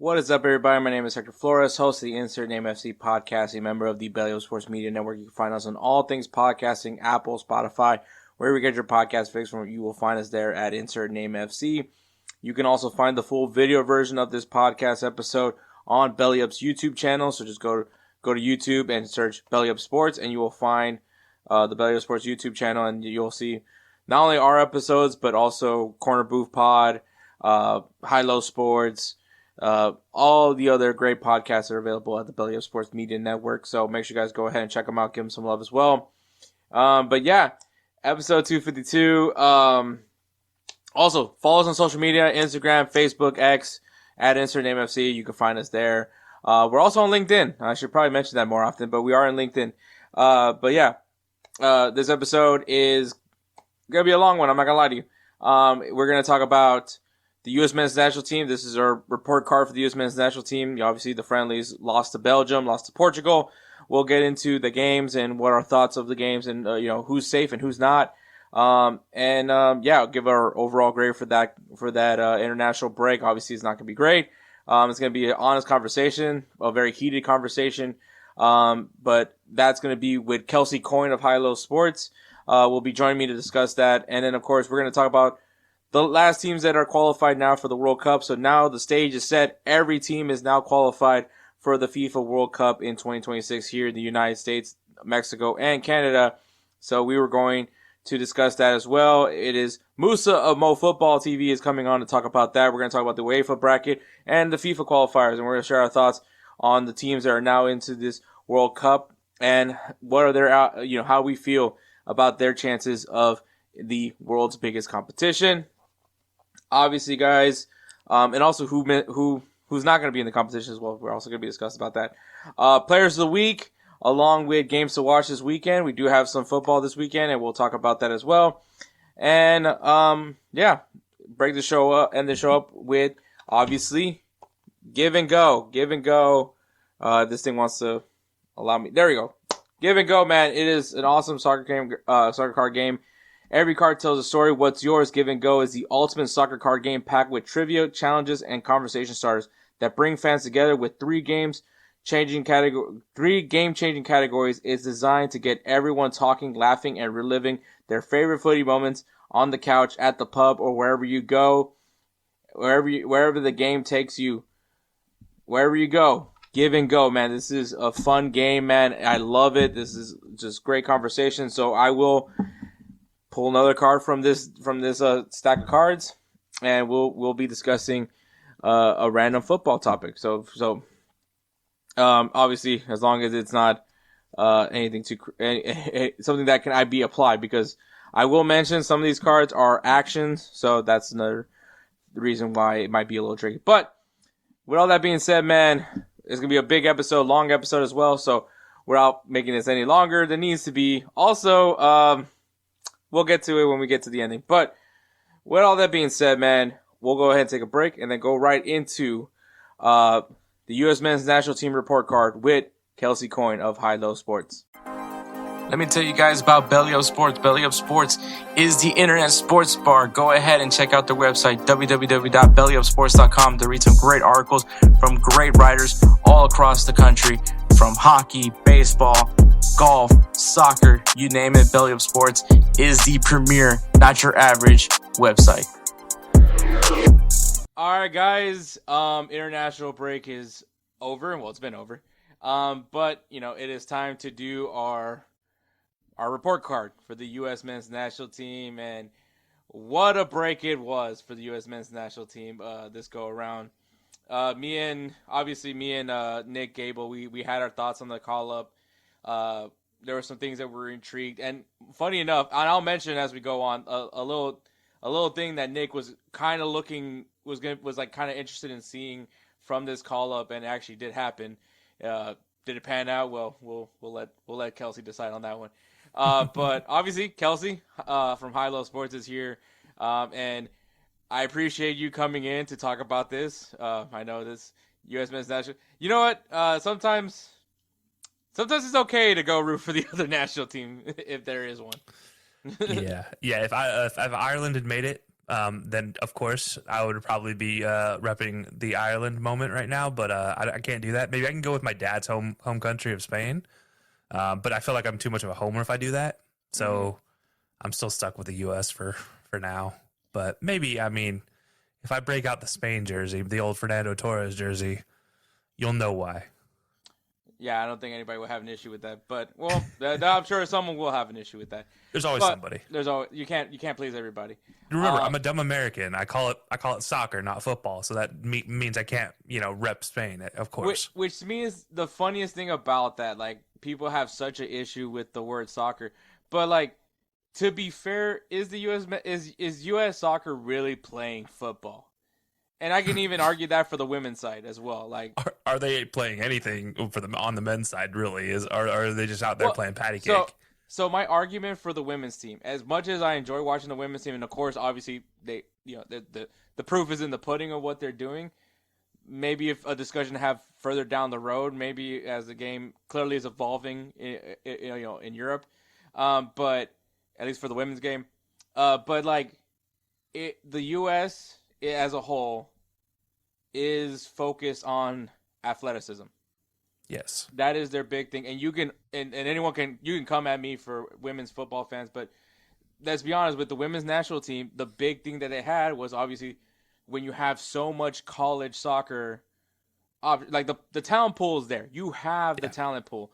What is up, everybody? My name is Hector Flores, host of the Insert Name FC podcast, a member of the Belgium Sports Media Network. You can find us on all things podcasting, Apple, Spotify, wherever you get your podcast fix from. You will find us there at Insert Name FC. You can also find the full video version of this podcast episode on Belly Up's YouTube channel. So just go to YouTube and search Belly Up Sports, and you will find the Belly Up Sports YouTube channel, and you'll see not only our episodes, but also Corner Booth Pod, High Low Sports, all the other great podcasts are available at the Belly Up Sports Media Network. So make sure you guys go ahead and check them out, give them some love as well. But yeah, episode 252. Also, follow us on social media, Instagram, Facebook, X, at Insert Name FC. You can find us there. We're also on LinkedIn. I should probably mention that more often, but we are on LinkedIn. But yeah, this episode is going to be a long one. I'm not going to lie to you. We're going to talk about the U.S. men's national team. This is our report card for the U.S. men's national team. Obviously, the friendlies lost to Belgium, lost to Portugal. We'll get into the games and what our thoughts of the games and, who's safe and who's not. I'll give our overall grade for that international break. Obviously, it's not going to be great. It's going to be an honest conversation, a very heated conversation. But that's going to be with Kelcey Coyne of High Low Sports. Will be joining me to discuss that. And then, of course, we're going to talk about the last teams that are qualified now for the World Cup. So now the stage is set. Every team is now qualified for the FIFA World Cup in 2026 here in the United States, Mexico, and Canada. So we were going to discuss that as well. It is Moussa of Mo Football TV is coming on to talk about that. We're going to talk about the UEFA bracket and the FIFA qualifiers, and we're going to share our thoughts on the teams that are now into this World Cup and what are their, how we feel about their chances of the world's biggest competition. Obviously, guys, and also who's not going to be in the competition as well. We're also going to be discussing about that. Players of the week, along with games to watch this weekend. We do have some football this weekend, and we'll talk about that as well. And break the show up, end the show up with obviously give and go. This thing wants to allow me. There we go. Give and go, man. It is an awesome soccer card game. Every card tells a story. What's yours? Give and Go is the ultimate soccer card game packed with trivia, challenges, and conversation starters that bring fans together with three game-changing categories. It's designed to get everyone talking, laughing, and reliving their favorite footy moments on the couch, at the pub, or wherever you go, wherever the game takes you, wherever you go. Give and Go, man. This is a fun game, man. I love it. This is just great conversation. So I will pull another card from this stack of cards, and we'll be discussing a random football topic. So obviously, as long as it's not anything something that can be applied, because I will mention some of these cards are actions, so that's another reason why it might be a little tricky. But with all that being said, man, it's gonna be a big episode, long episode as well. So without making this any longer than needs to be, also we'll get to it when we get to the ending. But with all that being said, man, we'll go ahead and take a break and then go right into the U.S. men's national team report card with Kelcey Coyne of High Low Sports. Let me tell you guys about Belly Up Sports. Belly Up Sports is the internet sports bar. Go ahead and check out their website, www.bellyupsports.com, to read some great articles from great writers all across the country, from hockey, baseball, golf, soccer, you name it. Belly Up Sports is the premier, not your average website. All right, guys. International break is over. Well, it's been over. But it is time to do our report card for the U.S. men's national team, and what a break it was for the U.S. men's national team this go around. Me and Nick Gable, we had our thoughts on the call up. There were some things that were intrigued, and funny enough, and I'll mention as we go on a little thing that Nick was kind of looking was kind of interested in seeing from this call up, and it actually did happen. Did it pan out? Well, we'll let Kelcey decide on that one. But obviously, Kelcey from High Low Sports is here, and I appreciate you coming in to talk about this. I know this U.S. men's national. You know what? Sometimes it's okay to go root for the other national team if there is one. yeah. If Ireland had made it, then of course I would probably be repping the Ireland moment right now, but I can't do that. Maybe I can go with my dad's home country of Spain, but I feel like I'm too much of a homer if I do that. So I'm still stuck with the U.S. for now. But maybe, I mean, if I break out the Spain jersey, the old Fernando Torres jersey, you'll know why. Yeah, I don't think anybody will have an issue with that. But well, I'm sure someone will have an issue with that. There's always But somebody. there's always you can't please everybody. Remember, I'm a dumb American. I call it soccer, not football. So that means I can't, rep Spain, of course. Which to me is the funniest thing about that. Like people have such an issue with the word soccer, but like to be fair, is the is U.S. soccer really playing football? And I can even argue that for the women's side as well. Like, are they playing anything for them on the men's side? Really, are they just out there playing patty cake? So my argument for the women's team, as much as I enjoy watching the women's team, and of course, obviously they, the proof is in the pudding of what they're doing. Maybe if a discussion to have further down the road, maybe as the game clearly is evolving, in Europe, but at least for the women's game, but like the U.S. as a whole is focused on athleticism. Yes. That is their big thing. And you can come at me for women's football fans, but let's be honest, with the women's national team, the big thing that they had was obviously when you have so much college soccer, like the talent pool is there. You have the talent pool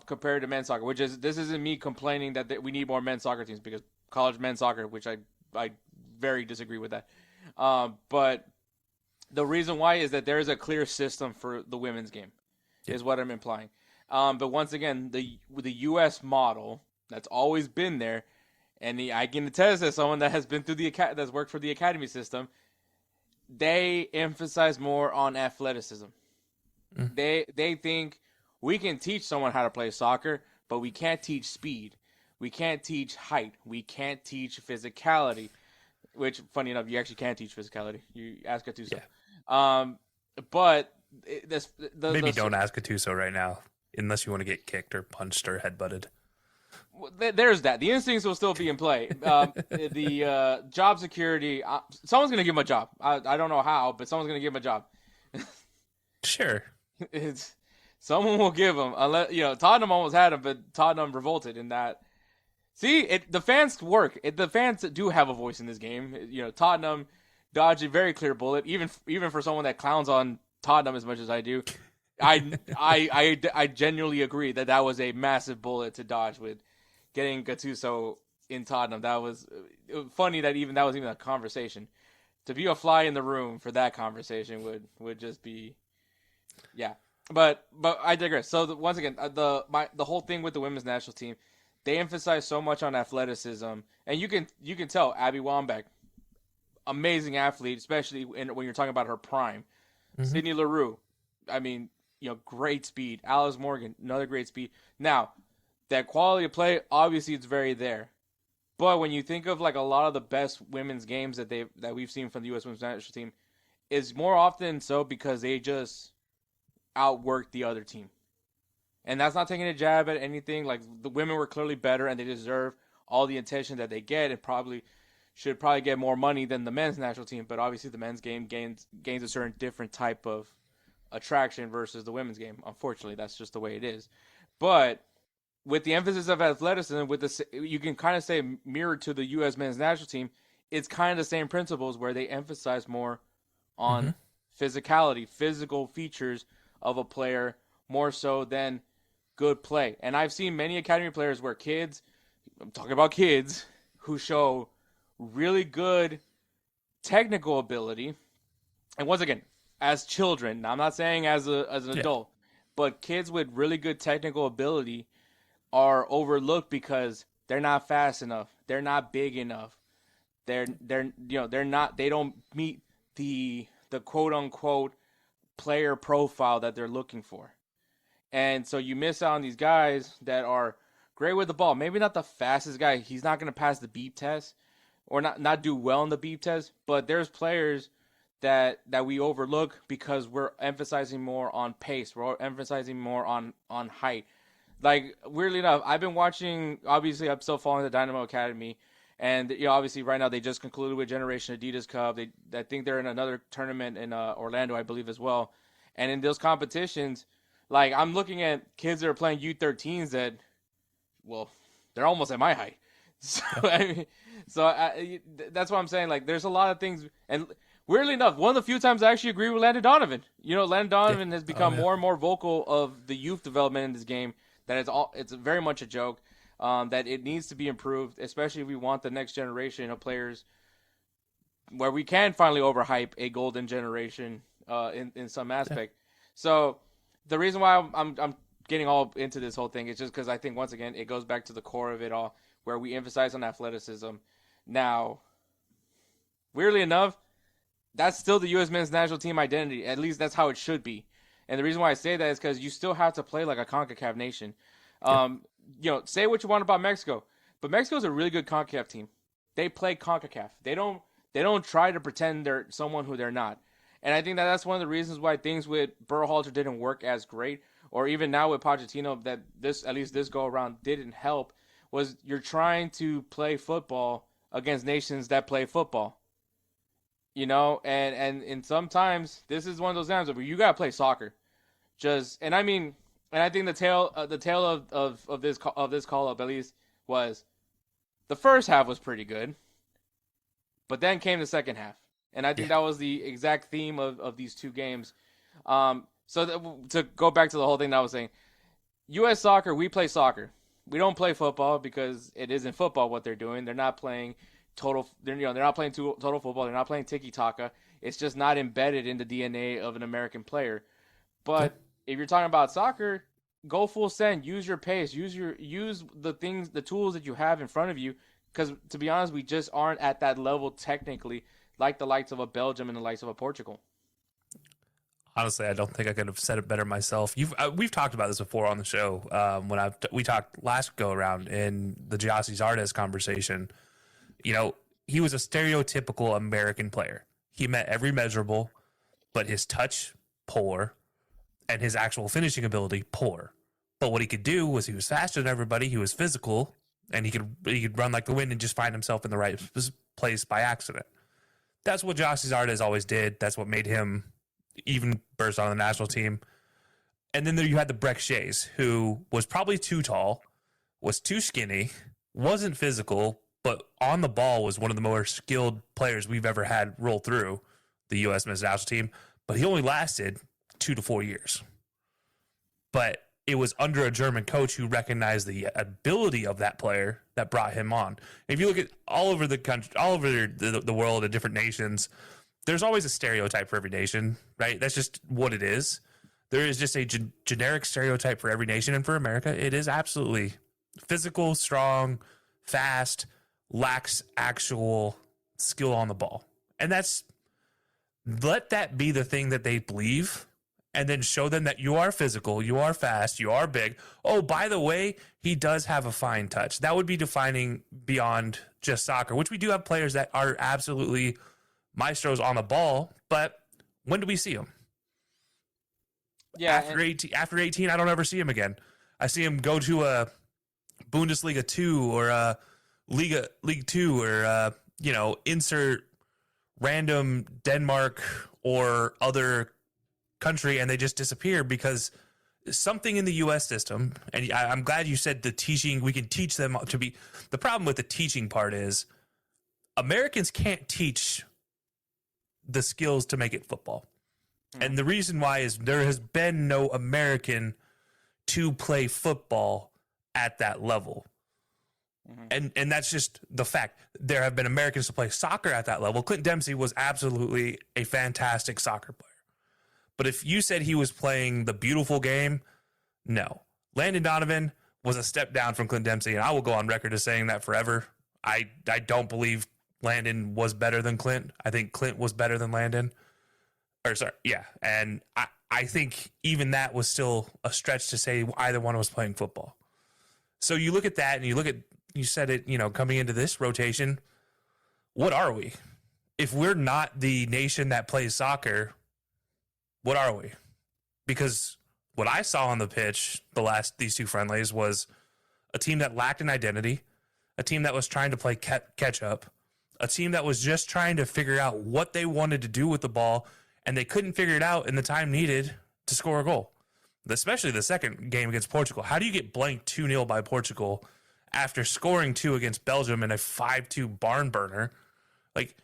compared to men's soccer, this isn't me complaining that we need more men's soccer teams, because college men's soccer, which I very disagree with that. But the reason why is that there is a clear system for the women's game, is what I'm implying. But once again, the U.S. model that's always been there, and I can attest as someone that has been through that's worked for the academy system, they emphasize more on athleticism. They think we can teach someone how to play soccer, but we can't teach speed, we can't teach height, we can't teach physicality. Which, funny enough, you actually can teach physicality. You ask Gattuso. Yeah. But maybe don't ask Gattuso right now, unless you want to get kicked or punched or headbutted. There's that. The instincts will still be in play. The job security, someone's going to give him a job. I don't know how, but someone's going to give him a job. Sure. Someone will give him. Unless, Tottenham almost had him, but Tottenham revolted in that. See, the fans work. The fans do have a voice in this game. Tottenham dodged a very clear bullet, even for someone that clowns on Tottenham as much as I do. I genuinely agree that was a massive bullet to dodge with getting Gattuso in Tottenham. That was funny that that was even a conversation. To be a fly in the room for that conversation would just be, yeah. But I digress. So once again, the whole thing with the women's national team, they emphasize so much on athleticism, and you can tell Abby Wambach, amazing athlete, especially when you're talking about her prime. Sydney Leroux, I mean, great speed. Alice Morgan, another great speed. Now, that quality of play, obviously, it's very there. But when you think of like a lot of the best women's games that we've seen from the U.S. women's national team, is more often so because they just outworked the other team. And that's not taking a jab at anything. Like, the women were clearly better, and they deserve all the attention that they get, and should get more money than the men's national team. But obviously, the men's game gains a certain different type of attraction versus the women's game. Unfortunately, that's just the way it is. But with the emphasis of athleticism, you can kind of say mirrored to the U.S. men's national team, it's kind of the same principles where they emphasize more on physicality, physical features of a player, more so than good play. And I've seen many academy players where I'm talking about kids, who show really good technical ability. And once again, as children, I'm not saying as an adult, but kids with really good technical ability are overlooked because they're not fast enough. They're not big enough. They don't meet the quote unquote player profile that they're looking for. And so you miss out on these guys that are great with the ball. Maybe not the fastest guy. He's not going to pass the beep test or not do well in the beep test. But there's players that we overlook because we're emphasizing more on pace. We're emphasizing more on height. Like, weirdly enough, I've been watching, obviously I'm still following the Dynamo Academy, And obviously right now they just concluded with Generation Adidas Cup. I think they're in another tournament in Orlando, I believe, as well. And in those competitions, like I'm looking at kids that are playing U13s that, well, they're almost at my height. So I mean, that's what I'm saying. Like, there's a lot of things, and weirdly enough, one of the few times I actually agree with Landon Donovan. Landon Donovan has become more and more vocal of the youth development in this game. That it's very much a joke. That it needs to be improved, especially if we want the next generation of players, where we can finally overhype a golden generation in some aspect. So the reason why I'm getting all into this whole thing is just because I think, once again, it goes back to the core of it all, where we emphasize on athleticism. Now, weirdly enough, that's still the U.S. men's national team identity. At least that's how it should be. And the reason why I say that is because you still have to play like a CONCACAF nation. Say what you want about Mexico, but Mexico's a really good CONCACAF team. They play CONCACAF. They don't try to pretend they're someone who they're not. And I think that's one of the reasons why things with Berhalter didn't work as great, or even now with Pochettino, that at least this go around didn't help, was you're trying to play football against nations that play football. And sometimes this is one of those times where you gotta play soccer. And I think the tale of this call up, at least, was the first half was pretty good, but then came the second half, and I think that was the exact theme of these two games. To go back to the whole thing that I was saying, U.S. soccer, we play soccer. We don't play football because it isn't football what they're doing. They're not playing total. They're not playing total football. They're not playing tiki taka. It's just not embedded in the DNA of an American player. But if you're talking about soccer, go full send. Use your pace. Use the tools that you have in front of you. Because to be honest, we just aren't at that level technically, like the likes of a Belgium and the likes of a Portugal. Honestly, I don't think I could have said it better myself. We've talked about this before on the show. We talked last go around in the Gyasi Zardes conversation. He was a stereotypical American player. He met every measurable, but his touch poor, and his actual finishing ability poor. But what he could do was he was faster than everybody. He was physical, and he could run like the wind and just find himself in the right place by accident. That's what Gyasi Zardes always did. That's what made him even burst on the national team. And then there you had the Breck Shays, who was probably too tall, was too skinny, wasn't physical, but on the ball was one of the more skilled players we've ever had roll through the U.S. men's national team. But he only lasted 2 to 4 years. But it was under a German coach who recognized the ability of that player that brought him on. If you look at all over the country, all over the world and different nations, there's always a stereotype for every nation, right? That's just what it is. There is just a generic stereotype for every nation. And for America, it is absolutely physical, strong, fast, lacks actual skill on the ball. And let that be the thing that they believe, and then show them that you are physical, you are fast, you are big. Oh, by the way, he does have a fine touch. That would be defining beyond just soccer, which we do have players that are absolutely maestros on the ball, but when do we see them? Yeah, after 18, I don't ever see him again. I see him go to a Bundesliga 2 or a League 2 or insert random Denmark or other country, and they just disappear because something in the U.S. system, and I'm glad you said the teaching, we can teach them to be. The problem with the teaching part is Americans can't teach the skills to make it football. And the reason why is there has been no American to play football at that level. And that's just the fact. There have been Americans to play soccer at that level. Clint Dempsey was absolutely a fantastic soccer player. But if you said he was playing the beautiful game, no. Landon Donovan was a step down from Clint Dempsey, and I will go on record as saying that forever. I don't believe Landon was better than Clint. I think Clint was better than Landon. And I think even that was still a stretch to say either one was playing football. So you look at that, and you said it, coming into this rotation, what are we? If we're not the nation that plays soccer, what are we? Because what I saw on the pitch these two friendlies was a team that lacked an identity, a team that was trying to play catch up, a team that was just trying to figure out what they wanted to do with the ball, and they couldn't figure it out in the time needed to score a goal. Especially the second game against Portugal. How do you get blanked 2-0 by Portugal after scoring 2 against Belgium in a 5-2 barn burner? Like,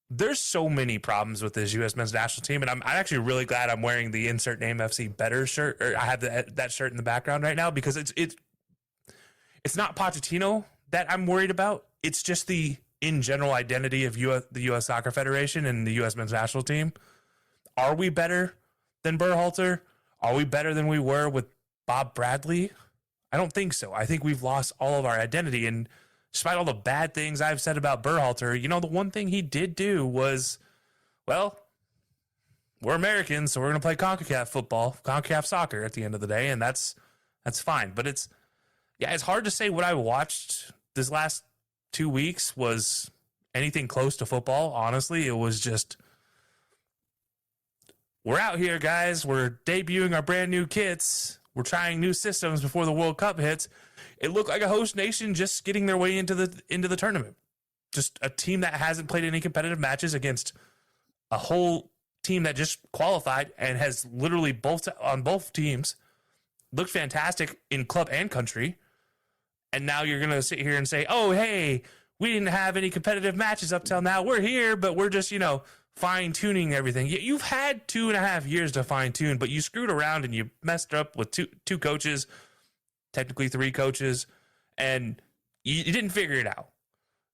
there's so many problems with this U.S. men's national team, and I'm actually really glad I'm wearing the insert name FC better shirt, or I have that shirt in the background right now, because it's not Pochettino that I'm worried about. It's just the in general identity of the U.S. Soccer Federation and the U.S. men's national team. Are we better than Berhalter? Are we better than we were with Bob Bradley? I don't think so. I think we've lost all of our identity. And despite all the bad things I've said about Berhalter, the one thing he did do was, well, we're Americans, so we're going to play CONCACAF football, CONCACAF soccer at the end of the day, and that's fine. But it's hard to say what I watched this last 2 weeks was anything close to football. Honestly, it was just, we're out here, guys. We're debuting our brand new kits. We're trying new systems before the World Cup hits. It looked like a host nation just getting their way into the tournament. Just a team that hasn't played any competitive matches against a whole team that just qualified and has literally on both teams looked fantastic in club and country. And now you're going to sit here and say, oh, hey, we didn't have any competitive matches up till now. We're here, but we're just, fine-tuning everything. You've had 2.5 years to fine-tune, but you screwed around and you messed up with two coaches, technically 3 coaches, and you didn't figure it out.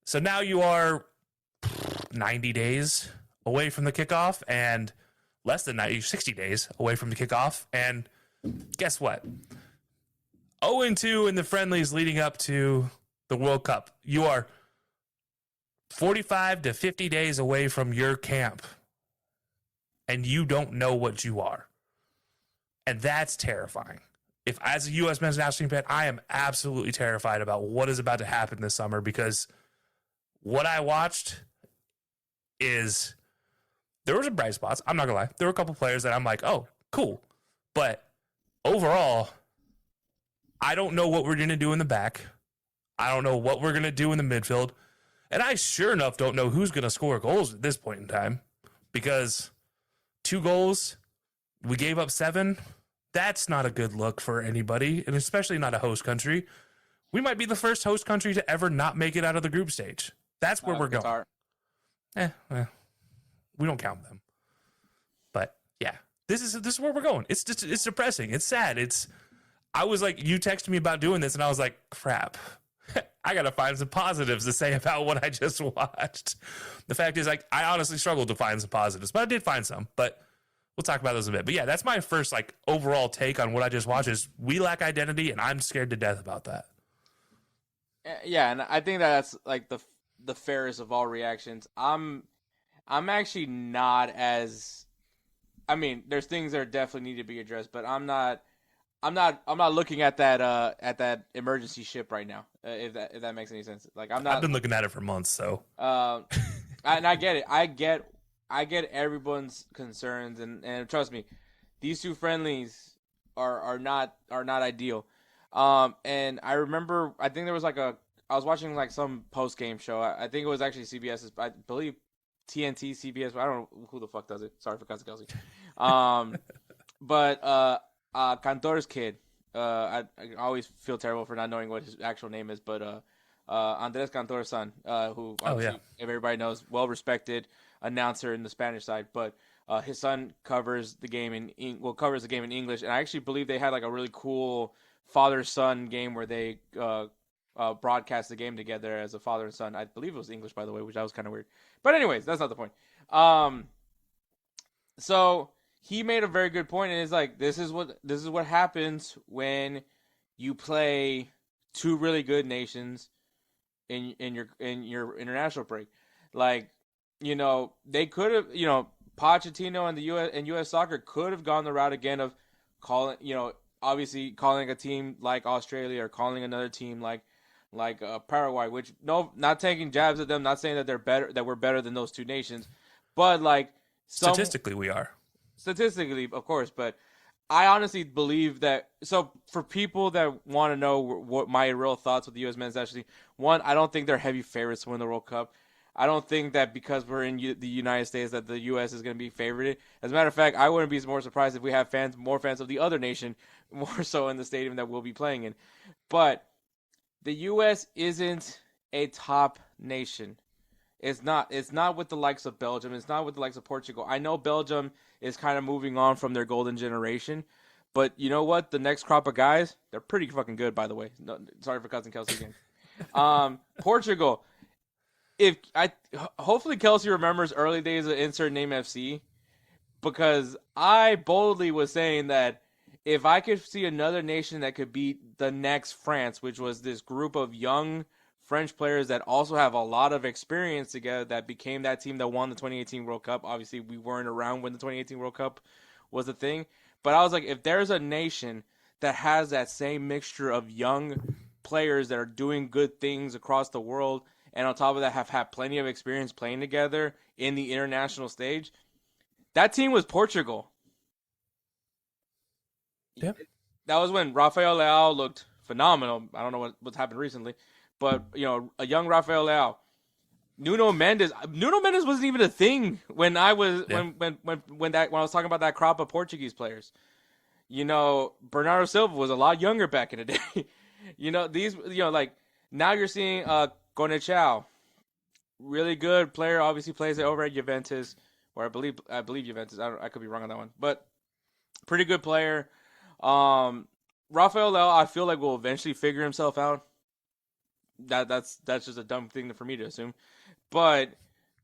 So now you are 90 days away from the kickoff, and less than 60 days away from the kickoff, and guess what? 0-2 in the friendlies leading up to the World Cup. You are 45 to 50 days away from your camp, and you don't know what you are. And that's terrifying. If, as a U.S. men's national team fan, I am absolutely terrified about what is about to happen this summer, because what I watched is, there were some bright spots. I'm not going to lie. There were a couple players that I'm like, oh, cool. But overall, I don't know what we're going to do in the back. I don't know what we're going to do in the midfield. And I sure enough don't know who's going to score goals at this point in time, because 2 goals, we gave up 7. That's not a good look for anybody, and especially not a host country. We might be the first host country to ever not make it out of the group stage. That's where we're going. We don't count them. But yeah, this is where we're going. It's depressing. It's sad. I was like, you texted me about doing this, and I was like, crap. I got to find some positives to say about what I just watched. The fact is, I honestly struggled to find some positives, but I did find some. But we'll talk about those in a bit. But yeah, that's my first overall take on what I just watched. Is we lack identity, and I'm scared to death about that. Yeah, and I think that's the fairest of all reactions. I'm actually not as. I mean, there's things that definitely need to be addressed, but I'm not looking at that emergency ship right now. If that makes any sense. I've been looking at it for months, so. And I get it. I get everyone's concerns, and trust me, these 2 friendlies are not ideal. And I remember, I think there was I was watching some post game show. I think it was actually CBS's. I believe TNT, CBS. I don't know who the fuck does it. Sorry for Kelcey. But Cantor's kid. I always feel terrible for not knowing what his actual name is, but Andres Cantor's son, who obviously, if everybody knows, well-respected announcer in the Spanish side, but his son covers the game in English, and I actually believe they had a really cool father-son game where they broadcast the game together as a father and son. I believe it was English, by the way, which that was kind of weird. But anyways, that's not the point. So he made a very good point, and it's this is what happens when you play 2 really good nations in your international break. They could have, Pochettino and the US Soccer could have gone the route again of calling, obviously calling a team like Australia or calling another team like Paraguay, which not taking jabs at them, not saying that they're better, that we're better than those 2 nations, but statistically we are. Statistically, of course, but I honestly believe that. So for people that want to know what my real thoughts with the U.S. men's national team, one, I don't think they're heavy favorites to win the World Cup. I don't think that because we're in the United States that the U.S. is going to be favored. As a matter of fact, I wouldn't be more surprised if we have more fans of the other nation, more so in the stadium that we'll be playing in. But the U.S. isn't a top nation. It's not. It's not with the likes of Belgium. It's not with the likes of Portugal. I know Belgium is kind of moving on from their golden generation, but you know what? The next crop of guys, they're pretty fucking good, by the way. No, sorry for cussing Kelcey again. Portugal. Hopefully Kelcey remembers early days of insert name FC, because I boldly was saying that if I could see another nation that could beat the next France, which was this group of young French players that also have a lot of experience together that became that team that won the 2018 World Cup. Obviously, we weren't around when the 2018 World Cup was a thing. But I was like, if there's a nation that has that same mixture of young players that are doing good things across the world, and on top of that have had plenty of experience playing together in the international stage, that team was Portugal. Yeah. That was when Rafael Leao looked phenomenal. I don't know what's happened recently. But, you know, a young Rafael Leao. Nuno Mendes wasn't even a thing when I was when I was talking about that crop of Portuguese players. You know, Bernardo Silva was a lot younger back in the day. Like now you're seeing Conechao, really good player. Obviously plays it over at Juventus, or I believe Juventus. I could be wrong on that one, but pretty good player. Rafael Leao, I feel like will eventually figure himself out. That's just a dumb thing for me to assume, but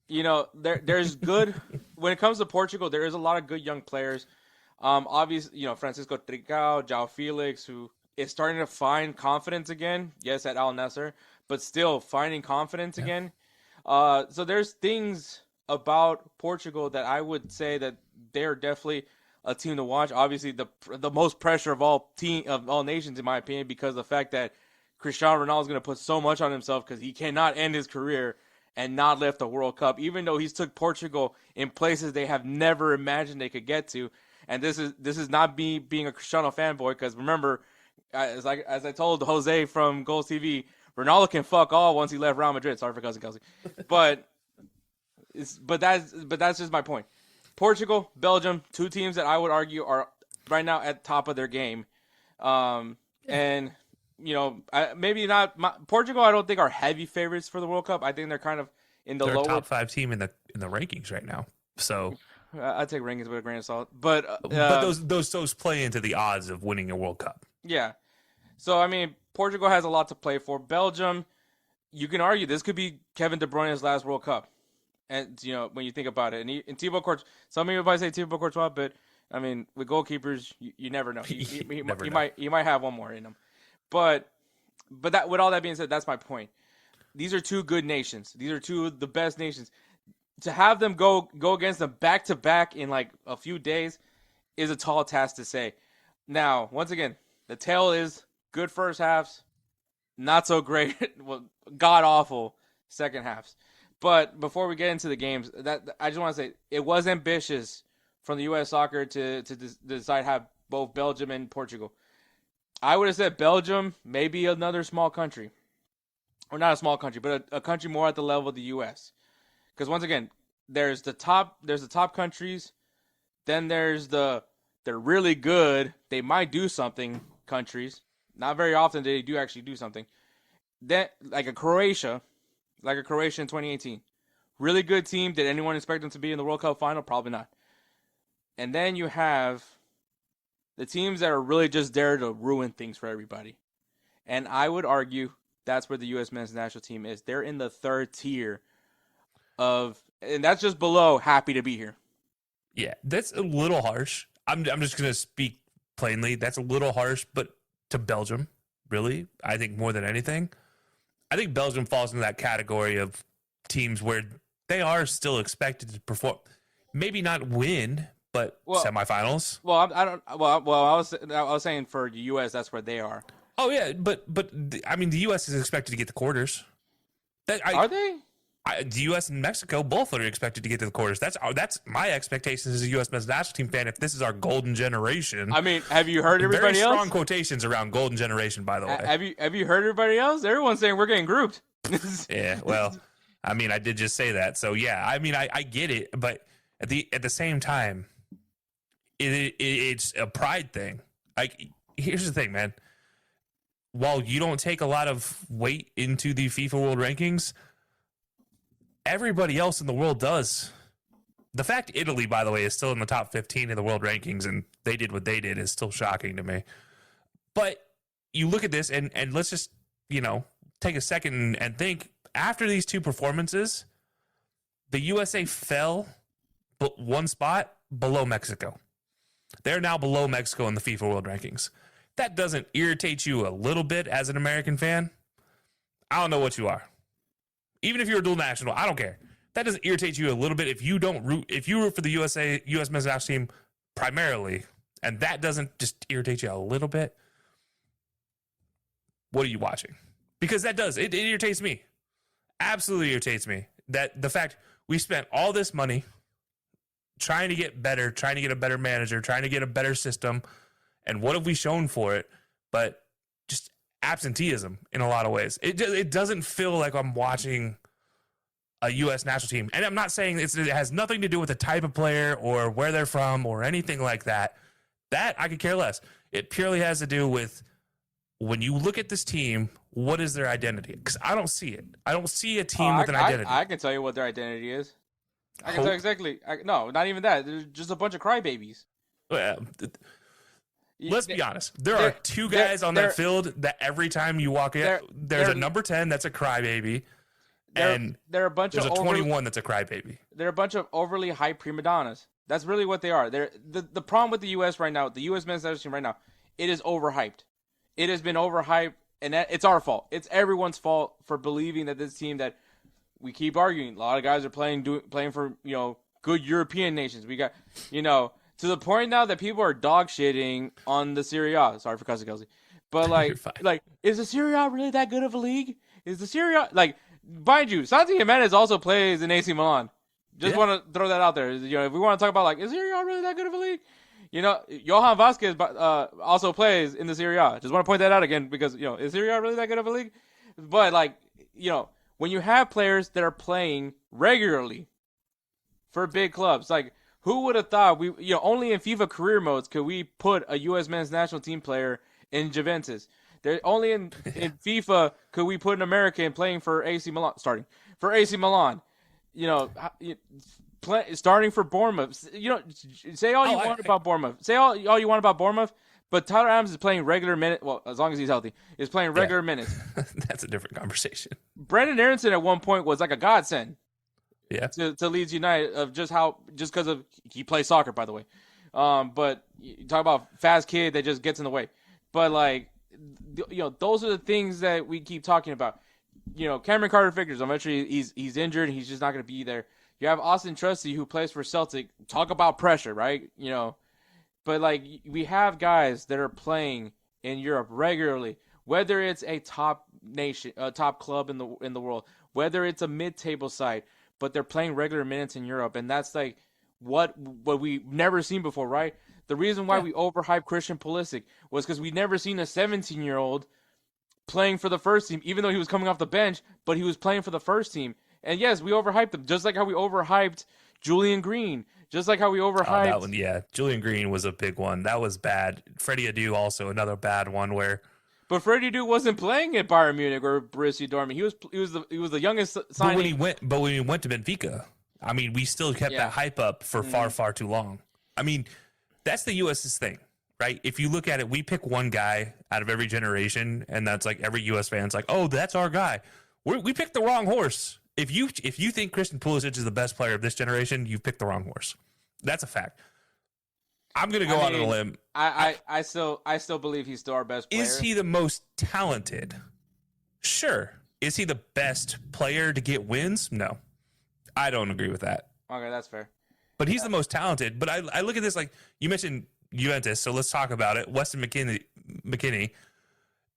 you know there's good when it comes to Portugal. There is a lot of good young players. Obviously, you know, Francisco Tricao, João Felix, who is starting to find confidence again. Yes, at Al Nassr, but still finding confidence again. So there's things about Portugal that I would say that they're definitely a team to watch. Obviously, the most pressure of all nations, in my opinion, because of the fact that Cristiano Ronaldo is going to put so much on himself because he cannot end his career and not lift a World Cup, even though he's took Portugal in places they have never imagined they could get to. And this is not me being a Cristiano fanboy, because remember, as I told Jose from Goals TV, Ronaldo can fuck all once he left Real Madrid. Sorry for cousin Kelcey, but that's just my point. Portugal, Belgium, two teams that I would argue are right now at top of their game, and. You know, maybe not Portugal. I don't think are heavy favorites for the World Cup. I think they're kind of in the lower top 5 team in the rankings right now. So I take rankings with a grain of salt, but those play into the odds of winning a World Cup. Yeah. So I mean, Portugal has a lot to play for. Belgium, you can argue this could be Kevin De Bruyne's last World Cup, and you know when you think about it, and Thibaut Courtois. Some people might say Thibaut Courtois, but I mean with goalkeepers, you never know. He might have one more in him. But that, with all that being said, that's my point. These are two good nations. These are two of the best nations. To have them go against them back to back in like a few days is a tall task to say. Now, once again, the tale is good first halves, not so great, well, god awful second halves. But before we get into the games, I just want to say it was ambitious from the U.S. Soccer to decide to have both Belgium and Portugal. I would have said Belgium, maybe another small country. Or not a small country, but a country more at the level of the U.S. Because once again, there's the top countries, then there's they're really good, they might do something countries. Not very often do they do actually do something. Then like a Croatia in 2018. Really good team. Did anyone expect them to be in the World Cup final? Probably not. And then you have the teams that are really just there to ruin things for everybody. And I would argue that's where the U.S. men's national team is. They're in the third tier and that's just below happy to be here. Yeah, that's a little harsh. I'm just going to speak plainly. That's a little harsh, but to Belgium, really, I think more than anything. I think Belgium falls into that category of teams where they are still expected to perform. Maybe not win, but semifinals. Well, I was saying for the U.S. that's where they are. Oh yeah, but I mean the U.S. is expected to get the quarters. Are they? The U.S. and Mexico both are expected to get to the quarters. That's my expectations as a U.S. men's national team fan. If this is our golden generation, I mean, have you heard everybody very else? Strong quotations around golden generation, by the way. Have you heard everybody else? Everyone's saying we're getting grouped. Yeah, well, I mean, I did just say that, so yeah. I mean, I get it, but at the same time, it's a pride thing. Like, here's the thing, man. While you don't take a lot of weight into the FIFA World Rankings, everybody else in the world does. The fact Italy, by the way, is still in the top 15 of the world rankings and they did what they did is still shocking to me. But you look at this and let's just, take a second and think. After these two performances, the USA fell but one spot below Mexico. They're now below Mexico in the FIFA World Rankings. That doesn't irritate you a little bit as an American fan? I don't know what you are. Even if you're a dual national, I don't care. That doesn't irritate you a little bit if you root for the U.S. men's national team primarily, and that doesn't just irritate you a little bit. What are you watching? Because that does. It irritates me. Absolutely irritates me. That the fact we spent all this money trying to get better, trying to get a better manager, trying to get a better system, and what have we shown for it? But just absenteeism in a lot of ways. It doesn't feel like I'm watching a U.S. national team. And I'm not saying it has nothing to do with the type of player or where they're from or anything like that. That I could care less. It purely has to do with when you look at this team, what is their identity? Because I don't see it. I don't see a team with an identity. I can tell you what their identity is. I can tell exactly. No, not even that. There's just a bunch of crybabies. Let's be honest. There are two guys on that field that every time you walk in, there's a number 10 that's a crybaby, and there are a bunch there's of a 21 that's a crybaby. They're a bunch of overly hyped prima donnas. That's really what they are. The problem with the U.S. right now, the U.S. men's national team right now, it is overhyped. It has been overhyped, and it's our fault. It's everyone's fault for believing that this team that we keep arguing. A lot of guys are playing for good European nations. We got to the point now that people are dog shitting on the Serie A. Sorry for cussing, Kelcey, but is the Serie A really that good of a league? Is the Serie A mind you, Santi Jimenez also plays in AC Milan. Just want to throw that out there. If we want to talk about is Serie A really that good of a league? Johan Vasquez also plays in the Serie A. Just want to point that out again because is Serie A really that good of a league? But when you have players that are playing regularly for big clubs, who would have thought only in FIFA career modes could we put a U.S. men's national team player in Juventus? Only in FIFA could we put an American playing for AC Milan, starting for AC Milan. Starting for Bournemouth. Say all you want about Bournemouth. Say all you want about Bournemouth, but Tyler Adams is playing regular minutes. Well, as long as he's healthy, is playing regular minutes. That's a different conversation. Brendan Aronson at one point was like a godsend. Yeah. To Leeds United of just because of he plays soccer, by the way. But you talk about fast kid that just gets in the way. But those are the things that we keep talking about. Cameron Carter Vickers, eventually he's injured. He's just not going to be there. You have Austin Trusty who plays for Celtic. Talk about pressure, right? But we have guys that are playing in Europe regularly, whether it's a top nation, a top club in the world, whether it's a mid-table side, but they're playing regular minutes in Europe, and that's what we've never seen before, right? The reason why we overhyped Christian Pulisic was because we'd never seen a 17-year-old playing for the first team, even though he was coming off the bench, but he was playing for the first team. And yes, we overhyped him, just like how we overhyped Julian Green, just like how we overhyped. That one, yeah. Julian Green was a big one. That was bad. Freddie Adu also another bad one where. But Freddie Adu wasn't playing at Bayern Munich or Borussia Dortmund. He was the youngest signing. But when he went to Benfica, I mean, we still kept that hype up for far too long. I mean, that's the U.S.'s thing, right? If you look at it, we pick one guy out of every generation, and that's every U.S. fan's oh, that's our guy. We picked the wrong horse. If you think Christian Pulisic is the best player of this generation, you've picked the wrong horse. That's a fact. I'm going to go out on a limb. I still believe he's still our best player. Is he the most talented? Sure. Is he the best player to get wins? No. I don't agree with that. Okay, that's fair. But he's the most talented. But I look at this you mentioned Juventus, so let's talk about it. Weston McKennie,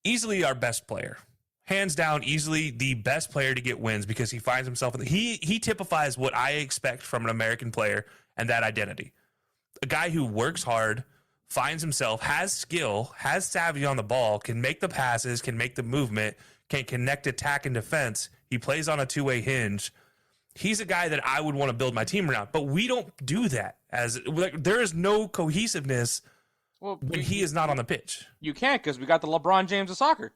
easily our best player. hands down, easily the best player to get wins because he finds himself. He typifies what I expect from an American player and that identity. A guy who works hard, finds himself, has skill, has savvy on the ball, can make the passes, can make the movement, can connect attack and defense. He plays on a two-way hinge. He's a guy that I would want to build my team around, but we don't do that. There is no cohesiveness when he is not on the pitch. You can't because we got the LeBron James of soccer.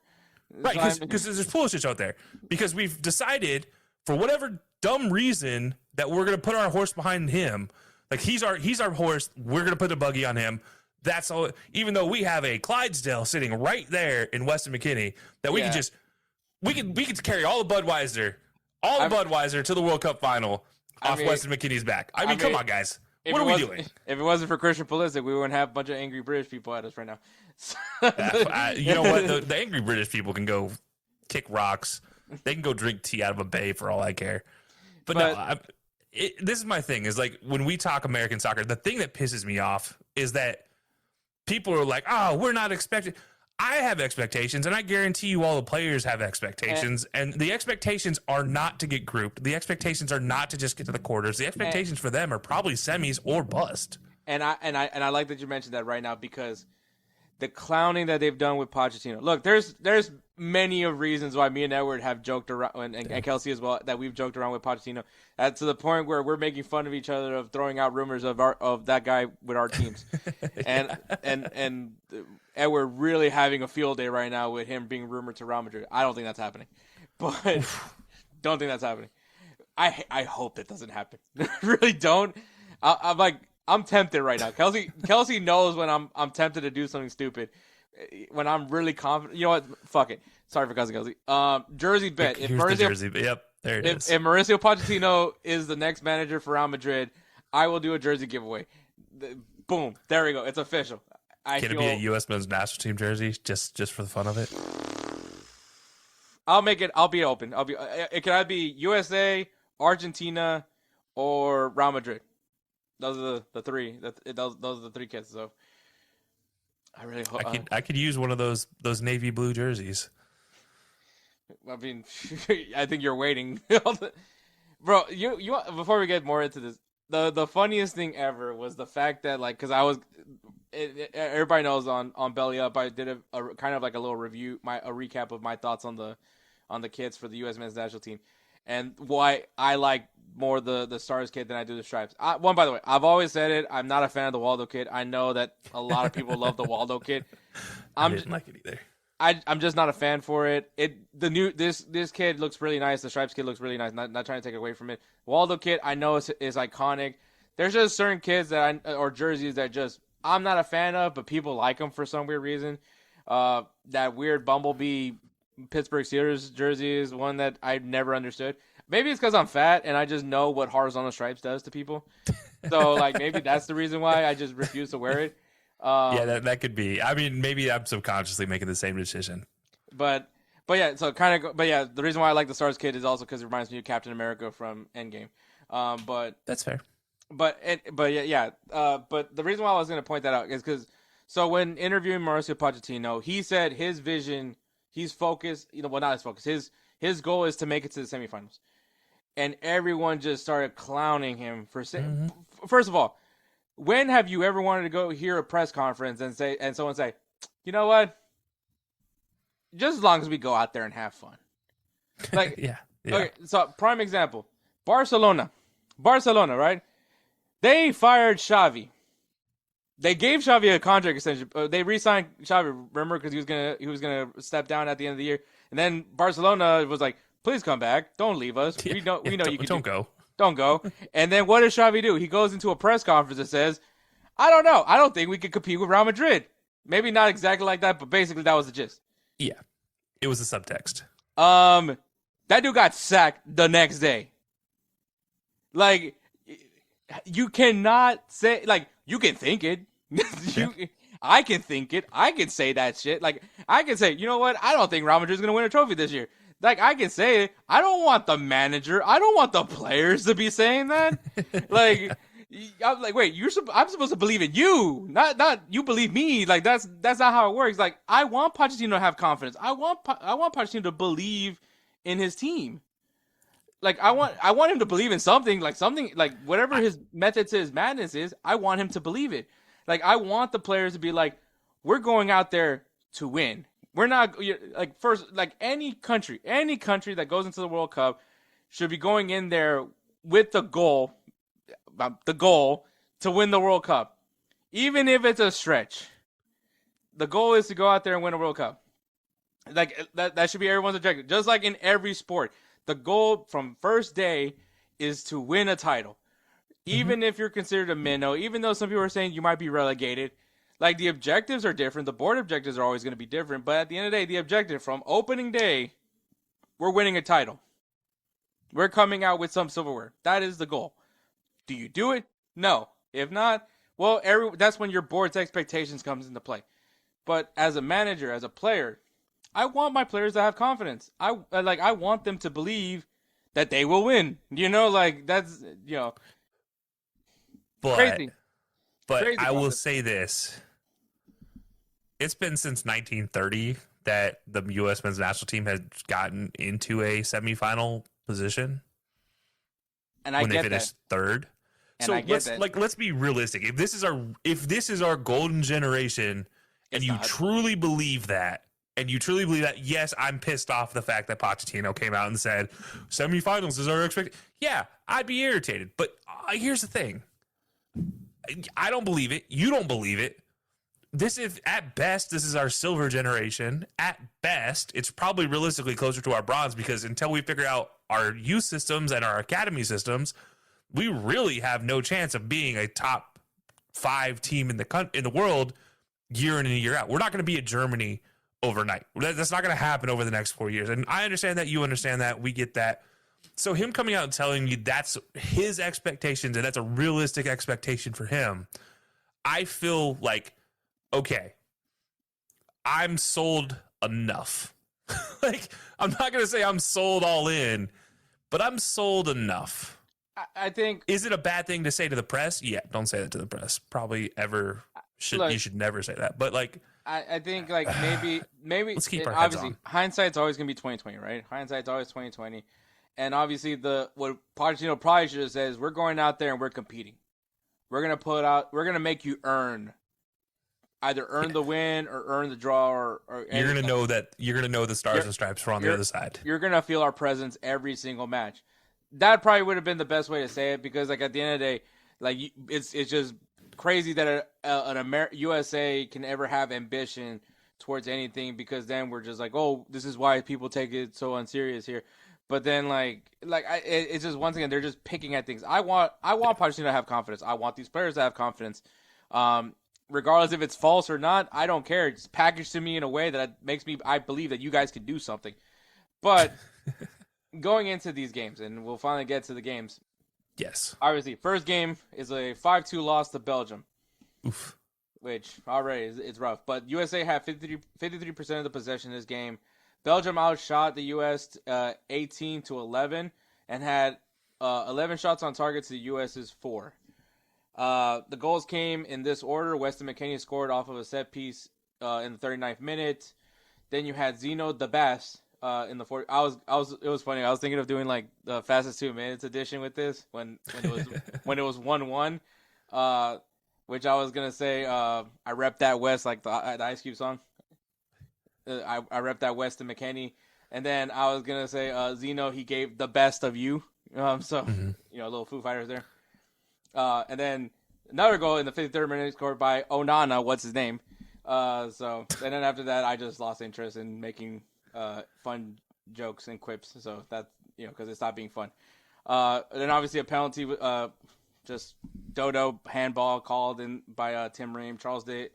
Right, because there's Pulisic out there. Because we've decided, for whatever dumb reason, that we're going to put our horse behind him. Like, he's our horse. We're going to put a buggy on him. That's all. Even though we have a Clydesdale sitting right there in Weston McKennie, that we could carry all the Budweiser to the World Cup final off Weston McKennie's back. I mean, come on, guys. What are we doing? If it wasn't for Christian Pulisic, we wouldn't have a bunch of angry British people at us right now. You know what? The angry British people can go kick rocks. They can go drink tea out of a bay for all I care. But no, this is my thing. Is like when we talk American soccer, the thing that pisses me off is that people are like, "Oh, we're not expecting." I have expectations, and I guarantee you all the players have expectations, and the expectations are not to get grouped. The expectations are not to just get to the quarters. The expectations for them are probably semis or bust. And I like that you mentioned that right now because the clowning that they've done with Pochettino. Look, there's many of reasons why me and Edward have joked around, and Kelcey as well, that we've joked around with Pochettino. To the point where we're making fun of each other of throwing out rumors of that guy with our teams, and Edward really having a field day right now with him being rumored to Real Madrid. I don't think that's happening, but don't think that's happening. I hope that doesn't happen. Really don't. I'm tempted right now. Kelcey knows when I'm tempted to do something stupid. When I'm really confident, you know what? Fuck it. Sorry for Kelcey. Jersey bet. Here's the jersey. Yep, there it is. If Mauricio Pochettino is the next manager for Real Madrid, I will do a jersey giveaway. Boom. There we go. It's official. Can it be a U.S. men's national team jersey just for the fun of it? I'll make it. I'll be open. It can either be USA, Argentina, or Real Madrid. Those are the three. Those are the three kits. So I really hope I could use one of those navy blue jerseys. I mean, I think you're waiting, bro. You before we get more into this, the funniest thing ever was the fact that because everybody knows on Belly Up I did a kind of like a little review, a recap of my thoughts on the kits for the U.S. men's national team, and why I like more the Stars kit than I do the Stripes. By the way, I've always said it. I'm not a fan of the Waldo kit. I know that a lot of people love the Waldo kit. I didn't like it either. I'm just not a fan for it. This kid looks really nice. The Stripes kid looks really nice. Not trying to take away from it. Waldo kit I know is iconic. There's just certain kids or jerseys that just I'm not a fan of, but people like them for some weird reason. That weird Bumblebee Pittsburgh Steelers jersey is one that I never understood. Maybe it's because I'm fat and I just know what horizontal stripes does to people. So maybe that's the reason why I just refuse to wear it. Yeah, that could be. I mean, maybe I'm subconsciously making the same decision. But yeah, the reason why I like the Stars kit is also because it reminds me of Captain America from Endgame. But that's fair. But the reason why I was going to point that out is because when interviewing Mauricio Pochettino, he said his vision, he's focused. Not his focus. His goal is to make it to the semifinals, and everyone just started clowning him for saying. Mm-hmm. First of all, when have you ever wanted to go hear a press conference and someone say, you know what? Just as long as we go out there and have fun. Yeah. Okay, so prime example. Barcelona, right? They fired Xavi. They gave Xavi a contract extension. They re-signed Xavi, remember, because he was gonna step down at the end of the year. And then Barcelona was like, please come back. Don't leave us. We know you can don't go. Don't go. And then what does Xavi do? He goes into a press conference and says, I don't know. I don't think we could compete with Real Madrid. Maybe not exactly like that, but basically that was the gist. Yeah. It was a subtext. That dude got sacked the next day. You cannot say, you can think it. I can think it. I can say that shit. I can say, you know what? I don't think Real Madrid's going to win a trophy this year. I can say it. I don't want the manager. I don't want the players to be saying that. I'm like, wait, I'm supposed to believe in you, not you believe me. Like that's not how it works. Like I want Pochettino to have confidence. I want Pochettino to believe in his team. Like I want him to believe in something, like whatever his method to his madness is. I want him to believe it. Like I want the players to be like, we're going out there to win. We're not like first like any country that goes into the World Cup should be going in there with the goal to win the World Cup, even if it's a stretch. The goal is to go out there and win a World Cup. Like that should be everyone's objective. Just like in every sport, the goal from first day is to win a title. Even if you're considered a minnow, even though some people are saying you might be relegated, like the objectives are different. The board objectives are always going to be different. But at the end of the day, the objective from opening day, we're winning a title. We're coming out with some silverware. That is the goal. Do you do it? No. If not, well, that's when your board's expectations comes into play. But as a manager, as a player, I want my players to have confidence. I want them to believe that they will win. Like that's crazy. But crazy I will say this: it's been since 1930 that the U.S. men's national team has gotten into a semifinal position, and I when get they finished that. third. And so I get let's be realistic. If this is our golden generation, and you truly believe that, yes, I'm pissed off the fact that Pochettino came out and said semifinals is our expectation. Yeah, I'd be irritated. But here's the thing: I don't believe it. You don't believe it. At best, this is our silver generation. At best, it's probably realistically closer to our bronze, because until we figure out our youth systems and our academy systems, we really have no chance of being a top 5 team in the world year in and year out. We're not going to be a Germany overnight. That's not going to happen over the next 4 years. And I understand that. You understand that. We get that. So him coming out and telling you that's his expectations and that's a realistic expectation for him, I feel like, okay, I'm sold enough. Like, I'm not going to say I'm sold all in, but I'm sold enough. I think. Is it a bad thing to say to the press? Yeah, don't say that to the press. Probably ever you should never say that. But like, I think like maybe let's keep our heads obviously on. Hindsight's always gonna be 2020, right? Hindsight's always 2020, and obviously what Pochettino probably should have said is we're going out there and we're competing. We're gonna make you either earn the win or earn the draw or you're gonna know the stars and stripes are on the other side. You're gonna feel our presence every single match. That probably would have been the best way to say it, because like at the end of the day, like it's just crazy that an USA can ever have ambition towards anything, because then we're just like, oh, this is why people take it so unserious here. But then it's just once again they're just picking at things. I want Pochettino to have confidence. I want these players to have confidence. Regardless if it's false or not, I don't care. It's packaged to me in a way that makes me I believe that you guys can do something. But going into these games, and we'll finally get to the games. Yes. Obviously, first game is a 5-2 loss to Belgium. Oof. Which already is rough. But USA had 53% of the possession in this game. Belgium outshot the U.S. 18-11 and had 11 shots on target to the U.S.'s 4. The goals came in this order. Weston McKennie scored off of a set piece in the 39th minute. Then you had Zeno the Bass in the 40th. It was funny. I was thinking of doing like the fastest 2 minutes edition with this when it was 1-1. Which I was gonna say I rep that West, like the Ice Cube song. I rep that Weston McKennie, and then I was gonna say Zeno, he gave the best of you. A little Foo Fighters there. And then another goal in the 53rd minute scored by Onana. What's his name? And then after that, I just lost interest in making fun jokes and quips. So that's because it stopped being fun. And then obviously a penalty, just Dodo handball called in by Tim Ream. Charles de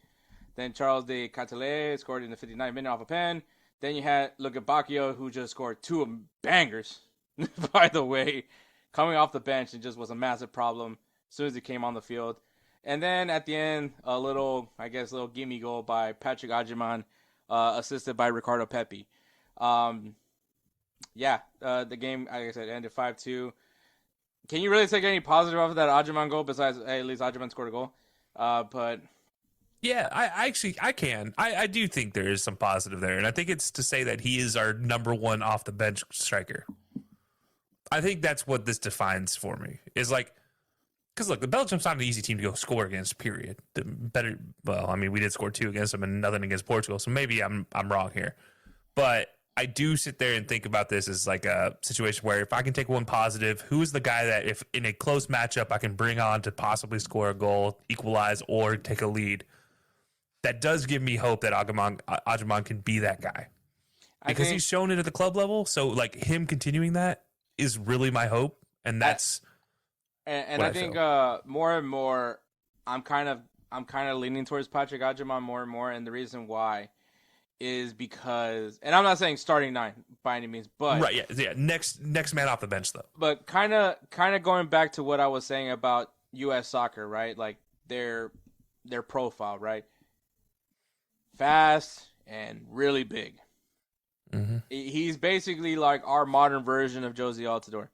Catale scored in the 59th minute off a pen. Then you had Bacchio, who just scored 2 bangers, by the way, coming off the bench, and just was a massive problem as soon as he came on the field. And then at the end, a little gimme goal by Patrick Agyemang, assisted by Ricardo Pepi. The game, like I said, ended 5-2. can you really take any positive off of that Ajaman goal besides hey, at least Ajaman scored a goal? But Yeah, I can. I do think there is some positive there, and I think it's to say that he is our number one off the bench striker. I think that's what this defines for me. Is like, because look, the Belgium's not an easy team to go score against. Period. We did score 2 against them and nothing against Portugal, so maybe I'm wrong here. But I do sit there and think about this as like a situation where if I can take one positive, who is the guy that if in a close matchup I can bring on to possibly score a goal, equalize, or take a lead? That does give me hope that Ajaman can be that guy. Because he's shown it at the club level, so like him continuing that is really my hope, and that's and I think more and more I'm kind of leaning towards Patrick Ajaman more and more, and the reason why is because, and I'm not saying starting 9 by any means, but right, yeah. Next man off the bench though. But kind of going back to what I was saying about U.S. soccer, right? Like their profile, right? Fast and really big. Mm-hmm. He's basically like our modern version of Josie Altidore,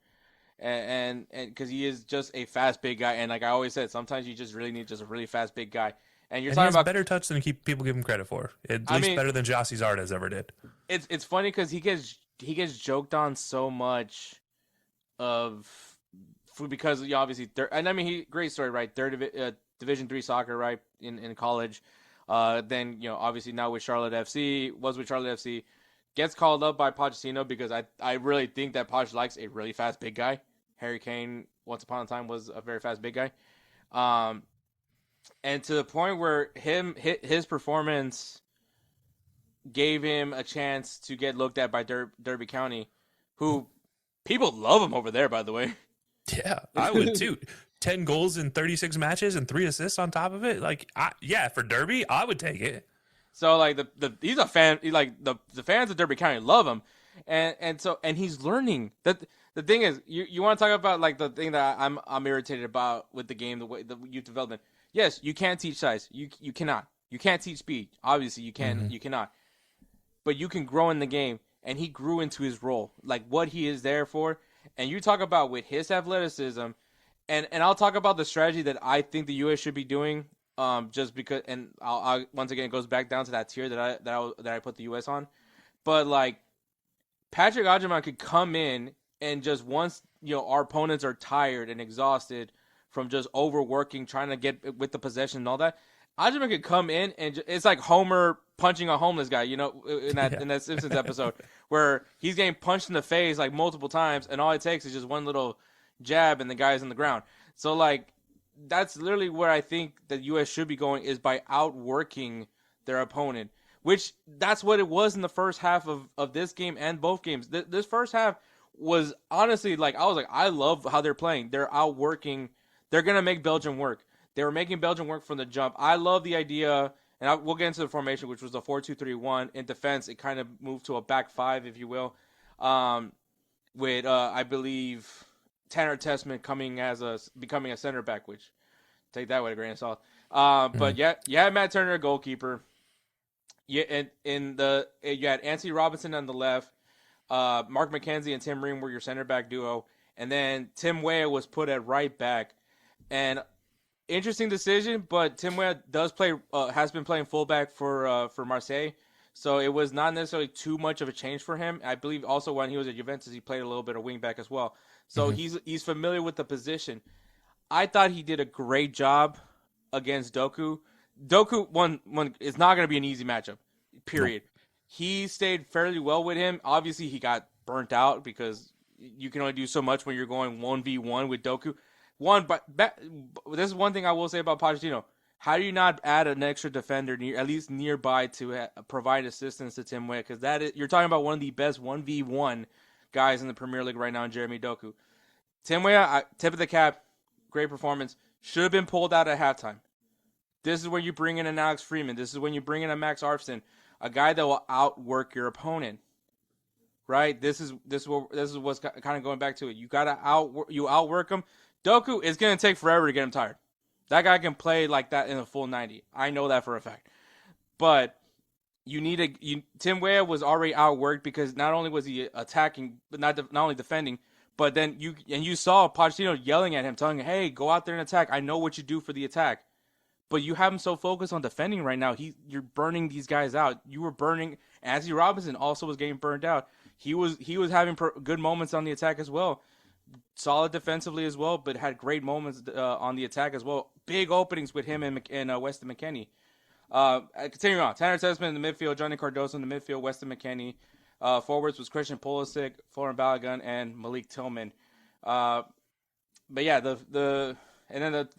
and because he is just a fast big guy, and like I always said, sometimes you just really need just a really fast big guy. And you're talking about better touch than people give him credit for. At least better than Jossie Zardes ever did. It's funny because he gets joked on so much because obviously great story, right? Division 3 soccer, right, in college. Then obviously now with Charlotte FC, gets called up by Pochettino because I really think that Poch likes a really fast big guy. Harry Kane once upon a time was a very fast big guy. And to the point where his performance gave him a chance to get looked at by Derby County, who people love him over there, by the way. Yeah, I would too. 10 goals in 36 matches and 3 assists on top of it. Like, for Derby, I would take it. So like he's a fan. Like the fans of Derby County love him, and he's learning. That the thing is, you want to talk about like the thing that I'm irritated about with the game, the way the youth development. Yes, you can't teach size. You cannot. You can't teach speed. Obviously, you can. Mm-hmm. You cannot. But you can grow in the game, and he grew into his role, like what he is there for. And you talk about with his athleticism, and I'll talk about the strategy that I think the U.S. should be doing. Just because, and I'll once again it goes back down to that tier that I put the U.S. on. But like Patrick Ajaman could come in and just once our opponents are tired and exhausted from just overworking, trying to get with the possession and all that, Ajaman could come in and it's like Homer punching a homeless guy, in that Simpsons episode where he's getting punched in the face like multiple times, and all it takes is just one little jab and the guy's on the ground. So like that's literally where I think the U.S. should be going, is by outworking their opponent, which that's what it was in the first half of this game and both games. This first half was honestly I love how they're playing. They're outworking. They're going to make Belgium work. They were making Belgium work from the jump. I love the idea, and we'll get into the formation, which was the 4-2-3-1. In defense, it kind of moved to a back 5, if you will, with, I believe, Tanner Tessman becoming a center back, which take that with a grain of salt. But you had Matt Turner, a goalkeeper. You had Anthony Robinson on the left. Mark McKenzie and Tim Ream were your center back duo. And then Tim Weah was put at right back. And interesting decision, but Tim Weah has been playing fullback for Marseille. So it was not necessarily too much of a change for him. I believe also when he was at Juventus, he played a little bit of wingback as well. So he's familiar with the position. I thought he did a great job against Doku. Doku it's not going to be an easy matchup, period. No. He stayed fairly well with him. Obviously, he got burnt out because you can only do so much when you're going 1v1 with Doku. But this is one thing I will say about Pochettino. How do you not add an extra defender at least nearby to provide assistance to Tim Weah? Because you're talking about one of the best 1v1 guys in the Premier League right now in Jeremy Doku. Tim Weah, tip of the cap, great performance. Should have been pulled out at halftime. This is when you bring in an Alex Freeman. This is when you bring in a Max Arfson, a guy that will outwork your opponent. Right? This is what's kind of going back to it. You gotta outwork him. Doku is gonna take forever to get him tired. That guy can play like that in a full 90. I know that for a fact. But Tim Weah was already outworked because not only was he attacking, but not only defending, But then you saw Pochettino yelling at him, telling him, "Hey, go out there and attack. I know what you do for the attack." But you have him so focused on defending right now. You're burning these guys out. You were burning. Anthony Robinson also was getting burned out. He was having good moments on the attack as well, solid defensively as well, but had great moments on the attack as well. Big openings with him and Weston McKennie. Continuing on, Tanner Tessman in the midfield, Johnny Cardoso in the midfield, Weston McKennie. Forwards was Christian Pulisic, Florian Balogun, and Malik Tillman. But yeah, the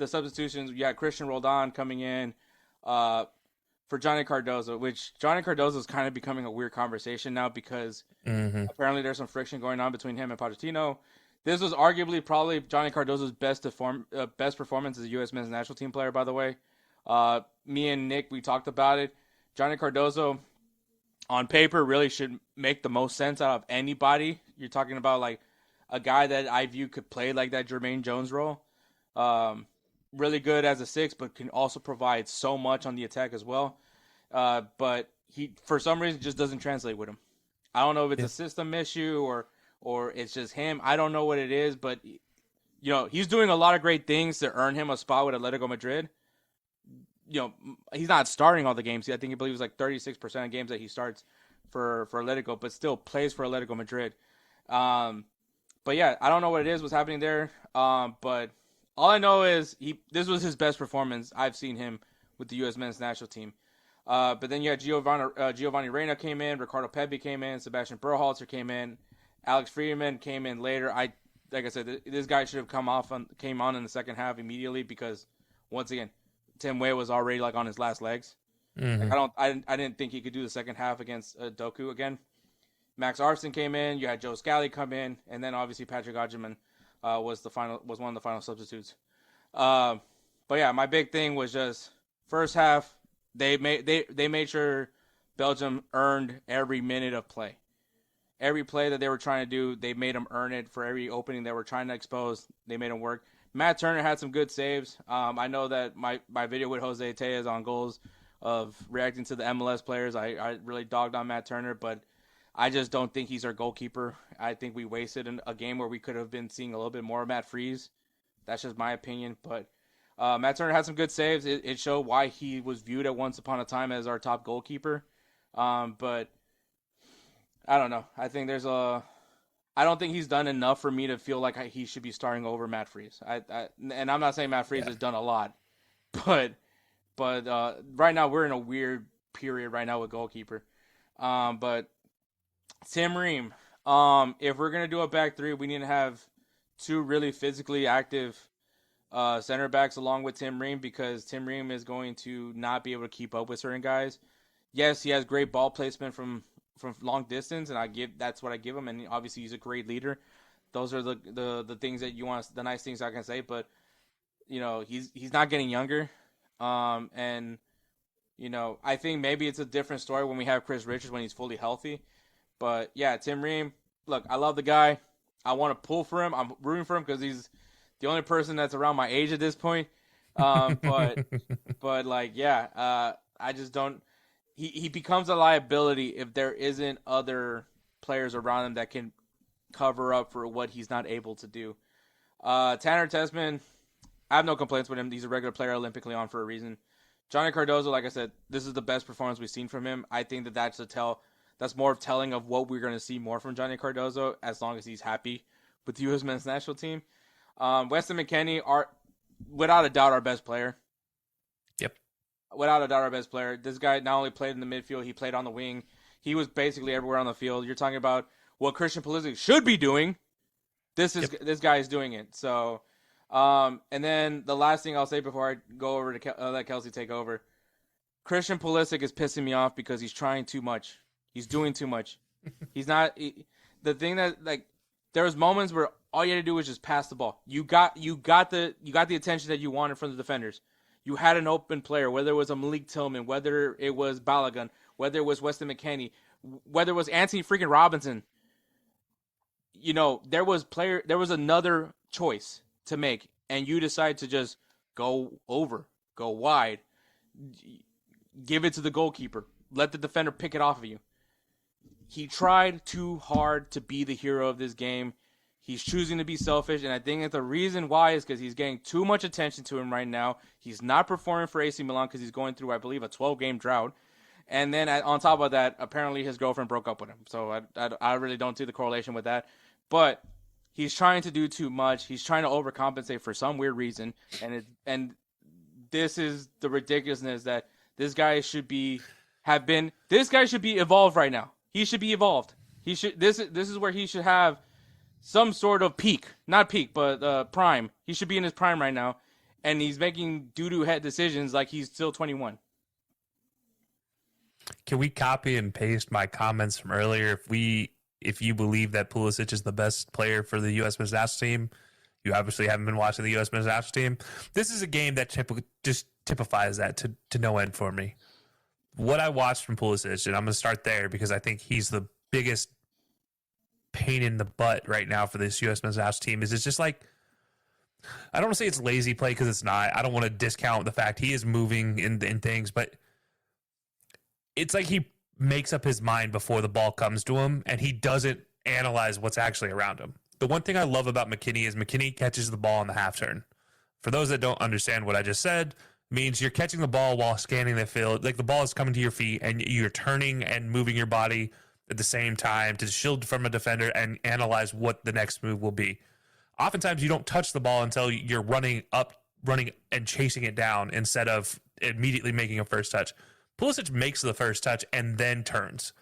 substitutions, you got Christian Roldan coming in for Johnny Cardoso, which Johnny Cardoso is kind of becoming a weird conversation now because apparently there's some friction going on between him and Pochettino. This was arguably probably Johnny Cardoso's best performance as a U.S. men's national team player, by the way. Me and Nick, we talked about it. Johnny Cardoso, on paper, really should make the most sense out of anybody. You're talking about like a guy that I view could play like that Jermaine Jones role. Really good as a 6, but can also provide so much on the attack as well. But he, for some reason, just doesn't translate with him. I don't know if it's a system issue or it's just him. I don't know what it is, but he's doing a lot of great things to earn him a spot with Atletico Madrid. He's not starting all the games. I think he believes like 36% of games that he starts for Atletico, but still plays for Atletico Madrid. But yeah, I don't know what it is, what's happening there. But all I know is this was his best performance I've seen him with the U.S. men's national team. But then you had Giovanni Reina came in, Ricardo Pepi came in, Sebastian Berhalter came in, Alex Friedman came in later. Like I said, this guy should have came on in the second half immediately because once again, Tim Weah was already like on his last legs. Like, I didn't think he could do the second half against Doku again. Max Arsene came in. You had Joe Scally come in, and then obviously Patrick Odgeman was one of the final substitutes. But yeah, my big thing was just first half. They made sure Belgium earned every minute of play. Every play that they were trying to do, they made them earn it. For every opening they were trying to expose, they made them work. Matt Turner had some good saves. I know that my video with Jose Tejas on goals of reacting to the MLS players, I really dogged on Matt Turner, but I just don't think he's our goalkeeper. I think we wasted a game where we could have been seeing a little bit more of Matt Freese. That's just my opinion. But Matt Turner had some good saves. It showed why he was viewed at once upon a time as our top goalkeeper. But I don't know. I think I don't think he's done enough for me to feel like he should be starting over Matt Freese. And I'm not saying Matt Freese has done a lot, but right now we're in a weird period right now with goalkeeper. But Tim Ream, if we're gonna do a back three, we need to have two really physically active center backs along with Tim Ream because Tim Ream is going to not be able to keep up with certain guys. Yes, he has great ball placement from long distance, and that's what I give him. And obviously, he's a great leader. Those are the things that you want, the nice things I can say. But he's not getting younger, and I think maybe it's a different story when we have Chris Richards when he's fully healthy. But yeah, Tim Ream, look, I love the guy. I want to pull for him. I'm rooting for him because he's the only person that's around my age at this point. But like, yeah, I just don't. He becomes a liability if there isn't other players around him that can cover up for what he's not able to do. Tanner Tessman, I have no complaints with him. He's a regular player, Olympically on for a reason. Johnny Cardoso, like I said, this is the best performance we've seen from him. I think that's more of telling of what we're going to see more from Johnny Cardoso as long as he's happy with the U.S. men's national team. Weston McKennie, without a doubt, our best player. Yep. Without a doubt, our best player. This guy not only played in the midfield, he played on the wing. He was basically everywhere on the field. You're talking about what Christian Pulisic should be doing. This guy is doing it. So, and then the last thing I'll say before I go over to let Kelcey take over, Christian Pulisic is pissing me off because he's trying too much. He's doing too much. He's not the thing that like there was moments where all you had to do was just pass the ball. You got the attention that you wanted from the defenders. You had an open player, whether it was a Malik Tillman, whether it was Balogun, whether it was Weston McKennie, whether it was Anthony freaking Robinson. There was another choice to make, and you decide to just go wide, give it to the goalkeeper, let the defender pick it off of you. He tried too hard to be the hero of this game. He's choosing to be selfish, and I think that the reason why is because he's getting too much attention to him right now. He's not performing for AC Milan because he's going through, I believe, a 12-game drought. And then on top of that, apparently his girlfriend broke up with him. So I really don't see the correlation with that. But he's trying to do too much. He's trying to overcompensate for some weird reason. And this is the ridiculousness that this guy should be evolved right now. He should be evolved. This is where he should have some sort of peak. Not peak, but prime. He should be in his prime right now. And he's making doo-doo head decisions like he's still 21. Can we copy and paste my comments from earlier? If you believe that Pulisic is the best player for the U.S. men's national team, you obviously haven't been watching the U.S. men's national team. This is a game that just typifies that to no end for me. What I watched from Pulisic, and I'm going to start there because I think he's the biggest pain in the butt right now for this U.S. men's national team, is it's just like, I don't want to say it's lazy play because it's not. I don't want to discount the fact he is moving in things, but it's like he makes up his mind before the ball comes to him, and he doesn't analyze what's actually around him. The one thing I love about McKennie is McKennie catches the ball on the half turn. For those that don't understand what I just said, means you're catching the ball while scanning the field. Like the ball is coming to your feet, and you're turning and moving your body at the same time to shield from a defender and analyze what the next move will be. Oftentimes, you don't touch the ball until you're running and chasing it down instead of immediately making a first touch. Pulisic makes the first touch and then turns.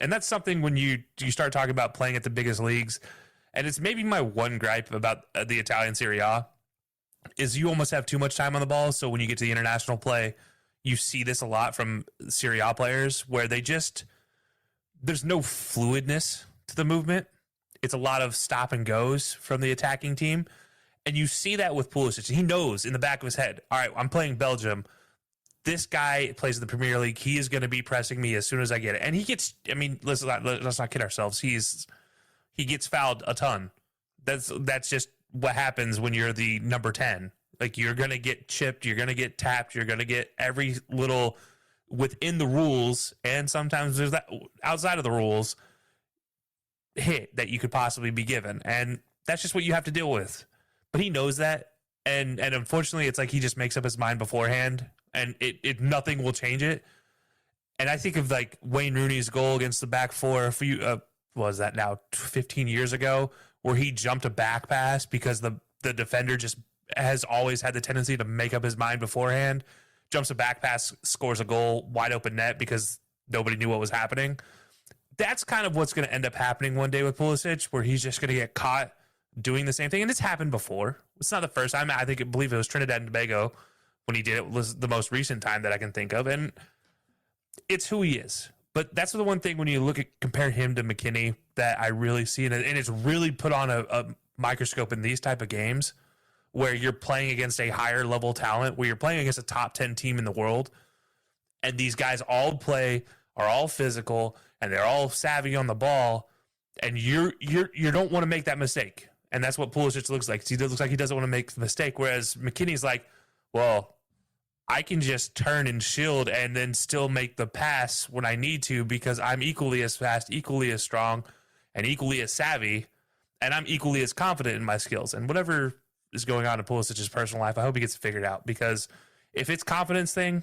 And that's something when you start talking about playing at the biggest leagues, and it's maybe my one gripe about the Italian Serie A, is you almost have too much time on the ball. So when you get to the international play, you see this a lot from Serie A players where there's no fluidness to the movement. It's a lot of stop and goes from the attacking team. And you see that with Pulisic. He knows in the back of his head, all right, I'm playing Belgium. This guy plays in the Premier League. He is going to be pressing me as soon as I get it. And he gets, let's not kid ourselves. He gets fouled a ton. That's just what happens when you're the number 10. Like, you're going to get chipped. You're going to get tapped. You're going to get every little within the rules. And sometimes there's that outside of the rules hit that you could possibly be given. And that's just what you have to deal with. But he knows that. And unfortunately, it's like he just makes up his mind beforehand. And it nothing will change it. And I think of like Wayne Rooney's goal against the back four, was that now 15 years ago, where he jumped a back pass because the defender just has always had the tendency to make up his mind beforehand, jumps a back pass, scores a goal, wide open net because nobody knew what was happening. That's kind of what's going to end up happening one day with Pulisic, where he's just going to get caught doing the same thing. And it's happened before. It's not the first time. I believe it was Trinidad and Tobago when he did it, was the most recent time that I can think of. And it's who he is. But that's the one thing when you compare him to McKennie that I really see. And it's really put on a microscope in these type of games where you're playing against a higher level talent, where you're playing against a top 10 team in the world. And these guys all are all physical, and they're all savvy on the ball. And you don't want to make that mistake. And that's what Pulisic looks like. He looks like he doesn't want to make the mistake. Whereas McKennie's like, well, I can just turn and shield and then still make the pass when I need to because I'm equally as fast, equally as strong, and equally as savvy, and I'm equally as confident in my skills. And whatever is going on in Pulisic's personal life, I hope he gets it figured out, because if it's confidence thing,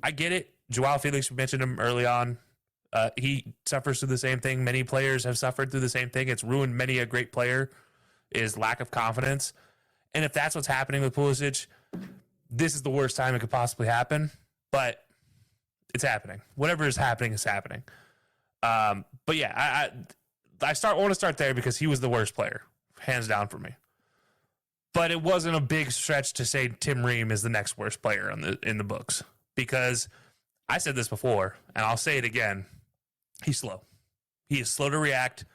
I get it. Joao Felix, we mentioned him early on. He suffers through the same thing. Many players have suffered through the same thing. It's ruined many a great player, is lack of confidence. And if that's what's happening with Pulisic, this is the worst time it could possibly happen, but it's happening. Whatever is happening is happening. But yeah, I want to start there because he was the worst player, hands down for me. But it wasn't a big stretch to say Tim Ream is the next worst player in the books, because I said this before and I'll say it again. He's slow. He is slow to react.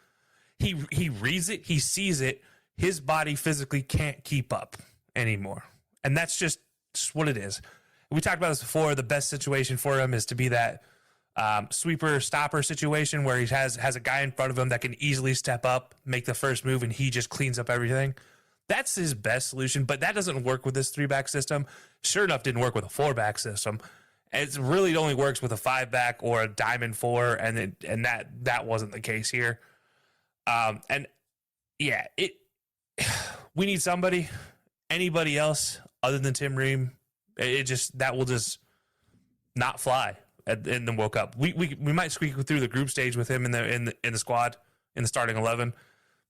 He reads it. He sees it. His body physically can't keep up anymore. And that's just what it is. We talked about this before. The best situation for him is to be that sweeper stopper situation where he has a guy in front of him that can easily step up, make the first move, and he just cleans up everything. That's his best solution, but that doesn't work with this 3-back system. Sure enough, didn't work with a 4-back system. It really only works with a 5-back or a diamond 4, and that wasn't the case here. And yeah, we need somebody. Anybody else other than Tim Ream, that will just not fly in the World Cup. We might squeak through the group stage with him in the squad in the starting 11,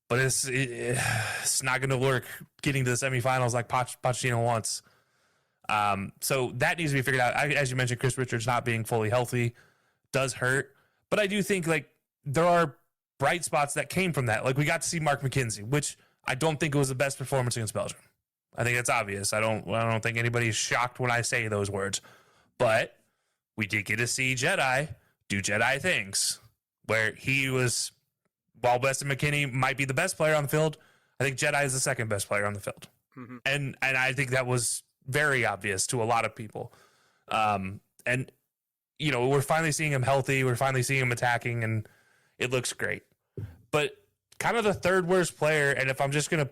but it's not going to work getting to the semifinals like Pochettino wants. So that needs to be figured out. As you mentioned, Chris Richards not being fully healthy does hurt, but I do think like there are bright spots that came from that. Like we got to see Mark McKenzie, which I don't think it was the best performance against Belgium. I think that's obvious. I don't think anybody's shocked when I say those words, but we did get to see Jedi do Jedi things where he was, while Weston McKennie might be the best player on the field, I think Jedi is the second best player on the field. Mm-hmm. And I think that was very obvious to a lot of people. And, you know, we're finally seeing him healthy. We're finally seeing him attacking, and it looks great. But kind of the third worst player, and if I'm just going to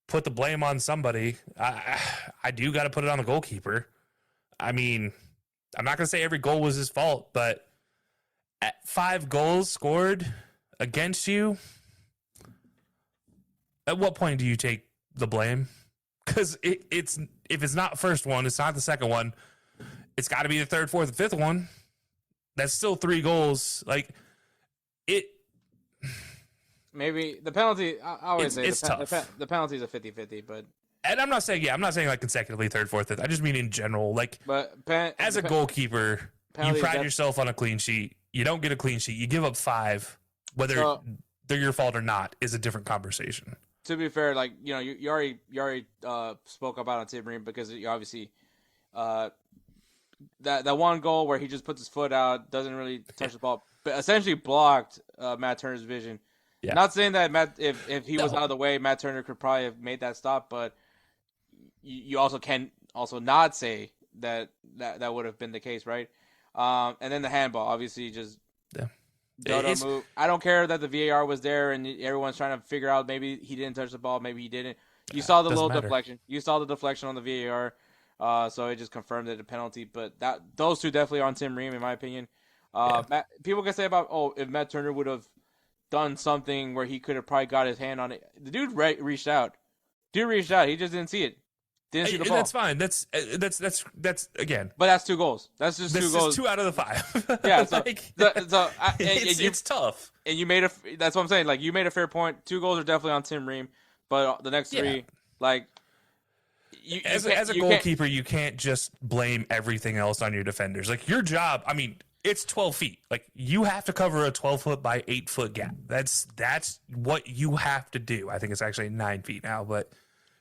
put the blame on somebody, I do got to put it on the goalkeeper. I mean, I'm not going to say every goal was his fault, but at 5 goals scored against you, at what point do you take the blame? Because it's if it's not the first one, it's not the second one. It's got to be the third, fourth, and fifth one. That's still 3 goals. Like it. Maybe the penalty. I always say it's tough. The penalty is a 50-50, but. And I'm not saying like consecutively third, fourth, fifth. I just mean in general. Like, as a goalkeeper, you pride yourself on a clean sheet. You don't get a clean sheet. You give up 5, whether they're your fault or not, is a different conversation. To be fair, like you already spoke about on Tim Ream because you obviously that one goal where he just puts his foot out, doesn't really touch the ball, but essentially blocked Matt Turner's vision. Yeah. Not saying that if he was out of the way, Matt Turner could probably have made that stop, but you also can also not say that would have been the case, right? And then the handball, obviously, just move. I don't care that the VAR was there and everyone's trying to figure out maybe he didn't touch the ball, maybe he didn't. You saw the little deflection. You saw the deflection on the VAR, so it just confirmed that a penalty. But those two definitely on Tim Ream, in my opinion. People can say about if Matt Turner would have done something where he could have probably got his hand on it. The dude reached out. He just didn't see it. Didn't see the ball. That's fine. That's again. But that's 2 goals. That's just 2 goals. 2 out of the 5. Yeah. So, it's tough. And you made that's what I'm saying. Like you made a fair point. 2 goals are definitely on Tim Ream, but the next 3, like. As a goalkeeper, you can't just blame everything else on your defenders. Like your job, I mean, it's 12 feet. Like you have to cover a 12-foot by 8-foot gap. That's what you have to do. I think it's actually 9 feet now, but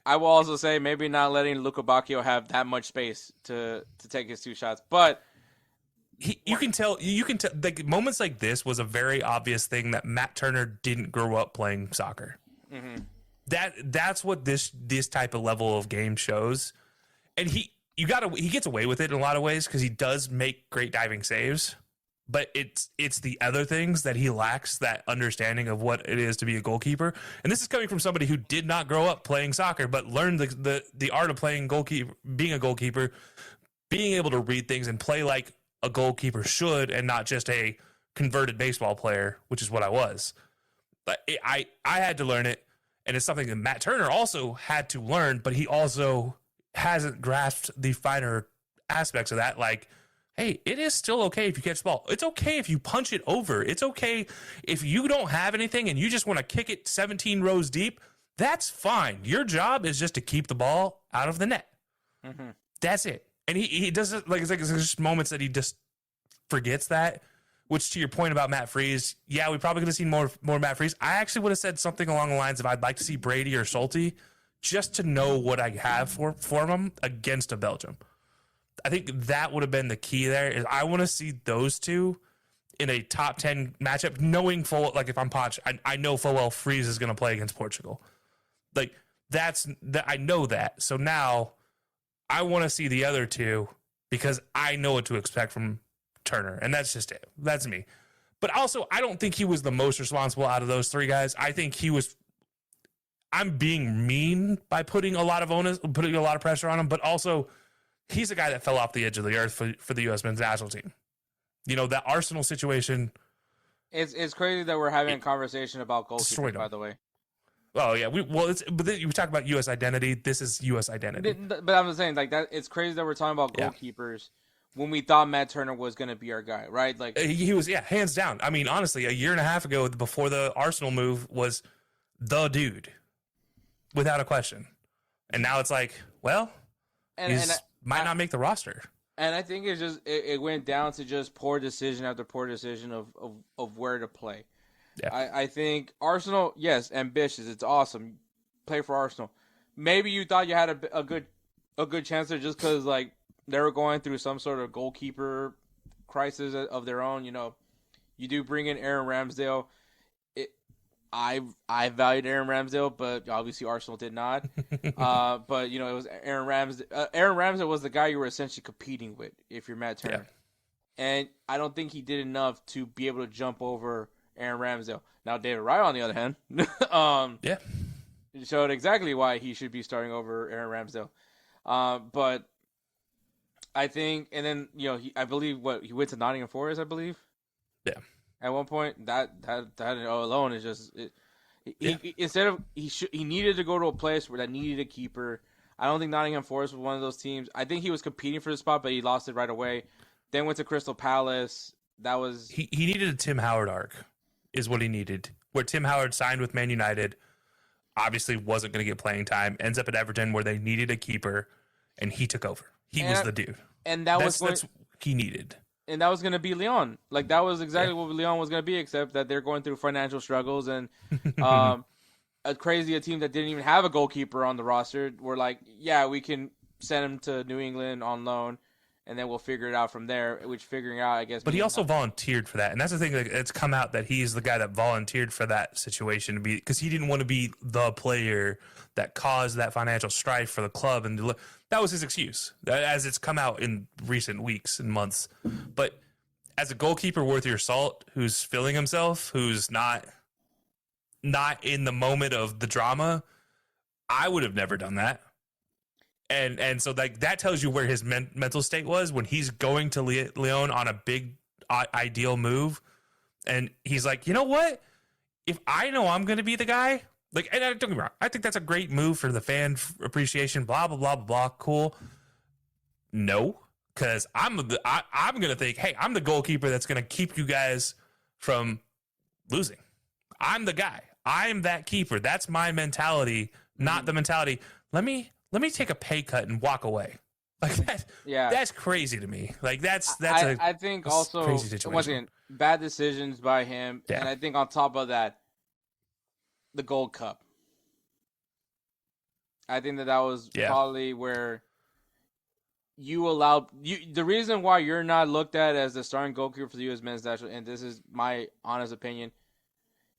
I will also say maybe not letting Luca Bacchio have that much space to take his 2 shots, but you can tell like moments like this was a very obvious thing that Matt Turner didn't grow up playing soccer. Mm-hmm. That's what this type of level of game shows, and he gets away with it in a lot of ways because he does make great diving saves, but it's the other things that he lacks that understanding of what it is to be a goalkeeper. And this is coming from somebody who did not grow up playing soccer, but learned the art of playing goalkeeper, being a goalkeeper, being able to read things and play like a goalkeeper should, and not just a converted baseball player, which is what I was. But I had to learn it. And it's something that Matt Turner also had to learn, but he also hasn't grasped the finer aspects of that. Like, hey, it is still okay if you catch the ball. It's okay if you punch it over. It's okay if you don't have anything and you just want to kick it 17 rows deep. That's fine. Your job is just to keep the ball out of the net. Mm-hmm. That's it. And he does it it's just moments that he just forgets that. Which, to your point about Matt Freese, yeah, we probably could have seen more Matt Freese. I actually would have said something along the lines of I'd like to see Brady or Schulte just to know what I have for them against a Belgium. I think that would have been the key there. Is I want to see those two in a top 10 matchup, knowing full, like if I'm Poch, I know full well Freese is going to play against Portugal. Like I know that. So now I want to see the other two because I know what to expect from Turner, and that's just it. That's me. But also, I don't think he was the most responsible out of those 3 guys. I think he was. I'm being mean by putting a lot of pressure on him, but also he's a guy that fell off the edge of the earth for the U.S. men's national team. You know, that Arsenal situation. It's crazy that we're having a conversation about goalkeeping, by the way. Oh yeah, we talk about U.S. identity. This is U.S. identity. But I'm just saying, like that. It's crazy that we're talking about goalkeepers when we thought Matt Turner was going to be our guy, right? Like he was, hands down. I mean, honestly, a year and a half ago, before the Arsenal move, was the dude, without a question. And now it's like, well, might not make the roster. And I think it's just it went down to just poor decision after poor decision of where to play. Yeah. I think Arsenal, yes, ambitious. It's awesome. Play for Arsenal. Maybe you thought you had a good chance there just because like they were going through some sort of goalkeeper crisis of their own. You know, you do bring in Aaron Ramsdale. I valued Aaron Ramsdale, but obviously Arsenal did not. But you know, it was Aaron Ramsdale. Aaron Ramsdale was the guy you were essentially competing with if you're Matt Turner, and I don't think he did enough to be able to jump over Aaron Ramsdale. Now David Raya, on the other hand, showed exactly why he should be starting over Aaron Ramsdale. But I think, and then you know, I believe he went to Nottingham Forest, I believe. Yeah. At one point, that alone is just he needed to go to a place where that needed a keeper. I don't think Nottingham Forest was one of those teams. I think he was competing for the spot, but he lost it right away. Then went to Crystal Palace. That was he needed a Tim Howard arc, is what he needed. Where Tim Howard signed with Man United, obviously wasn't going to get playing time. Ends up at Everton where they needed a keeper, and he took over. He was the dude, and that's what he needed. And that was going to be Lyon. Like, that was exactly what Lyon was going to be, except that they're going through financial struggles. And a team that didn't even have a goalkeeper on the roster were like, yeah, we can send him to New England on loan, and then we'll figure it out from there, which figuring out, I guess. But he also volunteered for that. And that's the thing. Like, it's come out that he's the guy that volunteered for that situation, because he didn't want to be the player that caused that financial strife for the club. And that was his excuse, as it's come out in recent weeks and months. But as a goalkeeper worth your salt, who's feeling himself, who's not in the moment of the drama, I would have never done that. And so like that tells you where his mental state was when he's going to Lyon on a big ideal move. And he's like, you know what? If I know I'm going to be the guy, like, and don't get me wrong, I think that's a great move for the fan appreciation, blah, blah, blah, blah, blah, cool. No, because I'm going to think, hey, I'm the goalkeeper that's going to keep you guys from losing. I'm the guy. I'm that keeper. That's my mentality, not the mentality. Let me take a pay cut and walk away. Like that. Yeah, that's crazy to me. Like I think also crazy situation. Once again, bad decisions by him, and I think on top of that, the Gold Cup. I think that was probably where you allowed the reason why you're not looked at as the starting goalkeeper for the U.S. men's national, and this is my honest opinion,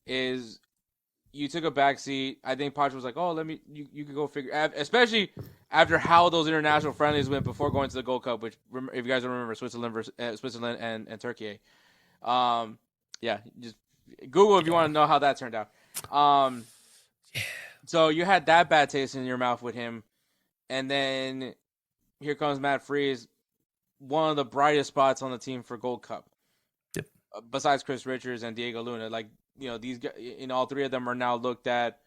is you took a backseat. I think Poch was like, "Oh, you could go figure." Especially after how those international friendlies went before going to the Gold Cup, which, if you guys remember, Switzerland and Turkey. Just Google if you want to know how that turned out. So you had that bad taste in your mouth with him, and then here comes Matt Freese, one of the brightest spots on the team for Gold Cup. Yep. Besides Chris Richards and Diego Luna, like, you know, these guys, all three of them are now looked at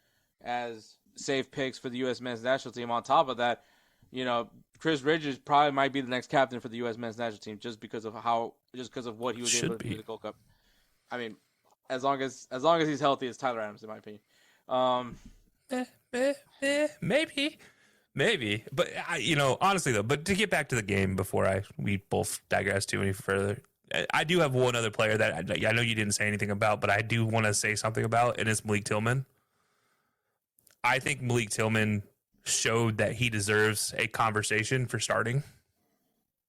as safe picks for the U.S. men's national team. On top of that, you know, Chris Richards probably might be the next captain for the U.S. men's national team just because of what he was able to do in the Gold Cup. I mean, as long as he's healthy, it's Tyler Adams, in my opinion. Maybe, but honestly though. But to get back to the game before we both digress too any further, I do have one other player that I know you didn't say anything about, but I do want to say something about, and it's Malik Tillman. I think Malik Tillman showed that he deserves a conversation for starting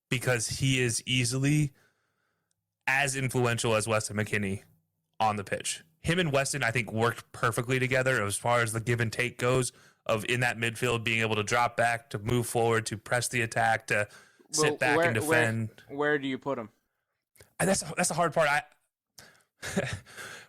because he is easily as influential as Weston McKennie on the pitch. Him and Weston, I think, worked perfectly together as far as the give and take goes of in that midfield being able to drop back, to move forward, to press the attack, to sit back and defend. Where do you put him? And that's the hard part.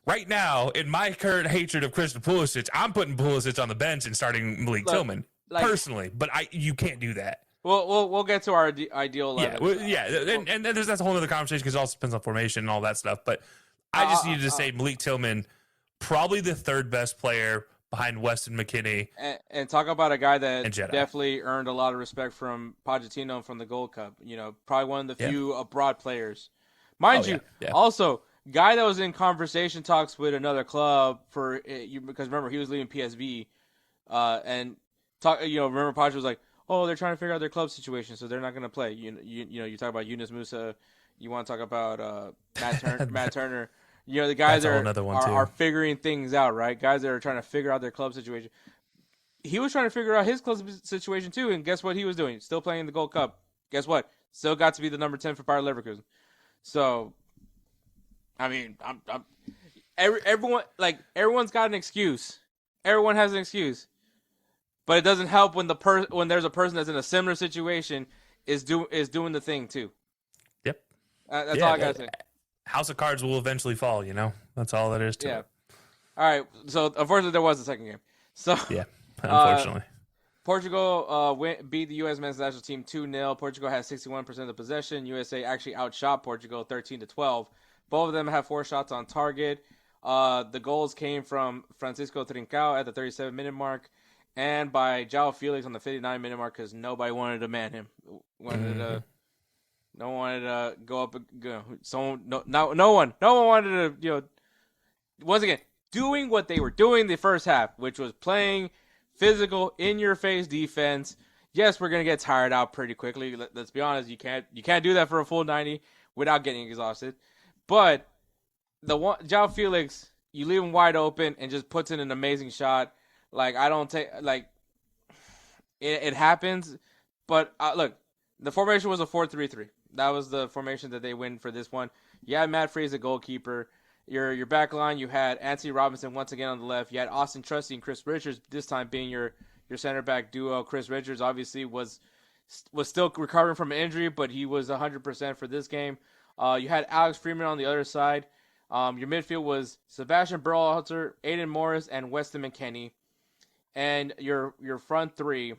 Right now, in my current hatred of Christian Pulisic, I'm putting Pulisic on the bench and starting Malik Tillman personally. But you can't do that. We'll get to our ideal 11. And that's a whole other conversation because it also depends on formation and all that stuff. But I just needed to say Malik Tillman, probably the third best player behind Weston McKennie. And talk about a guy that And Jedi. definitely earned a lot of respect from Pochettino from the Gold Cup. Probably one of the few abroad players. Mind you, also, guy that was in conversation talks with another club because remember, he was leaving PSV. Remember Poch was like, oh, they're trying to figure out their club situation, so they're not going to play. You talk about Yunus Musa. You want to talk about Matt Turner. The guys are figuring things out, right? Guys that are trying to figure out their club situation. He was trying to figure out his club situation too, and guess what he was doing? Still playing the Gold Cup. Guess what? Still got to be the number 10 for Bayer Leverkusen. So, I mean, everyone's got an excuse. Everyone has an excuse. But it doesn't help when there's a person that's in a similar situation is doing the thing too. Yep. That's all I gotta say. House of cards will eventually fall. That's all that is to it. All right. So unfortunately, there was a second game. So yeah, unfortunately, Portugal beat the U.S. men's national team 2-0. Portugal has 61% of the possession. USA actually outshot Portugal 13-12. Both of them have 4 shots on target. The goals came from Francisco Trincao at the 37-minute mark. And by João Felix on the 59-minute mark because nobody wanted to man him. No one wanted to go up. No one wanted to. Once again, doing what they were doing the first half, which was playing physical, in-your-face defense. Yes, we're gonna get tired out pretty quickly. Let's be honest. You can't do that for a full 90 without getting exhausted. But João Felix, you leave him wide open and just puts in an amazing shot. It happens, but look, the formation was a 4-3-3. That was the formation that they win for this one. You had Matt Freese, a goalkeeper. Your back line, you had Anthony Robinson once again on the left. You had Austin Trusty and Chris Richards, this time being your center back duo. Chris Richards obviously was still recovering from an injury, but he was 100% for this game. You had Alex Freeman on the other side. Your midfield was Sebastian Berhalter, Aiden Morris, and Weston McKennie. And your front three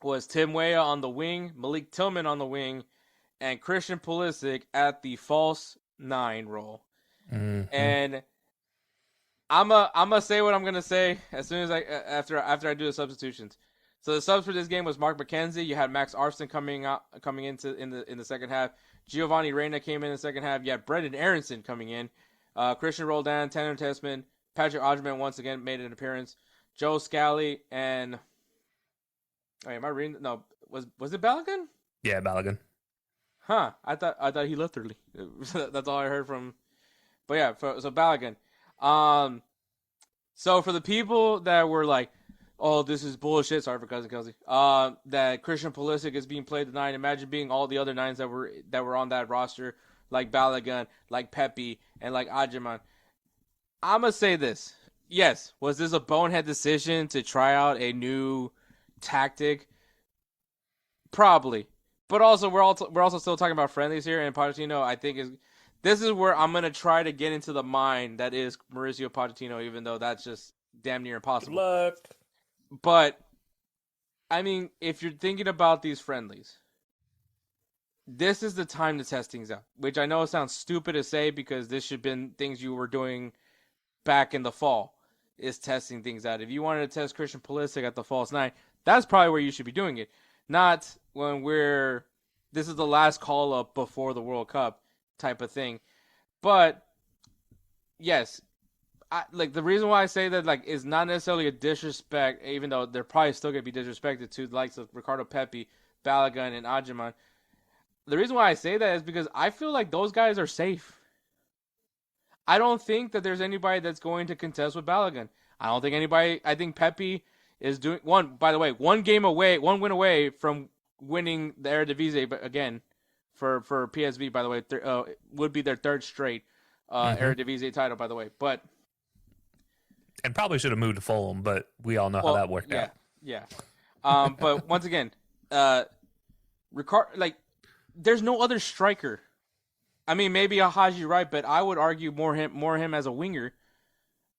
was Tim Weah on the wing, Malik Tillman on the wing, and Christian Pulisic at the false 9 role. Mm-hmm. And I'm gonna say what I'm gonna say as soon as after I do the substitutions. So the subs for this game was Mark McKenzie. You had Max Arston coming into in the second half. Giovanni Reina came in the second half. You had Brendan Aronson coming in. Christian Roldan, Tanner Tessman, Patrick Odgerman once again made an appearance. Joe Scally and am I reading? No, was it Balogun? Yeah, Balogun. Huh? I thought he left early. That's all I heard from. But yeah, so Balogun. So for the people that were like, "Oh, this is bullshit," sorry for cousin Kelcey. That Christian Pulisic is being played the 9. Imagine being all the other 9s that were on that roster, like Balogun, like Pepe, and like Odgerman. I'm gonna say this. Yes, was this a bonehead decision to try out a new tactic? Probably, but also we're also still talking about friendlies here, and Pochettino I think this is where I'm gonna try to get into the mind that is Mauricio Pochettino, even though that's just damn near impossible. Good luck. But I mean, if you're thinking about these friendlies, this is the time to test things out. Which I know sounds stupid to say because this should have been things you were doing back in the fall. Is testing things out. If you wanted to test Christian Pulisic at the false 9, that's probably where you should be doing it. Not when this is the last call up before the World Cup type of thing. But yes, the reason why I say that is not necessarily a disrespect, even though they're probably still gonna be disrespected to the likes of Ricardo Pepi, Balogun, and Odgerman. The reason why I say that is because I feel like those guys are safe. I don't think that there's anybody that's going to contest with Balogun. I think Pepe is doing one win away from winning the Eredivisie, but again, for PSV, by the way, would be their 3rd straight Eredivisie title, by the way. But and probably should have moved to Fulham, but we all know how that worked out. Yeah. But once again, there's no other striker. I mean, maybe Haji right, but I would argue more him as a winger,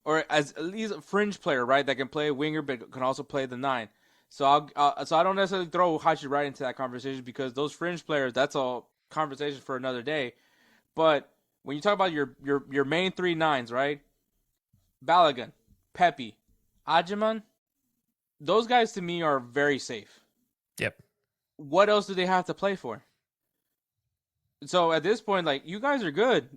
or as at least a fringe player, right, that can play a winger but can also play the 9. So I don't necessarily throw Haji right into that conversation because those fringe players, that's a conversation for another day. But when you talk about your main 3 9s, right, Balogun, Pepe, Ajiman, those guys to me are very safe. Yep. What else do they have to play for? So at this point, like, you guys are good.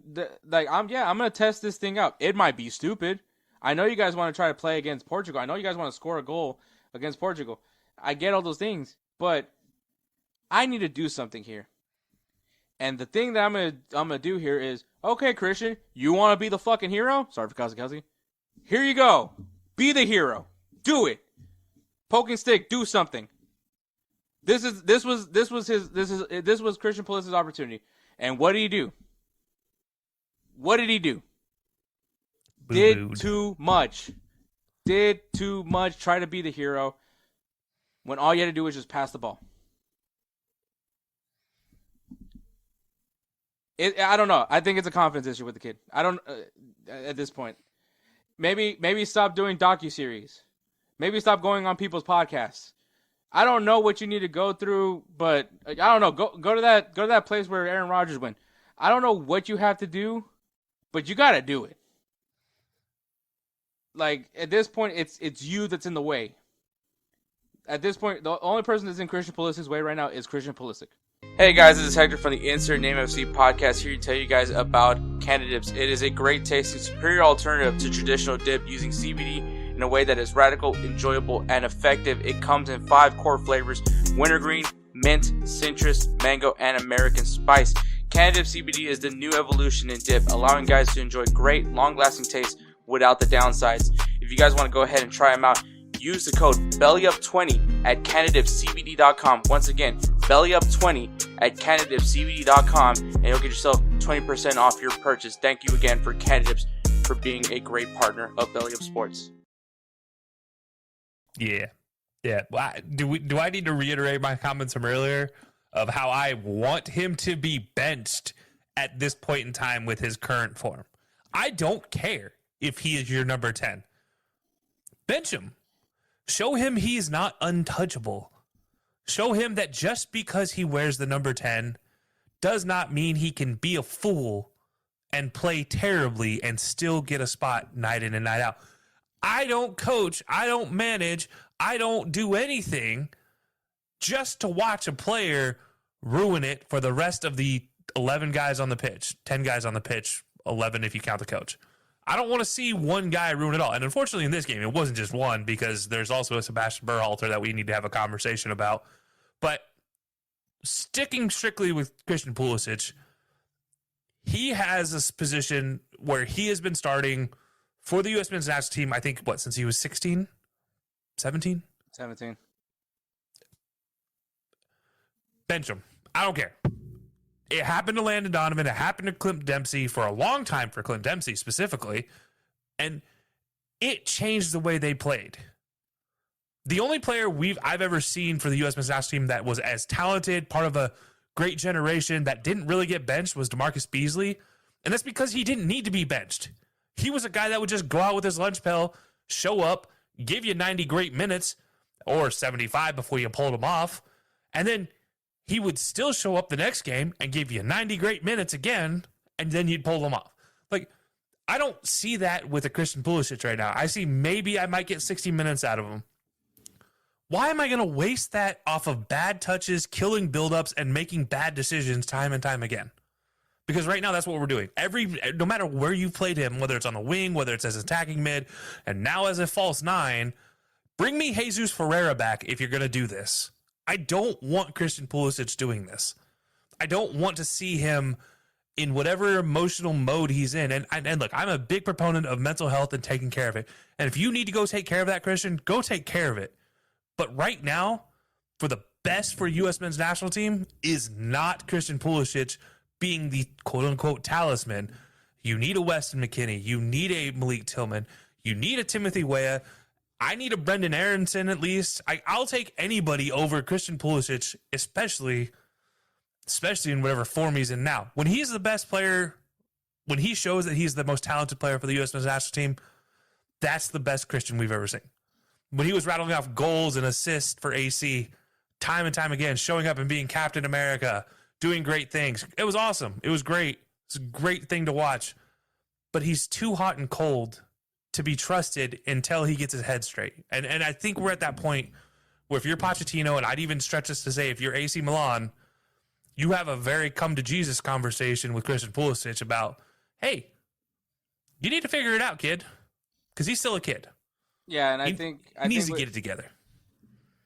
I'm gonna test this thing out. It might be stupid. I know you guys want to try to play against Portugal. I know you guys want to score a goal against Portugal. I get all those things, but I need to do something here. And the thing that I'm gonna do here is, okay, Christian, you want to be the fucking hero? Sorry for Kelcey. Here you go. Be the hero. Do it. Poking stick. Do something. This was Christian Pulisic's opportunity. And what did he do? What did he do? Did too much. Try to be the hero when all you had to do was just pass the ball. I don't know. I think it's a confidence issue with the kid. I don't at this point. Maybe stop doing docuseries. Maybe stop going on people's podcasts. I don't know what you need to go through, but I don't know. Go to that place where Aaron Rodgers went. I don't know what you have to do, but you got to do it. Like, at this point, it's you that's in the way. At this point, the only person that's in Christian Pulisic's way right now is Christian Pulisic. Hey guys, this is Hector from the Insert Name FC podcast, here to tell you guys about Canadips. It is a great tasting, superior alternative to traditional dip using CBD in a way that is radical, enjoyable, and effective. It comes in 5 core flavors: wintergreen, mint, citrus, mango, and American spice. Canadips CBD is the new evolution in dip, allowing guys to enjoy great, long-lasting taste without the downsides. If you guys want to go ahead and try them out, use the code BELLYUP20 at CanadipsCBD.com. Once again, BELLYUP20 at CanadipsCBD.com, and you'll get yourself 20% off your purchase. Thank you again for Canadips for being a great partner of Belly Up Sports. Yeah. Well, do I need to reiterate my comments from earlier of how I want him to be benched at this point in time with his current form? I don't care if he is your number 10. Bench him. Show him he's not untouchable. Show him that just because he wears the number 10 does not mean he can be a fool and play terribly and still get a spot night in and night out. I don't coach, I don't manage, I don't do anything just to watch a player ruin it for the rest of the 11 guys on the pitch, 10 guys on the pitch, 11 if you count the coach. I don't want to see one guy ruin it all. And unfortunately in this game, it wasn't just one, because there's also a Sebastian Berhalter that we need to have a conversation about. But sticking strictly with Christian Pulisic, he has a position where he has been starting for the U.S. men's national team, I think, since he was 16? 17? 17. Bench him. I don't care. It happened to Landon Donovan. It happened to Clint Dempsey for a long time, for Clint Dempsey specifically. And it changed the way they played. The only player I've ever seen for the U.S. men's national team that was as talented, part of a great generation that didn't really get benched, was DeMarcus Beasley. And that's because he didn't need to be benched. He was a guy that would just go out with his lunch pail, show up, give you 90 great minutes, or 75 before you pulled him off, and then he would still show up the next game and give you 90 great minutes again, and then you'd pull them off. Like, I don't see that with a Christian Pulisic right now. I see maybe I might get 60 minutes out of him. Why am I going to waste that off of bad touches, killing buildups, and making bad decisions time and time again? Because right now, that's what we're doing. No matter where you've played him, whether it's on the wing, whether it's as attacking mid, and now as a false 9, bring me Jesus Ferreira back if you're going to do this. I don't want Christian Pulisic doing this. I don't want to see him in whatever emotional mode he's in. And look, I'm a big proponent of mental health and taking care of it. And if you need to go take care of that, Christian, go take care of it. But right now, for the best for U.S. men's national team is not Christian Pulisic being the quote-unquote talisman. You need a Weston McKennie. You need a Malik Tillman. You need a Timothy Weah. I need a Brendan Aronson at least. I'll take anybody over Christian Pulisic, especially in whatever form he's in now. When he's the best player, when he shows that he's the most talented player for the U.S. men's national team, that's the best Christian we've ever seen. When he was rattling off goals and assists for AC time and time again, showing up and being Captain America, doing great things. It was awesome. It was great. It's a great thing to watch. But he's too hot and cold to be trusted until he gets his head straight. And I think we're at that point where if you're Pochettino, and I'd even stretch this to say if you're AC Milan, you have a very come to Jesus conversation with Christian Pulisic about, hey, you need to figure it out, kid, because he's still a kid. Yeah, and he needs to get it together.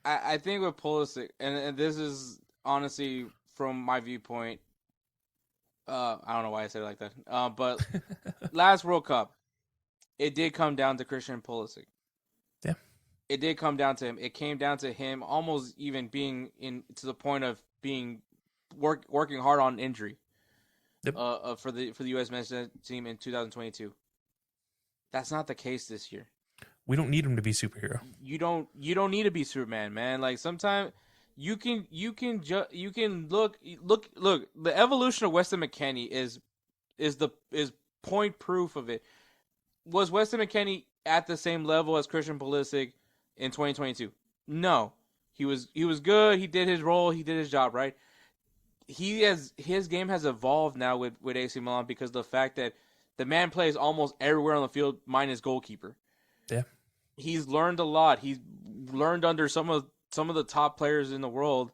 I think with Pulisic, and this is honestly from my viewpoint, I don't know why I said it like that, but last World Cup, it did come down to Christian Pulisic. Yeah. It did come down to him. It came down to him almost even being to the point of being working hard on injury. Yep. For the U.S. men's team in 2022. That's not the case this year. We don't need him to be superhero. You don't need to be Superman, man. Like sometimes you can look. The evolution of Weston McKennie is point proof of it. Was Weston McKennie at the same level as Christian Pulisic in 2022? No. He was good. He did his role. He did his job, right? His game has evolved now with AC Milan because of the fact that the man plays almost everywhere on the field minus goalkeeper. Yeah. He's learned a lot. He's learned under some of the top players in the world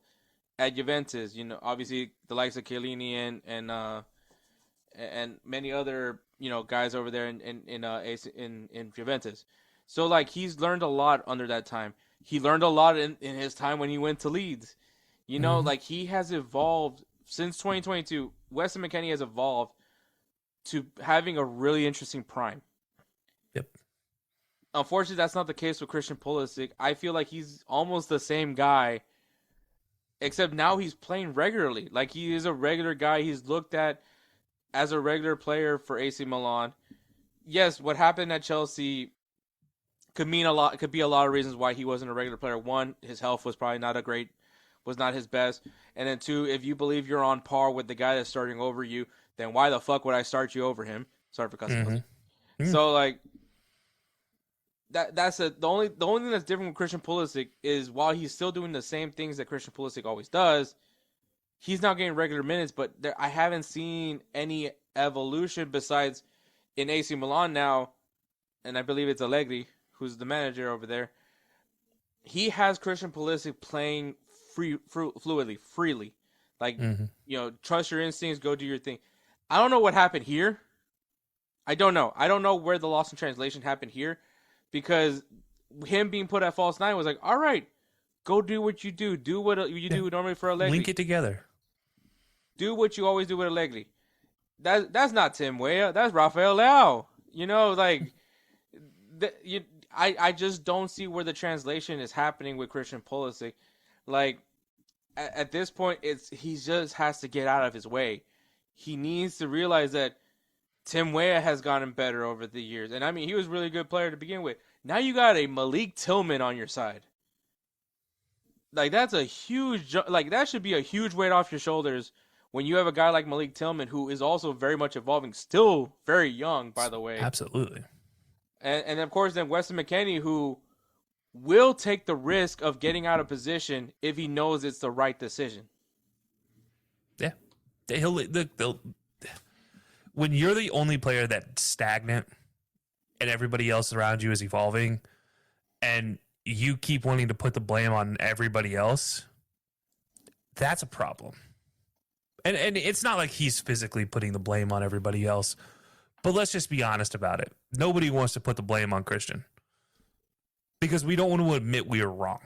at Juventus. You know, obviously the likes of Chiellini and many other, you know, guys over there in Juventus. So like he's learned a lot under that time. He learned a lot in his time when he went to Leeds. You know, like he has evolved since 2022. Weston McKennie has evolved to having a really interesting prime. Yep. Unfortunately, that's not the case with Christian Pulisic. I feel like he's almost the same guy, except now he's playing regularly. Like he is a regular guy. He's looked at as a regular player for AC Milan. Yes, what happened at Chelsea could mean a lot. Could be a lot of reasons why he wasn't a regular player. One, his health was probably was not his best. And then two, if you believe you're on par with the guy that's starting over you, then why the fuck would I start you over him? Sorry for cussing. Mm-hmm. So like the only thing that's different with Christian Pulisic is while he's still doing the same things that Christian Pulisic always does, he's now getting regular minutes. But I haven't seen any evolution besides in AC Milan now, and I believe it's Allegri who's the manager over there. He has Christian Pulisic playing freely. Like, you know, trust your instincts, go do your thing. I don't know what happened here. I don't know. I don't know where the loss in translation happened here because him being put at false nine was like, all right, go do what you do. Do what you do normally for Allegri. Link it together. Do what you always do with Allegri. That's not Tim Weah. That's Rafael Leao. You know, like, I just don't see where the translation is happening with Christian Pulisic. Like, at this point, he just has to get out of his way. He needs to realize that Tim Weah has gotten better over the years. And, I mean, he was a really good player to begin with. Now you got a Malik Tillman on your side. Like, that's a huge... Like, that should be a huge weight off your shoulders when you have a guy like Malik Tillman who is also very much evolving. Still very young, by the way. Absolutely. And of course, then Weston McKennie, who will take the risk of getting out of position if he knows it's the right decision. Yeah. When you're the only player that's stagnant and everybody else around you is evolving and you keep wanting to put the blame on everybody else, that's a problem. And it's not like he's physically putting the blame on everybody else, but let's just be honest about it. Nobody wants to put the blame on Christian because we don't want to admit we are wrong.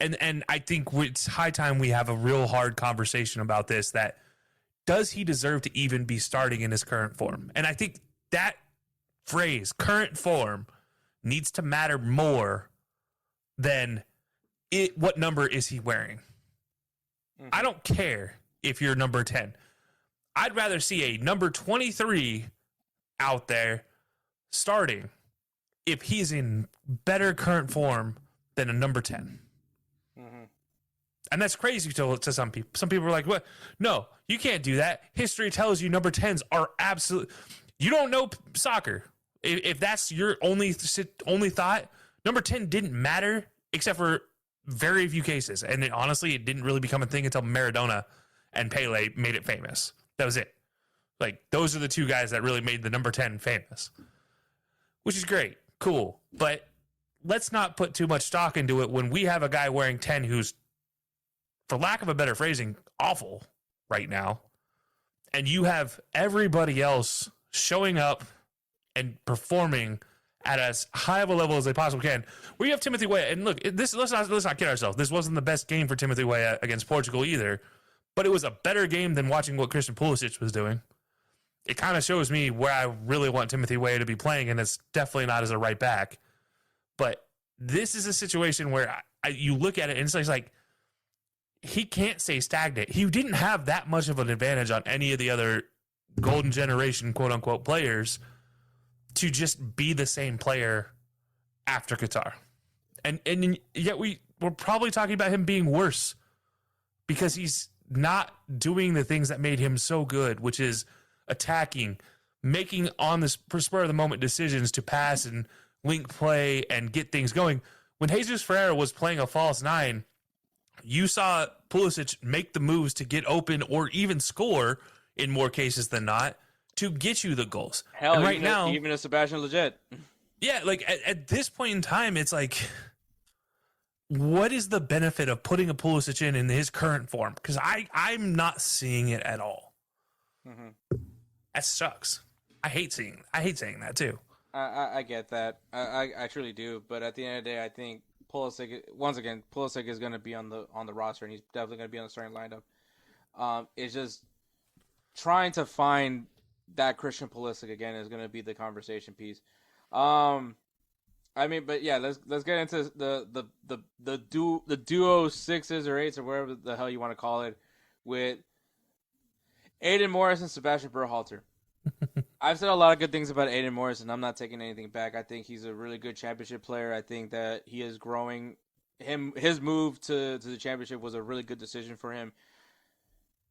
And I think it's high time we have a real hard conversation about this, that does he deserve to even be starting in his current form? And I think that phrase, current form, needs to matter more than what number is he wearing. Mm-hmm. I don't care if you're number 10. I'd rather see a number 23 out there starting if he's in better current form than a number 10. Mm-hmm. And that's crazy to some people. Some people are like, what? No, you can't do that. History tells you number 10s are absolute. You don't know soccer. If that's your only thought, number 10 didn't matter except for very few cases. And honestly, it didn't really become a thing until Maradona and Pele made it famous. That was it. Like, those are the two guys that really made the number 10 famous. which is great, cool. But let's not put too much stock into it when we have a guy wearing 10 who's, for lack of a better phrasing, awful right now. And you have everybody else showing up and performing at as high of a level as they possibly can. We have Timothy Weah, and look, let's not kid ourselves. This wasn't the best game for Timothy Weah against Portugal either, but it was a better game than watching what Christian Pulisic was doing. It kind of shows me where I really want Timothy Weah to be playing, and it's definitely not as a right back. But this is a situation where you look at it, and it's like he can't stay stagnant. He didn't have that much of an advantage on any of the other golden generation, quote unquote, players to just be the same player after Qatar. And yet we're probably talking about him being worse because he's not doing the things that made him so good, which is attacking, making on the spur of the moment decisions to pass and link play and get things going. When Jesus Ferreira was playing a false nine, you saw Pulisic make the moves to get open or even score in more cases than not to get you the goals. Hell, and even a Sebastian Lletget. Yeah, like at this point in time, it's like, what is the benefit of putting a Pulisic in his current form? Because I'm not seeing it at all. Mm-hmm. That sucks. I hate saying that too. I get that. I truly do. But at the end of the day, I think Pulisic is going to be on the roster, and he's definitely going to be on the starting lineup. It's just trying to find that Christian Pulisic again is going to be the conversation piece. I mean, but yeah, let's get into the duo 6s or 8s or whatever the hell you want to call it with Aiden Morris and Sebastian Berhalter. I've said a lot of good things about Aiden Morris, and I'm not taking anything back. I think he's a really good championship player. I think that he is growing. His move to the championship was a really good decision for him.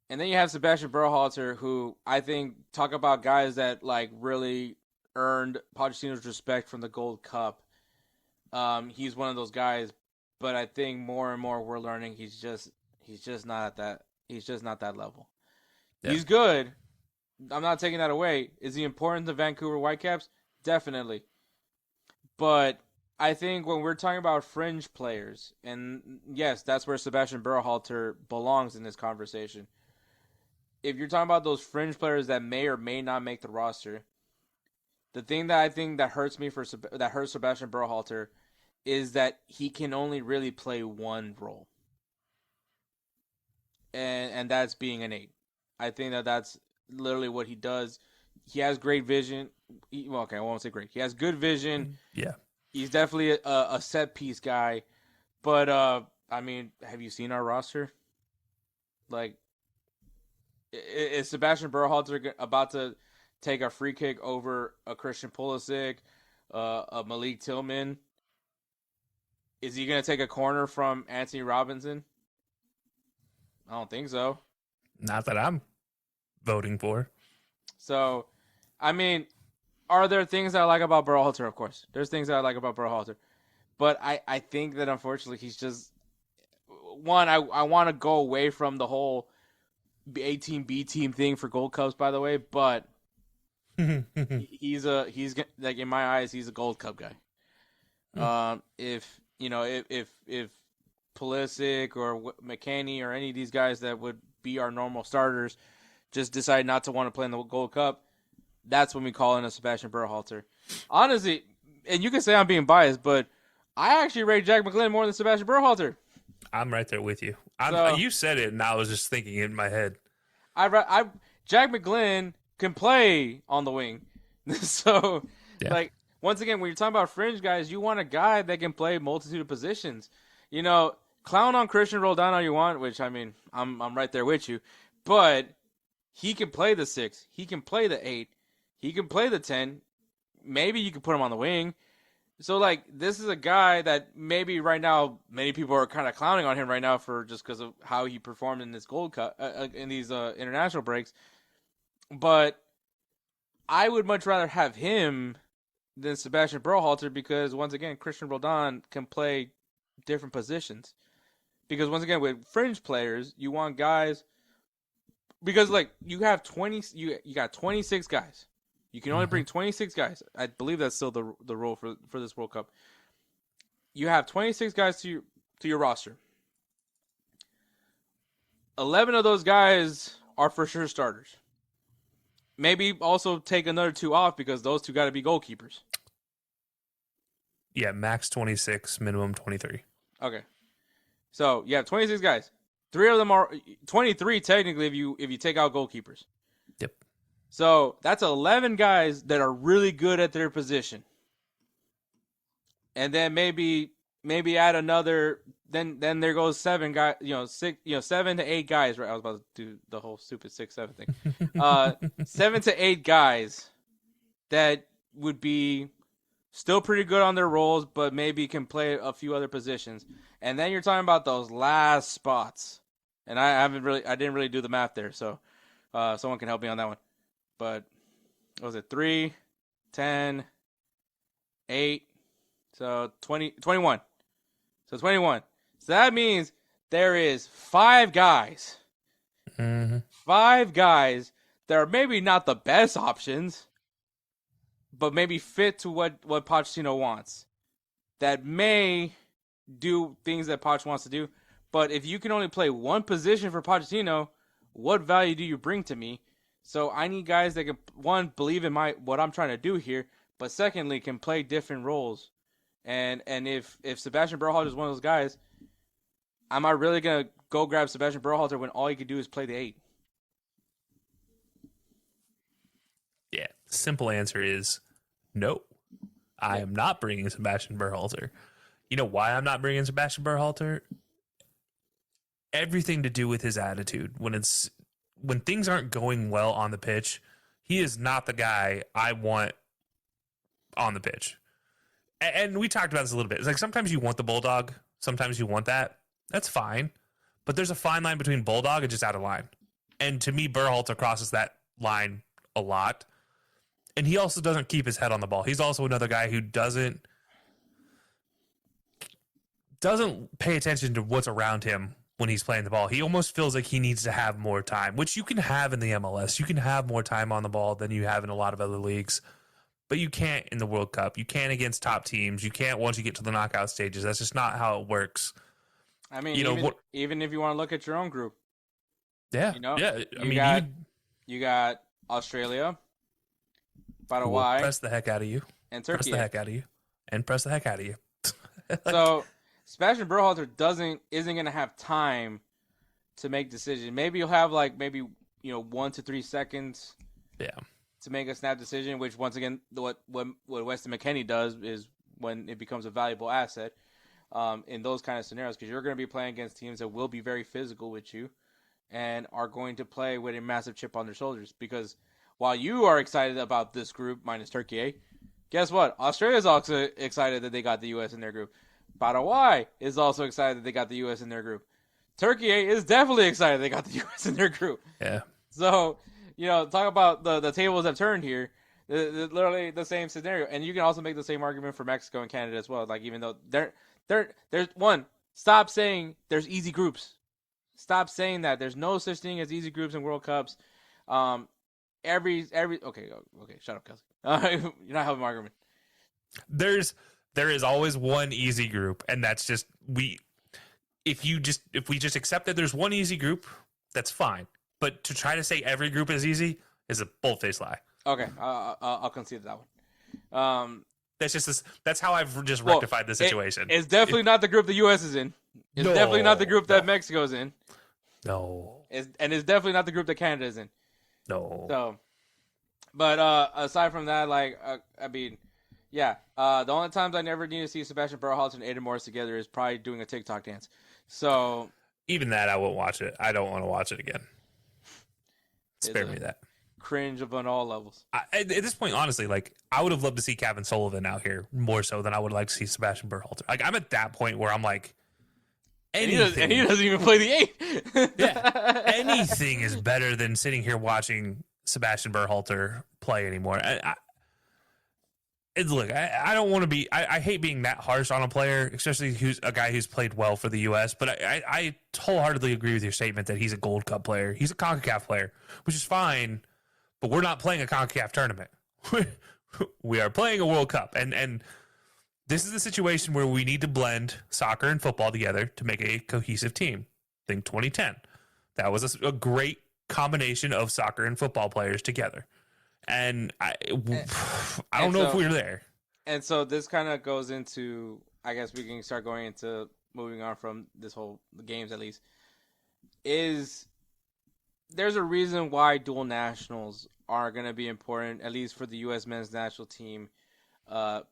And then you have Sebastian Berhalter, who I think, talk about guys that like really earned Pochettino's respect from the Gold Cup. He's one of those guys, but I think more and more we're learning he's just not at that level. Yeah. He's good. I'm not taking that away. Is he important to Vancouver Whitecaps? Definitely. But I think when we're talking about fringe players, and yes, that's where Sebastian Berhalter belongs in this conversation. If you're talking about those fringe players that may or may not make the roster, the thing that I think that hurts Sebastian Berhalter is that he can only really play one role, and that's being an 8. I think that's literally what he does. He has great vision. I won't say great. He has good vision. Yeah, he's definitely a set piece guy. But I mean, have you seen our roster? Like, is Sebastian Berhalter about to take a free kick over a Christian Pulisic, a Malik Tillman? Is he going to take a corner from Anthony Robinson? I don't think so. Not that I'm voting for. So, I mean, are there things that I like about Berhalter? Of course. There's things that I like about Berhalter. But I think that, unfortunately, he's just... One, I want to go away from the whole A-team, B-team thing for Gold Cups, by the way, but he's like, in my eyes, he's a Gold Cup guy. If Pulisic or McKennie or any of these guys that would be our normal starters just decide not to want to play in the Gold Cup, that's when we call in a Sebastian Berhalter. Honestly, and you can say I'm being biased, but I actually rate Jack McGlynn more than Sebastian Berhalter. I'm right there with you. You said it, and I was just thinking it in my head. Jack McGlynn can play on the wing. So, yeah. Like, once again, when you're talking about fringe guys, you want a guy that can play a multitude of positions. You know, clown on Christian Roldan all you want, which, I mean, I'm right there with you. But he can play the 6. He can play the 8. He can play the 10. Maybe you can put him on the wing. So, like, this is a guy that maybe right now many people are kind of clowning on him right now for just because of how he performed in this Gold Cup, in these international breaks. But I would much rather have him than Sebastian Berhalter because, once again, Christian Roldan can play different positions. Because, once again, with fringe players, you want guys... Because, like, you have 20... You got 26 guys. You can only bring 26 guys. I believe that's still the rule for this World Cup. You have 26 guys to your roster. 11 of those guys are for sure starters. Maybe also take another 2 off because those 2 got to be goalkeepers. Yeah, max 26, minimum 23. Okay. So you have 26 guys. 3 of them are 23 technically if you take out goalkeepers. Yep. So that's 11 guys that are really good at their position. And then maybe add another. Then there goes 7 guys. 7 to 8 guys. Right? I was about to do the whole stupid 6-7 thing. 7 to 8 guys that would be still pretty good on their roles, but maybe can play a few other positions. And then you're talking about those last spots. And I didn't really do the math there, so someone can help me on that one. But what was it 3, 10, 8, so 21. So 21. So that means there is 5 guys. Mm-hmm. 5 guys that are maybe not the best options, but maybe fit to what Pochettino wants. That may do things that Poch wants to do. But if you can only play one position for Pochettino, what value do you bring to me? So I need guys that can, one, believe in what I'm trying to do here, but secondly, can play different roles. And if Sebastian Berhalter is one of those guys, am I really going to go grab Sebastian Berhalter when all he can do is play the 8? Yeah, simple answer is no. I am not bringing Sebastian Berhalter. You know why I'm not bringing Sebastian Berhalter? Everything to do with his attitude. When things aren't going well on the pitch, he is not the guy I want on the pitch. And we talked about this a little bit. It's like sometimes you want the bulldog, sometimes you want that. That's fine. But there's a fine line between bulldog and just out of line. And to me, Berhalter crosses that line a lot. And he also doesn't keep his head on the ball. He's also another guy who doesn't pay attention to what's around him when he's playing the ball. He almost feels like he needs to have more time, which you can have in the MLS. You can have more time on the ball than you have in a lot of other leagues. But you can't in the World Cup. You can't against top teams. You can't once you get to the knockout stages. That's just not how it works. I mean, even if you want to look at your own group. Yeah. Yeah. You got Australia, Paraguay. Press the heck out of you. And Turkey. Press the heck out of you. And press the heck out of you. So Sebastian Berhalter isn't going to have time to make decisions. Maybe you'll have 1 to 3 seconds. Yeah. To make a snap decision, which once again, what Weston McKennie does is when it becomes a valuable asset in those kind of scenarios, because you're going to be playing against teams that will be very physical with you and are going to play with a massive chip on their shoulders. Because while you are excited about this group, minus Turkey, guess what? Australia's also excited that they got the U.S. in their group. Paraguay is also excited that they got the U.S. in their group. Turkey is definitely excited they got the U.S. in their group. Yeah. So, talk about the tables have turned here. They're literally the same scenario. And you can also make the same argument for Mexico and Canada as well. Like, even though there's one, stop saying there's easy groups. Stop saying that. There's no such thing as easy groups in World Cups. Okay, shut up, Kelcey. You're not having an argument. There is always one easy group, and that's just if we just accept that there's one easy group, that's fine. But to try to say every group is easy is a bold-faced lie. Okay, I'll concede that one. That's how I've just rectified the situation. It's definitely not the group the U.S. is in. It's definitely not the group that Mexico's in. No. And it's definitely not the group that Canada is in. No. So, but aside from that, the only times I never need to see Sebastian Berhalter and Aiden Morris together is probably doing a TikTok dance. So even that, I won't watch it. I don't want to watch it again. Spare me that. Cringe on all levels. At this point, honestly, I would have loved to see Kevin Sullivan out here more so than I would like to see Sebastian Berhalter. I'm at that point where I'm like, anything. And he doesn't even play the 8. Yeah, anything is better than sitting here watching Sebastian Berhalter play anymore. I don't want to be. I hate being that harsh on a player, especially who's a guy who's played well for the U.S. But I wholeheartedly agree with your statement that he's a Gold Cup player. He's a CONCACAF player, which is fine. But we're not playing a CONCACAF tournament. we are playing a World Cup, and this is the situation where we need to blend soccer and football together to make a cohesive team. Think 2010. That was a great combination of soccer and football players together. And I don't know if we were there. And so this kind of goes into, I guess we can start going into moving on from this whole games at least. There's a reason why dual nationals are going to be important, at least for the U.S. men's national team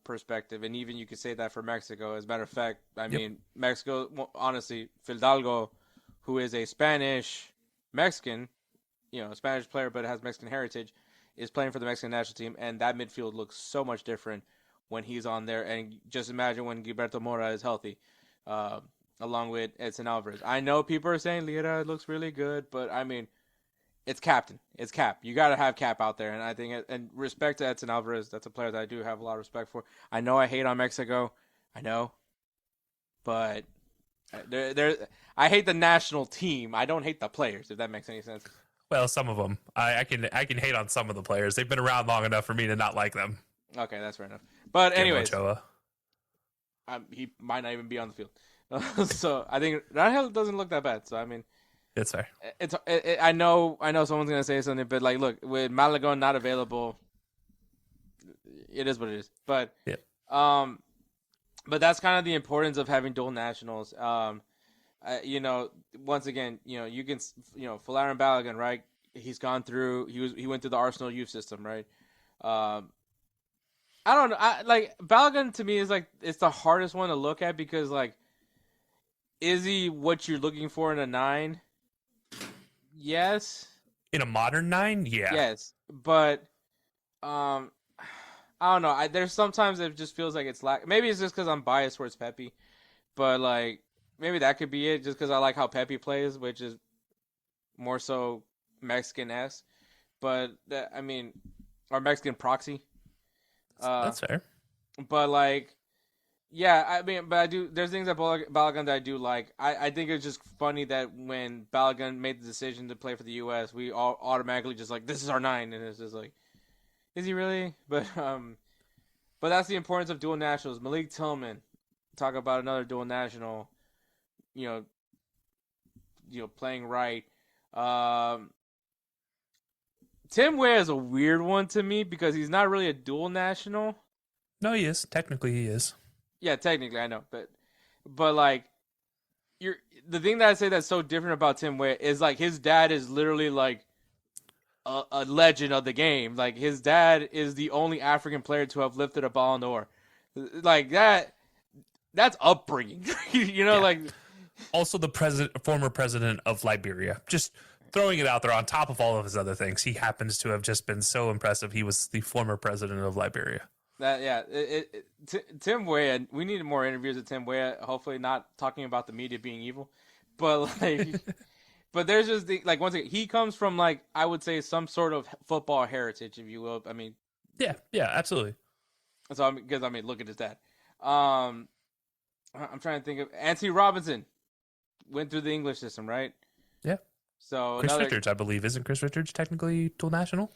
perspective. And even you could say that for Mexico. As a matter of fact, I mean, Mexico, honestly, Fidalgo, who is a Spanish-Mexican, a Spanish player but has Mexican heritage, is playing for the Mexican national team. And that midfield looks so much different when he's on there. And just imagine when Gilberto Mora is healthy, along with Edson Alvarez. I know people are saying Lira looks really good, but I mean, it's captain. It's Cap. You got to have Cap out there. And I think, and respect to Edson Alvarez, that's a player that I do have a lot of respect for. I know I hate on Mexico. I know. But I hate the national team. I don't hate the players, if that makes any sense. Well, some of them. I can hate on some of the players. They've been around long enough for me to not like them. Okay, that's fair enough. But anyways, Ochoa. He might not even be on the field. So I think Rangel doesn't look that bad. So I mean, it's fair. I know someone's gonna say something, but like, look, with Malagon not available, it is what it is. But but that's kind of the importance of having dual nationals. Once again, you can, Folarin Balogun, right? He's gone through. He went through the Arsenal youth system, right? I don't know. Balogun to me is like, it's the hardest one to look at because like, is he what you're looking for in a 9? Yes. In a modern 9, yeah. Yes, but I don't know. There's sometimes it just feels like it's maybe it's just because I'm biased towards Pepe, but like maybe that could be it. Just because I like how Pepe plays, which is more so Mexican-esque, but or Mexican proxy. That's fair. But like, yeah, I mean, but I do. There's things that Balogun that I do like. I think it's just funny that when Balogun made the decision to play for the U.S., we all automatically just like, this is our 9, and it's just like, is he really? But that's the importance of dual nationals. Malik Tillman, talk about another dual national, playing right. Tim Weah is a weird one to me because he's not really a dual national. No, he is. Technically, he is. Yeah, technically, I know, but like, the thing that I say that's so different about Tim Weah is like his dad is literally like a legend of the game. Like his dad is the only African player to have lifted a Ballon d'Or. Like that's upbringing. Like also the former president of Liberia. Just throwing it out there on top of all of his other things. He happens to have just been so impressive. He was the former president of Liberia. Tim Weah, we need more interviews with Tim Weah. Hopefully not talking about the media being evil, but like, but there's just once again, he comes from like, I would say some sort of football heritage, if you will. I mean, yeah, absolutely. So because look at his dad. I'm trying to think of Anthony Robinson went through the English system, right? Yeah. So Chris Richards, I believe, isn't Chris Richards technically dual national?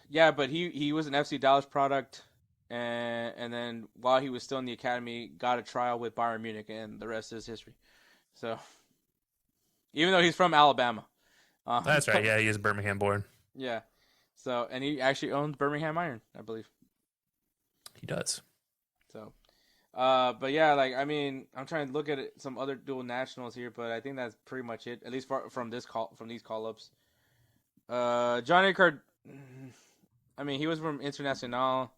Yeah, but he was an FC Dallas product, and then while he was still in the academy, got a trial with Bayern Munich, and the rest is history. So, even though he's from Alabama, that's right. Yeah, he is Birmingham born. Yeah, so and he actually owns Birmingham Iron, I believe. He does. So, but yeah, I'm trying to look at some other dual nationals here, but I think that's pretty much it, at least from these call ups. Johnny Card. He was from Internacional.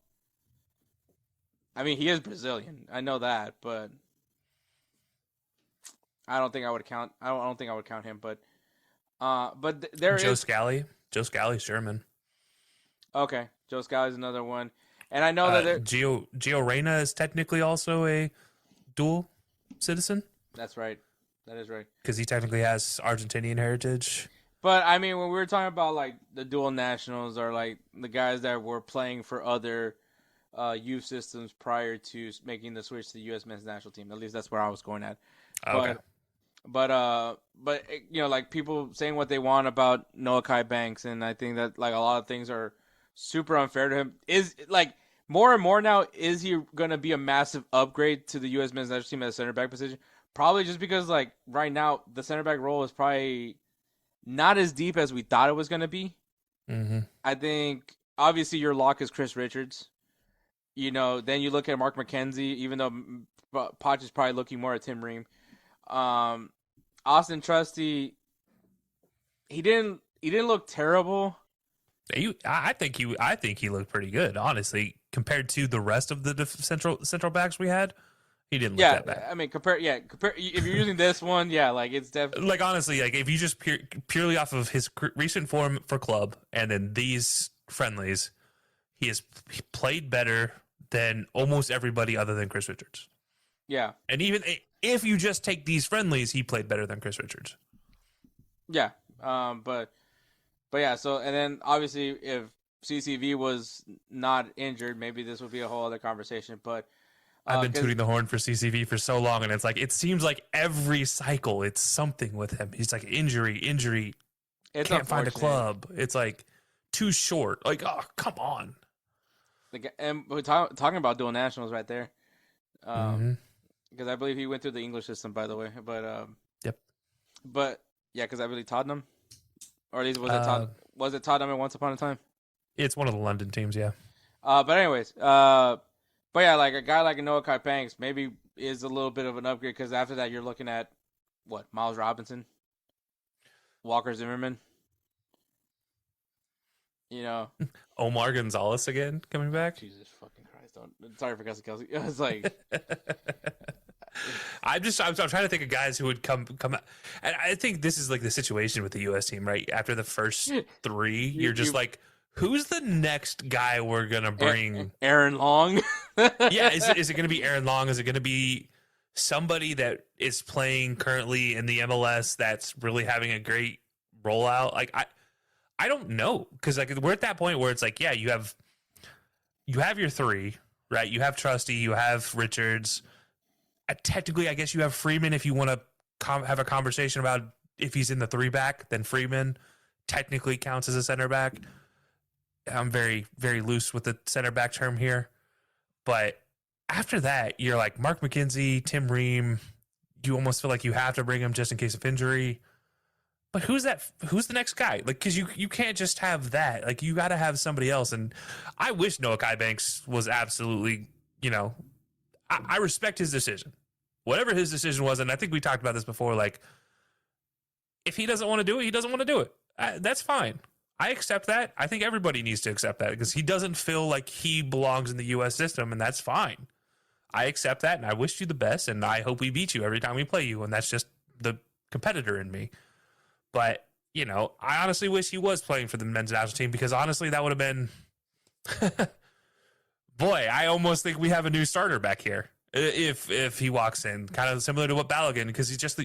He is Brazilian. I know that, but I don't think I would count. I don't think I would count him. But there Joe is Scally. Joe Scally's German. Okay, Joe Scally's another one, and I know that Gio Reyna is technically also a dual citizen. That's right. That is right. Because he technically has Argentinian heritage. But when we were talking about like the dual nationals or like the guys that were playing for other youth systems prior to making the switch to the U.S. men's national team, at least that's where I was going at. Okay. But like people saying what they want about Noah Kai Banks, and I think that like a lot of things are super unfair to him. Is like more and more now, is he going to be a massive upgrade to the U.S. men's national team at the center back position? Probably just because like right now the center back role is probably not as deep as we thought it was going to be. Mm-hmm. I think obviously your lock is Chris Richards. Then you look at Mark McKenzie, even though Poch is probably looking more at Tim Ream. Austin Trusty, he didn't look terrible. I think he looked pretty good, honestly, compared to the rest of the central backs we had. He didn't look that bad. I mean, compare. If you're using this one, like it's definitely like honestly, like if you just purely off of his recent form for club and then these friendlies, he played better than almost everybody other than Chris Richards. Yeah, and even if you just take these friendlies, he played better than Chris Richards. Yeah, but yeah. So and then obviously, if CCV was not injured, maybe this would be a whole other conversation. But I've been tooting the horn for CCV for so long, and it's like it seems like every cycle it's something with him. He's like injury. It's can't find a club. It's like too short. Like, oh, come on. And we're talking about dual nationals right there. Because I believe he went through the English system, by the way. But yep. But yeah, because I believe Tottenham, or at least was it Tottenham at once upon a time? It's one of the London teams, yeah. But anyways, but yeah, like a guy like Noah Kai Banks maybe is a little bit of an upgrade because after that you're looking at what, Miles Robinson, Walker Zimmerman. Omar Gonzalez again coming back. Jesus fucking Christ! Sorry for Kelcey. It's like I'm trying to think of guys who would come out. And I think this is like the situation with the U.S. team, right? After the first three, you're just like, who's the next guy we're gonna bring? Aaron Long. Yeah, is it gonna be Aaron Long? Is it gonna be somebody that is playing currently in the MLS that's really having a great rollout? Like I don't know, because like we're at that point where it's like, yeah, you have your three, right? You have Trusty, you have Richards. Technically, I guess you have Freeman if you want to have a conversation about if he's in the 3-back, then Freeman technically counts as a center back. I'm very, very loose with the center back term here. But after that, you're like Mark McKenzie, Tim Ream. You almost feel like you have to bring him just in case of injury. But who's the next guy? Like, because you can't just have that. Like, you got to have somebody else. And I wish Noah Kai Banks was absolutely, I respect his decision. Whatever his decision was, and I think we talked about this before, like, if he doesn't want to do it, he doesn't want to do it. That's fine. I accept that. I think everybody needs to accept that because he doesn't feel like he belongs in the U.S. system, and that's fine. I accept that, and I wish you the best, and I hope we beat you every time we play you, and that's just the competitor in me. But, I honestly wish he was playing for the men's national team because, honestly, that would have been... Boy, I almost think we have a new starter back here if he walks in. Kind of similar to what Balogun, because he's just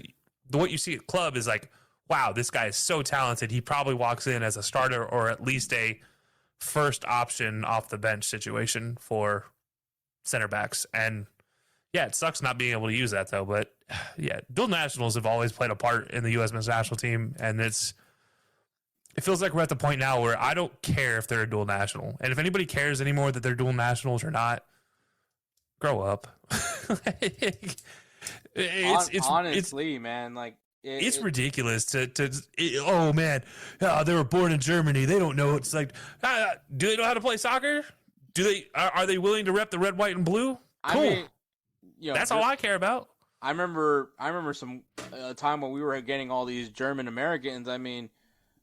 what you see at club is like, wow, this guy is so talented. He probably walks in as a starter or at least a first option off the bench situation for center backs. And yeah, it sucks not being able to use that though. But yeah, dual nationals have always played a part in the U.S. men's national team. And it feels like we're at the point now where I don't care if they're a dual national. And if anybody cares anymore that they're dual nationals or not, grow up. Honestly, man, like it's ridiculous oh man, they were born in Germany. They don't know. It's like, do they know how to play soccer? Are they willing to rep the red, white, and blue? Cool. I mean, that's all I care about. I remember some time when we were getting all these German Americans. I mean,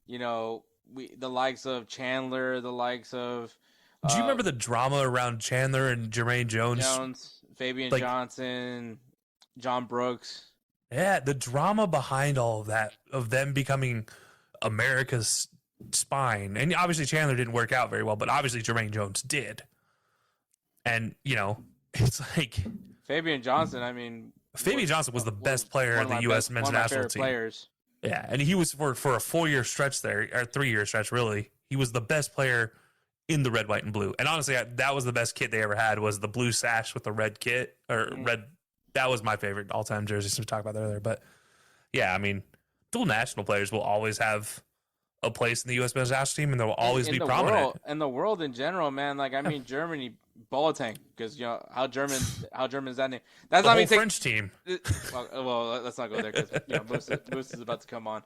the likes of Chandler, the likes of. Do you remember the drama around Chandler and Jermaine Jones? Fabian Johnson, John Brooks. Yeah, the drama behind all of that, of them becoming America's spine. And obviously Chandler didn't work out very well, but obviously Jermaine Jones did. And, it's like... Fabian Johnson, Fabian Johnson was the best player in the U.S. men's national team. Players. Yeah, and he was for a 4-year stretch there, or 3-year stretch, really. He was the best player in the red, white, and blue. And honestly, that was the best kit they ever had, was the blue sash with the red kit, or red. That was my favorite all-time jersey, so we talked about that earlier. But yeah, dual national players will always have a place in the U.S. men's national team, and they'll always be the prominent. In the world in general, man. Like, I mean, Germany, Boateng, because, how German is that name? That's The not whole French team. Well, let's not go there because Moose is about to come on.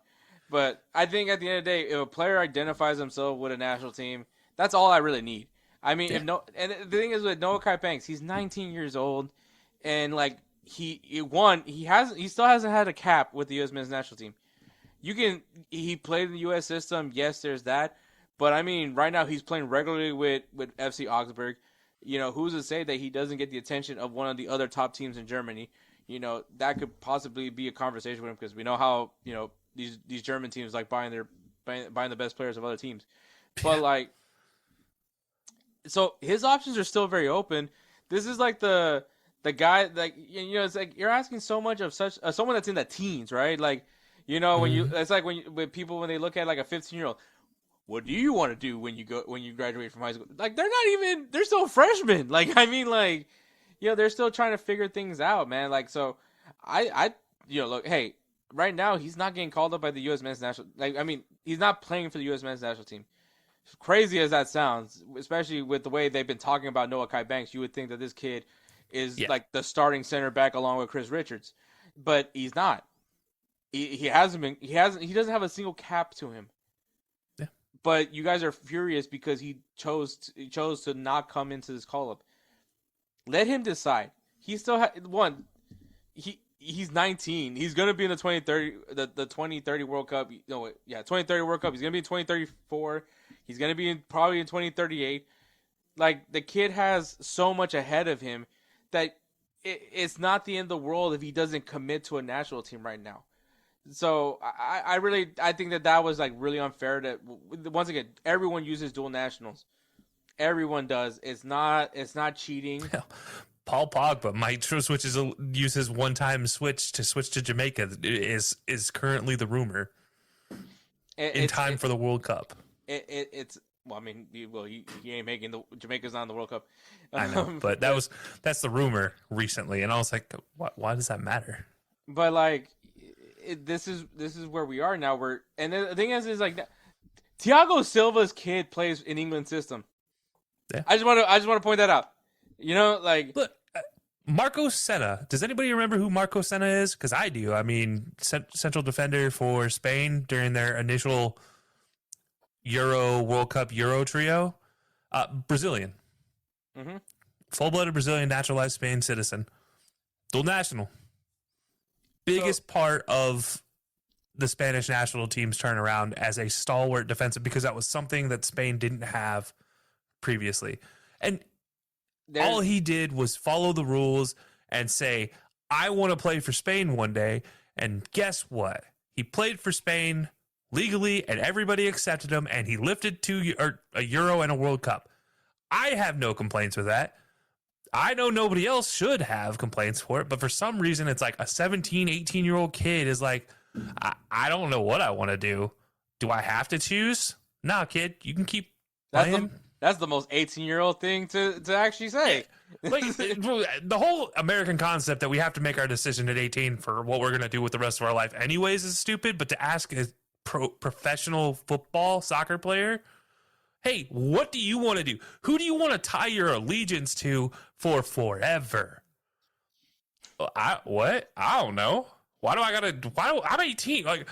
But I think at the end of the day, if a player identifies himself with a national team, that's all I really need. I mean, and the thing is with Noah Kai Banks, he's 19 years old, and like he still hasn't had a cap with the U.S. men's national team. He played in the U.S. system. Yes, there's that, but I mean, right now he's playing regularly with FC Augsburg. Who's to say that he doesn't get the attention of one of the other top teams in Germany? That could possibly be a conversation with him because we know how these German teams like buying the best players of other teams, but like. So his options are still very open. This is like the guy, like, it's like you're asking so much of someone that's in the teens, right? Like, it's like when people they look at like a 15-year-old, what do you want to do when you graduate from high school? Like, they're still freshmen. Like, I mean, like, they're still trying to figure things out, man. Like, so I look, hey, right now he's not getting called up by the U.S. men's national. Like, I mean, he's not playing for the U.S. men's national team. Crazy as that sounds, especially with the way they've been talking about Noah Kai Banks, you would think that this kid is like the starting center back along with Chris Richards, but he's not. He hasn't been. He doesn't have a single cap to him. Yeah. But you guys are furious because he chose to not come into this call up. Let him decide. He still He's 19. He's gonna be in the 2030 the 2030 World Cup. 2030 World Cup. He's gonna be in 2034. He's going to be probably in 2038. Like, the kid has so much ahead of him that it's not the end of the world if he doesn't commit to a national team right now. So I think that was like really unfair. That once again, everyone uses dual nationals. Everyone does. It's not cheating. Paul Pogba might use his one-time switch to Jamaica. Is currently the rumor in time for the World Cup. It's well, I mean, he ain't making Jamaica's not in the World Cup. I know, but that's the rumor recently, and I was like, why does that matter? But like, this is where we are now. And the thing is like, Thiago Silva's kid plays in England system. Yeah. I just want to point that out. Like, look, Marco Senna. Does anybody remember who Marco Senna is? Because I do. I mean, central defender for Spain during their initial World Cup Euro trio, Brazilian, full-blooded Brazilian, naturalized Spain citizen, dual national. Biggest part of the Spanish national team's turnaround as a stalwart defensive, because that was something that Spain didn't have previously. And all he did was follow the rules and say, I want to play for Spain one day. And guess what? He played for Spain legally, and everybody accepted him, and he lifted a Euro and a World Cup. I have no complaints with that. I know nobody else should have complaints for it, but for some reason, it's like a 17, 18-year-old kid is like, I don't know what I want to do. Do I have to choose? Nah, kid, you can keep playing. That's the most 18-year-old thing to actually say. Like, the whole American concept that we have to make our decision at 18 for what we're going to do with the rest of our life anyways is stupid, but to ask a professional soccer player, hey, what do you want to do? Who do you want to tie your allegiance to for forever? I don't know. I'm 18. Like,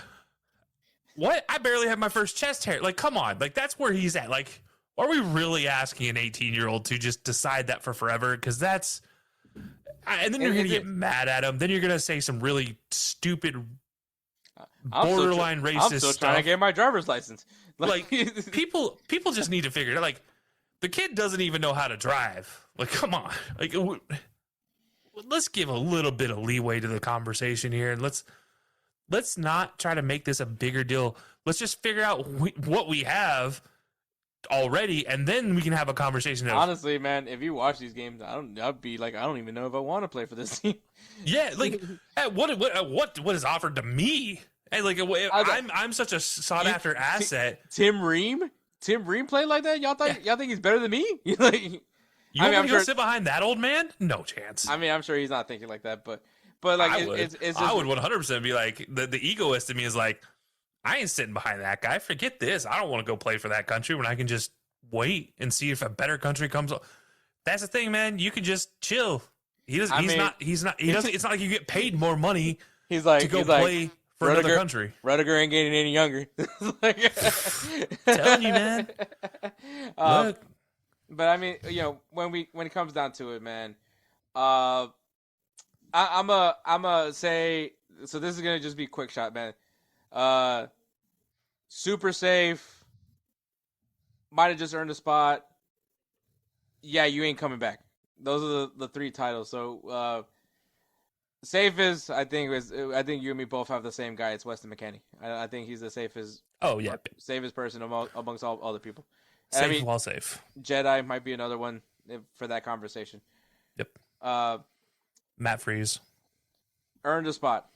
what? I barely have my first chest hair. Like, come on. Like, that's where he's at. Like, are we really asking an 18-year-old to just decide that for forever? Because that's... And then you're going to get mad at him. Then you're going to say some really stupid, borderline racist stuff. I'm still trying to get my driver's license. Like, people just need to figure it out. Like, the kid doesn't even know how to drive. Like, come on. Like, let's give a little bit of leeway to the conversation here, and let's not try to make this a bigger deal. Let's just figure out what we have already, and then we can have a conversation. Honestly, man, if you watch these games, I'd be like, I don't even know if I want to play for this team. Yeah, like, what is offered to me? Hey, like, I'm such a sought after asset. Tim Ream played like that. Y'all think he's better than me? Like, you want me to go sit behind that old man? No chance. I mean, I'm sure he's not thinking like that, but like, I would 100% be like, the egoist in me is like, I ain't sitting behind that guy. Forget this. I don't want to go play for that country when I can just wait and see if a better country comes up. That's the thing, man. You can just chill. He doesn't. He's not. He doesn't. It's not like you get paid more money to go play for another country. Rudiger ain't getting any younger. Telling you, man. Look. But I mean, when it comes down to it, man, I'm a say. So this is gonna just be a quick shot, man. Super safe. Might have just earned a spot. Yeah, you ain't coming back. Those are the three titles. So safest, I think you and me both have the same guy. It's Weston McKennie. I think he's the safest. Oh yeah, safest person amongst all other people. Safe, well safe. Jedi might be another one for that conversation. Yep. Matt Freeze earned a spot.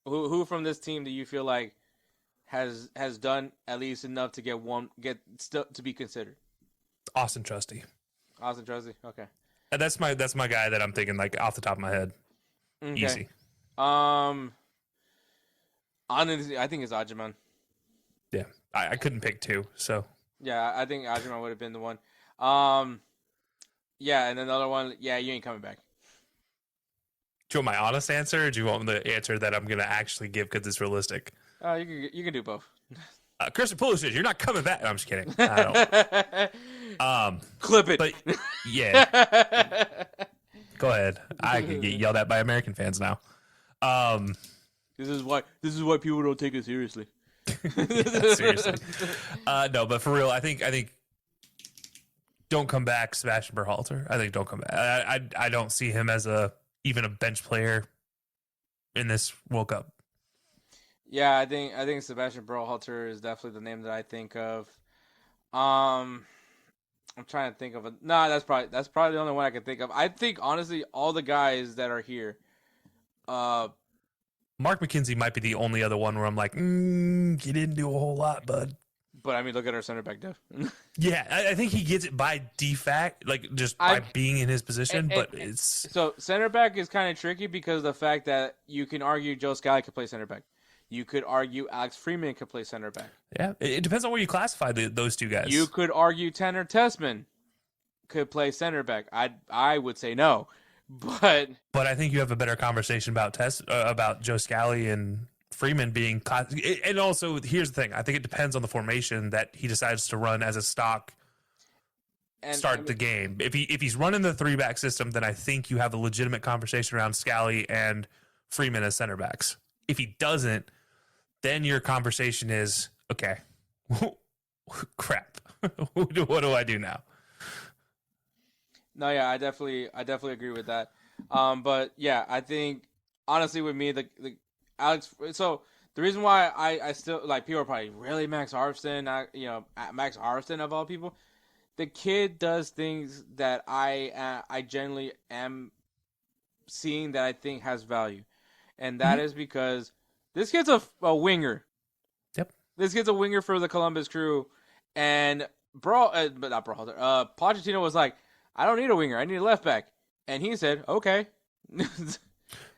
Who from this team do you feel like has done at least enough to to be considered? Austin Trusty. Austin Trusty. Okay. That's my guy that I'm thinking like off the top of my head. Okay. Easy. Honestly, I think it's Ajiman. Yeah, I couldn't pick two, so. Yeah, I think Ajiman would have been the one. Yeah, and another one. Yeah, you ain't coming back. Do you want my honest answer, or do you want the answer that I'm gonna actually give because it's realistic? You can do both. Christian Pulisic, you're not coming back. No, I'm just kidding. I don't. Clip it. But yeah, go ahead. I can get yelled at by American fans now. This is why people don't take it seriously. Seriously. No, but for real, I think don't come back, Sebastian Berhalter. I think don't come back. I don't see him as even a bench player in this World Cup. Yeah, I think Sebastian Berhalter is definitely the name that I think of. I'm trying to think of that's probably the only one I can think of. I think honestly, all the guys that are here. Mark McKenzie might be the only other one where I'm like, you didn't do a whole lot, bud. But I mean, look at our center back depth. Yeah, I think he gets it by defact, like just by being in his position. It's so center back is kind of tricky because of the fact that you can argue Joe Scally could play center back. You could argue Alex Freeman could play center back. Yeah, it depends on where you classify those two guys. You could argue Tanner Tessman could play center back. I would say no, but I think you have a better conversation about Joe Scally and Freeman being and also here's the thing. I think it depends on the formation that he decides to run as a stock. The game. If he's running the 3-back system, then I think you have a legitimate conversation around Scally and Freeman as center backs. If he doesn't, then your conversation is, okay, crap. What do I do now? No, yeah, I definitely agree with that. But yeah, I think honestly with me, the Alex. So the reason why I still like people are probably really Max Armstead, Max Armstead of all people. The kid does things that I generally am seeing that I think has value, and that is because this kid's a winger. Yep. This kid's a winger for the Columbus Crew, and Pochettino was like, I don't need a winger, I need a left back, and he said, okay.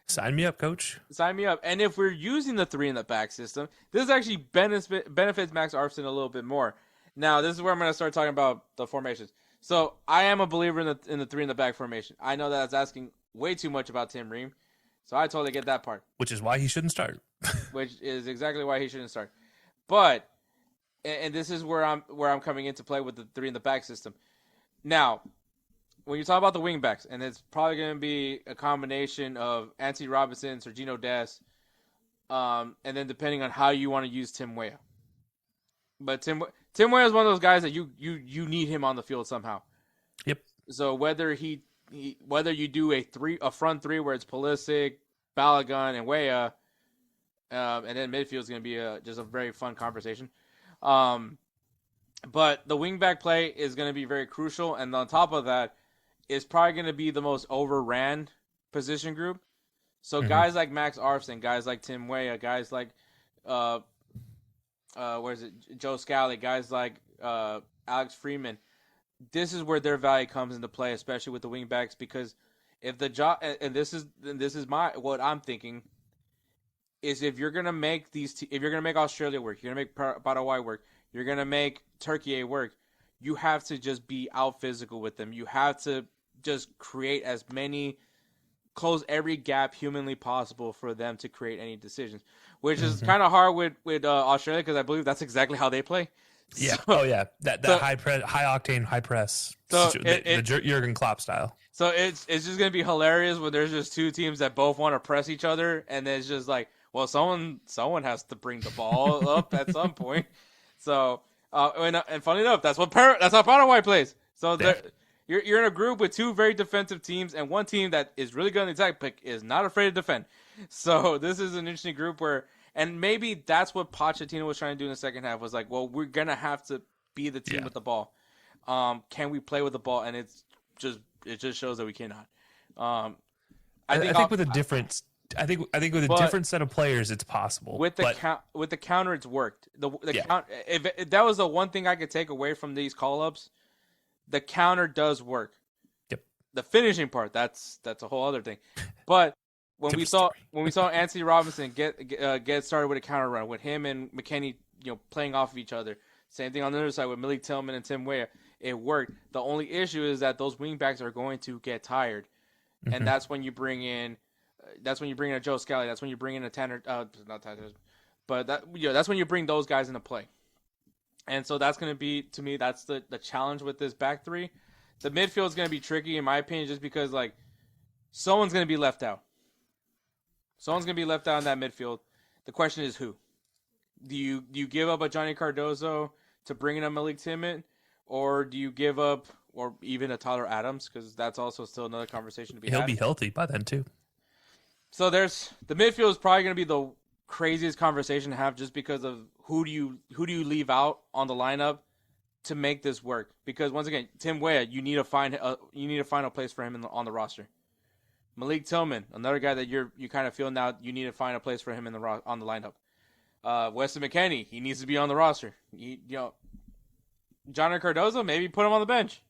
Sign me up, coach. Sign me up. And if we're using the 3 in the back system, this actually benefits Max Armstead a little bit more. Now, this is where I'm going to start talking about the formations. So, I am a believer in the 3 in the back formation. I know that's asking way too much about Tim Ream, so I totally get that part. Which is why he shouldn't start. Which is exactly why he shouldn't start. But, and this is where I'm coming into play with the 3 in the back system. Now, when you talk about the wing backs, and it's probably going to be a combination of Anthony Robinson, Sergino Dest, and then depending on how you want to use Tim Weah. But Tim Weah is one of those guys that you need him on the field somehow. Yep. So whether whether you do a front 3 where it's Pulisic, Balogun, and Weah, and then midfield is going to be just a very fun conversation. But the wingback play is going to be very crucial, and on top of that, it's probably going to be the most overran position group. So guys like Max Armstead, guys like Tim Weah, guys like Joe Scally, guys like Alex Freeman. This is where their value comes into play, especially with the wingbacks, because if the job, and this is what I'm thinking. is if you're gonna make if you're gonna make Australia work, you're gonna make Paraguay work, you're gonna make Turkey work, you have to just be out physical with them. You have to just create as many, close every gap humanly possible for them to create any decisions, which is kind of hard with Australia because I believe that's exactly how they play. Yeah. So, that high octane, high press. So the Jurgen Klopp style. So it's just gonna be hilarious when there's just two teams that both want to press each other, and then it's just like, well, someone has to bring the ball up at some point. So and funny enough, that's how Paraguay plays. So you're in a group with two very defensive teams and one team that is really good on the attack, but is not afraid to defend. So this is an interesting group where, and maybe that's what Pochettino was trying to do in the second half, was like, well, we're gonna have to be the team with the ball. Can we play with the ball? And it just shows that we cannot. I think with a different set of players, it's possible. With the counter, it's worked. Counter, if that was the one thing I could take away from these call-ups, the counter does work. Yep. The finishing part, that's a whole other thing. But when we saw Anthony Robinson get started with a counter run with him and McKennie, playing off of each other. Same thing on the other side with Malik Tillman and Tim Weah. It worked. The only issue is that those wingbacks are going to get tired, and that's when you bring in a Joe Scally. That's when you bring in a Tanner, not Tanner, but that's when you bring those guys into play. And so that's going to be, to me, that's the challenge with this back three. The midfield is going to be tricky, in my opinion, just because someone's going to be left out. Someone's going to be left out in that midfield. The question is who. Do you give up a Johnny Cardozo to bring in a Malik Tillman? Or do you give up, or even a Tyler Adams, because that's also still another conversation to be had. He'll be healthy by then too. So the midfield is probably going to be the craziest conversation to have, just because of who do you leave out on the lineup to make this work. Because once again, Tim Weah, you need to find a place for him on the roster. Malik Tillman, another guy that you kind of feel now you need to find a place for him on the lineup. Weston McKennie, he needs to be on the roster. Johnny Cardozo, maybe put him on the bench.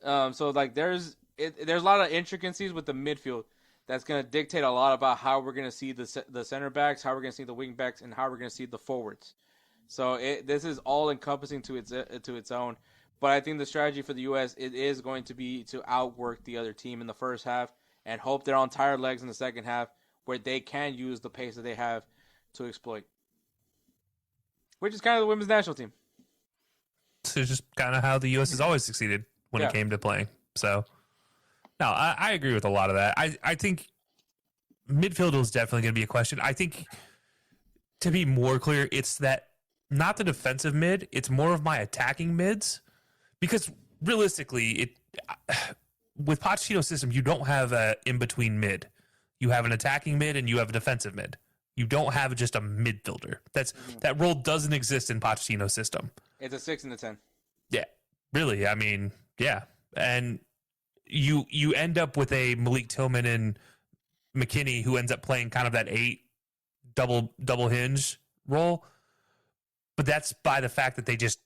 So there's a lot of intricacies with the midfield that's going to dictate a lot about how we're going to see the center backs, how we're going to see the wing backs, and how we're going to see the forwards. So this is all encompassing to its own. But I think the strategy for the U.S. is going to be to outwork the other team in the first half and hope they're on tired legs in the second half, where they can use the pace that they have to exploit. Which is kind of the women's national team. It's just kind of how the U.S. has always succeeded when it came to playing. So, no, I agree with a lot of that. I think midfield is definitely going to be a question. I think, to be more clear, it's that not the defensive mid, it's more of my attacking mids. Because realistically, with Pochettino's system, you don't have an in-between mid. You have an attacking mid and you have a defensive mid. You don't have just a midfielder. That role doesn't exist in Pochettino's system. It's a 6 and a 10. Yeah, really. I mean, yeah. And you end up with a Malik Tillman and McKennie who ends up playing kind of that 8 double hinge role. But that's by the fact that they just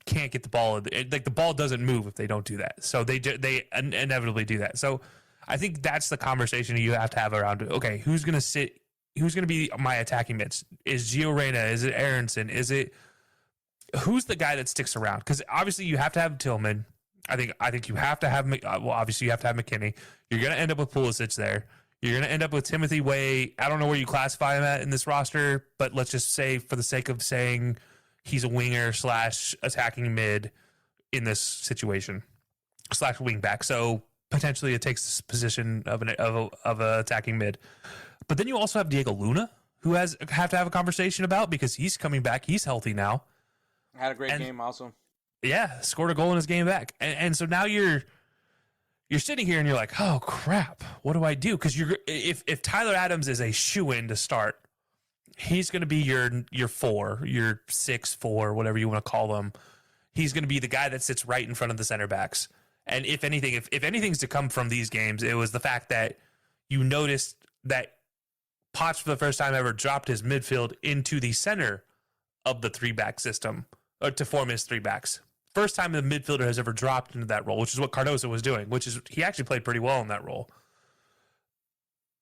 can't get the ball. Like, the ball doesn't move if they don't do that. So they inevitably do that. So I think that's the conversation you have to have around it. Okay, who's going to be my attacking mids? Is Gio Reyna? Is it Aronson? Who's the guy that sticks around? Because obviously you have to have Tillman. I think you have to have. Obviously you have to have McKennie. You're going to end up with Pulisic there. You're going to end up with Timothy Way. I don't know where you classify him at in this roster, but let's just say, for the sake of saying, he's a winger / attacking mid in this situation / wing back. So potentially it takes this position of an attacking mid. But then you also have Diego Luna, who have to have a conversation about, because he's coming back. He's healthy now. Had a great game also. Yeah, scored a goal in his game back. And so now you're sitting here and you're like, oh, crap, what do I do? Because if Tyler Adams is a shoo-in to start, he's going to be your 4, your 6-4, whatever you want to call him. He's going to be the guy that sits right in front of the center backs. And if anything's to come from these games, it was the fact that you noticed that Poch, for the first time ever, dropped his midfield into the center of the 3-back system, or to form his 3 backs. First time the midfielder has ever dropped into that role, which is what Cardozo was doing, he actually played pretty well in that role.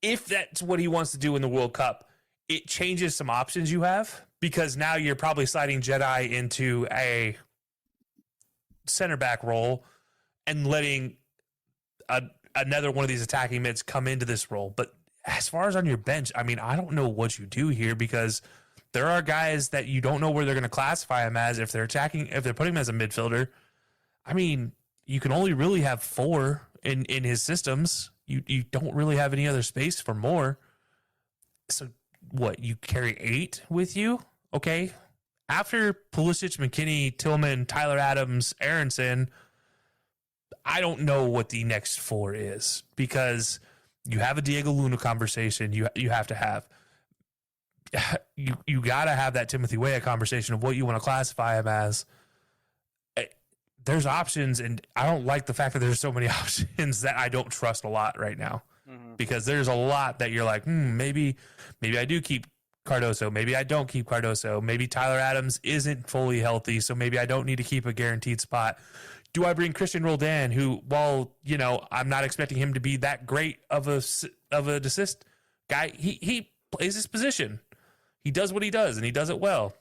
If that's what he wants to do in the World Cup, it changes some options you have, because now you're probably sliding Jedi into a center back role and letting another one of these attacking mids come into this role. But as far as on your bench, I mean, I don't know what you do here, because there are guys that you don't know where they're going to classify him as if they're attacking, if they're putting him as a midfielder. I mean, you can only really have 4 in his systems. You don't really have any other space for more. So what, you carry 8 with you? Okay. After Pulisic, McKennie, Tillman, Tyler Adams, Aronson, I don't know what the next 4 is, because you have a Diego Luna conversation you have to have. You got to have that Timothy Weah conversation of what you want to classify him as. There's options, and I don't like the fact that there's so many options that I don't trust a lot right now, because there's a lot that you're like, maybe I do keep Cardoso. Maybe I don't keep Cardoso. Maybe Tyler Adams isn't fully healthy, so maybe I don't need to keep a guaranteed spot. Do I bring Christian Roldan, who, while, I'm not expecting him to be that great of an assist guy, he plays his position. He does what he does, and he does it well.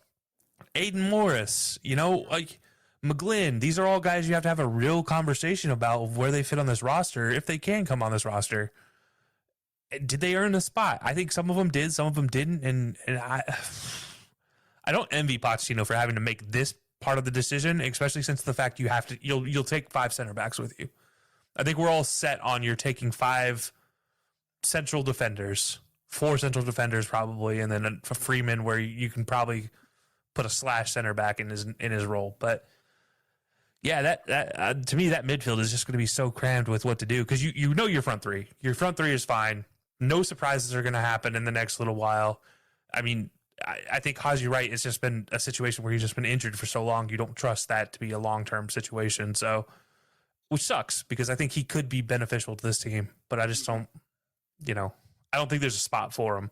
Aiden Morris, like McGlynn, these are all guys you have to have a real conversation about of where they fit on this roster, if they can come on this roster. Did they earn a spot? I think some of them did, some of them didn't, and I don't envy Pochettino for having to make this part of the decision, especially since the fact you'll take 5 center backs with you. I think we're all set on you're taking 5 central defenders, 4 central defenders probably, and then a Freeman where you can probably put a slash center back in his role. But yeah, that to me, that midfield is just going to be so crammed with what to do, because you know your front 3. Your front 3 is fine. No surprises are going to happen in the next little while. I mean, I think Haji Wright, it's just been a situation where he's just been injured for so long. You don't trust that to be a long-term situation. So, which sucks, because I think he could be beneficial to this team, but I just don't, I don't think there's a spot for him.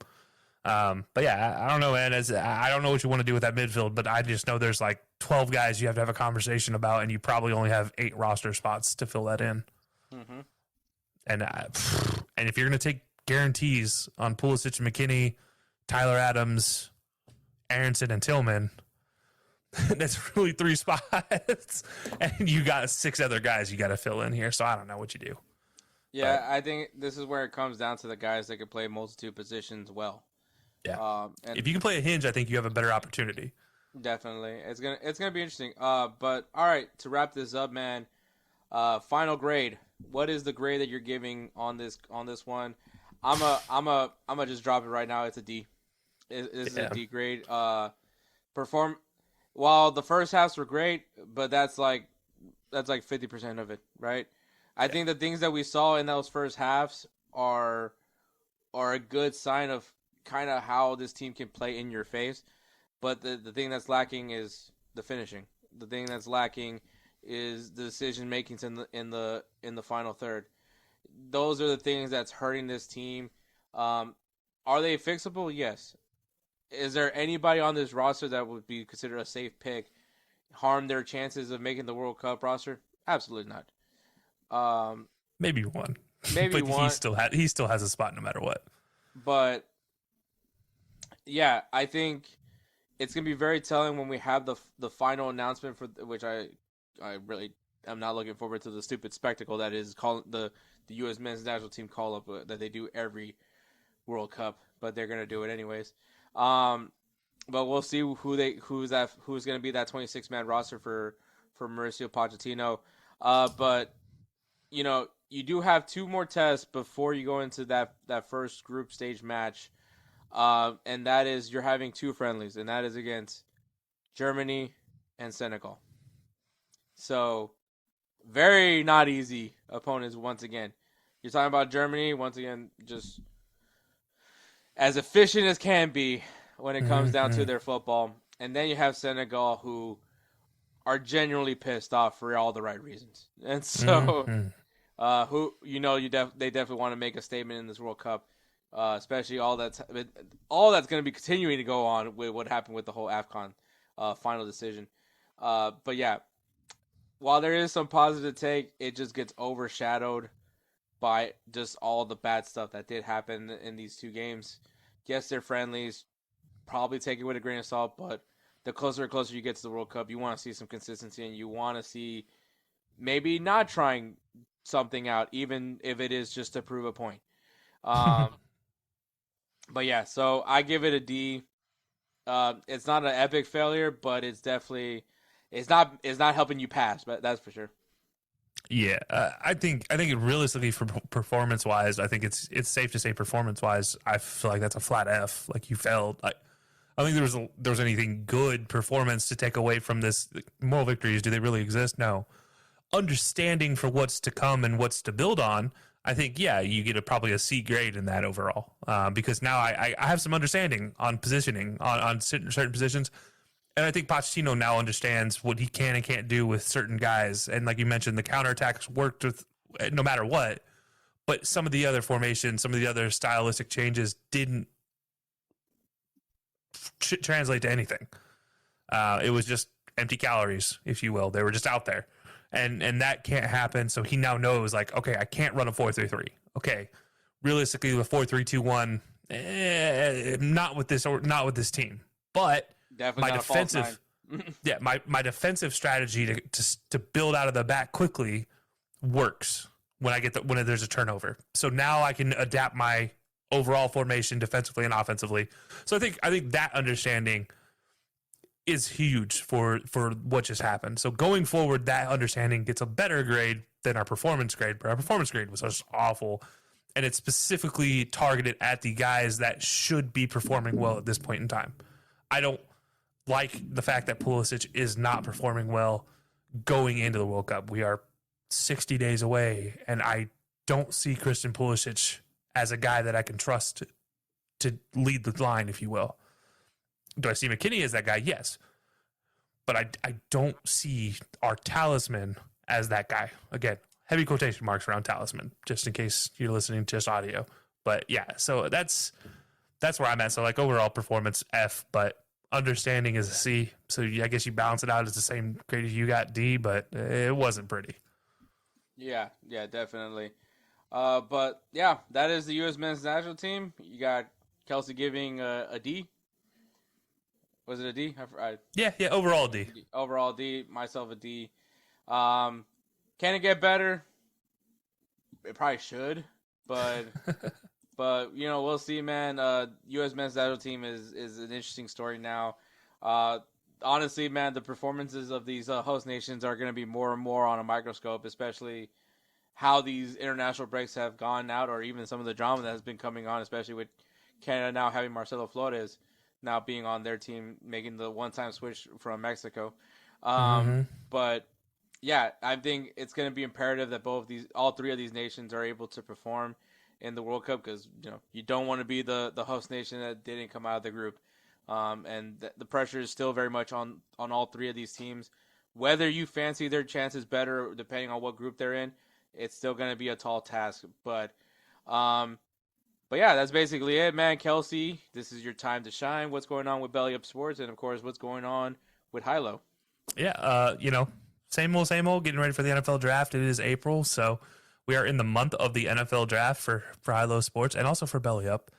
But yeah, I don't know, man. I don't know what you want to do with that midfield, but I just know there's like 12 guys you have to have a conversation about, and you probably only have 8 roster spots to fill that in. Mm-hmm. And if you're going to take guarantees on Pulisic, McKennie, Tyler Adams, Aronson, and Tillman, that's really 3 spots, and you got 6 other guys you got to fill in here. So I don't know what you do. Yeah, I think this is where it comes down to the guys that can play multitude positions well. Yeah, and if you can play a hinge, I think you have a better opportunity. Definitely, it's gonna be interesting. But all right, to wrap this up, man. Final grade. What is the grade that you're giving on this one? I'm a just drop it right now. It's a D. It's a D grade. While the first halves were great, but that's like 50% of it, right? I think the things that we saw in those first halves are a good sign of kind of how this team can play in your face. But the thing that's lacking is the finishing. The thing that's lacking is the decision makings in the final third. Those are the things that's hurting this team. Are they fixable? Yes. Is there anybody on this roster that would be considered a safe pick, harm their chances of making the World Cup roster? Absolutely not. Maybe one. Maybe but one. He still has a spot no matter what. But yeah, I think it's gonna be very telling when we have the final announcement, for which I really am not looking forward to the stupid spectacle that is called the U.S. men's national team call up that they do every World Cup, but they're gonna do it anyways. But we'll see who's gonna be that 26-man roster for Mauricio Pochettino. But you do have 2 more tests before you go into that first group stage match. And that is you're having 2 friendlies, and that is against Germany and Senegal. So very not easy opponents once again. You're talking about Germany, once again, just as efficient as can be when it comes down to their football. And then you have Senegal, who are genuinely pissed off for all the right reasons. And so, they definitely want to make a statement in this World Cup, especially all that's going to be continuing to go on with what happened with the whole AFCON final decision. But yeah, while there is some positive take, it just gets overshadowed by just all the bad stuff that did happen in these 2 games. yes, they're friendlies. Probably take it with a grain of salt, but the closer and closer you get to the World Cup, you want to see some consistency, and you want to see maybe not trying something out, even if it is just to prove a point. Um, but yeah, so I give it a D. It's not an epic failure, but it's definitely it's not helping you pass, but that's for sure. Yeah, I think realistically for performance wise, I think it's safe to say performance wise, I feel like that's a flat F. Like you failed. Like I don't think there was anything good performance to take away from this. Moral victories, do they really exist? No. Understanding for what's to come and what's to build on, I think, yeah, you get probably a C grade in that overall, because now I have some understanding on positioning on certain positions. And I think Pochettino now understands what he can and can't do with certain guys. And like you mentioned, the counterattacks worked with no matter what. But some of the other formations, some of the other stylistic changes didn't translate to anything. It was just empty calories, if you will. They were just out there. And that can't happen. So he now knows, like, okay, I can't run a 4-3-3. Okay, realistically, the 4-3-2-1, not with this team. But Definitely my not defensive, yeah, my defensive strategy to build out of the back quickly works when there's a turnover. So now I can adapt my overall formation defensively and offensively. So I think that understanding is huge for what just happened. So going forward, that understanding gets a better grade than our performance grade, but our performance grade was just awful. And it's specifically targeted at the guys that should be performing well at this point in time. I don't like the fact that Pulisic is not performing well going into the World Cup. We are 60 days away, and I don't see Christian Pulisic as a guy that I can trust to lead the line, if you will. Do I see McKennie as that guy? Yes. But I don't see our talisman as that guy. Again, heavy quotation marks around talisman, just in case you're listening to just audio. But yeah, so that's where I'm at. So like overall performance F, but understanding is a C. So I guess you balance it out as the same grade as you got, D, but it wasn't pretty. Yeah, definitely. But yeah, that is the U.S. men's national team. You got Kelcey giving a D. Was it a D? Yeah, overall D. Overall D. Myself a D. Can it get better? It probably should, but but we'll see, man. U.S. men's national team is an interesting story now. Honestly, man, the performances of these host nations are going to be more and more on a microscope, especially how these international breaks have gone out, or even some of the drama that has been coming on, especially with Canada now having Marcelo Flores now being on their team, making the one-time switch from Mexico. But yeah, I think it's going to be imperative that all three of these nations are able to perform in the World Cup, because you don't want to be the host nation that didn't come out of the group. And the pressure is still very much on all three of these teams. Whether you fancy their chances better, depending on what group they're in, it's still going to be a tall task. But yeah, that's basically it, man. Kelcey, this is your time to shine. What's going on with Belly Up Sports, and of course, what's going on with Hilo? Yeah, same old. Getting ready for the NFL draft. It is April, so we are in the month of the NFL draft for Hilo Sports and also for Belly Up.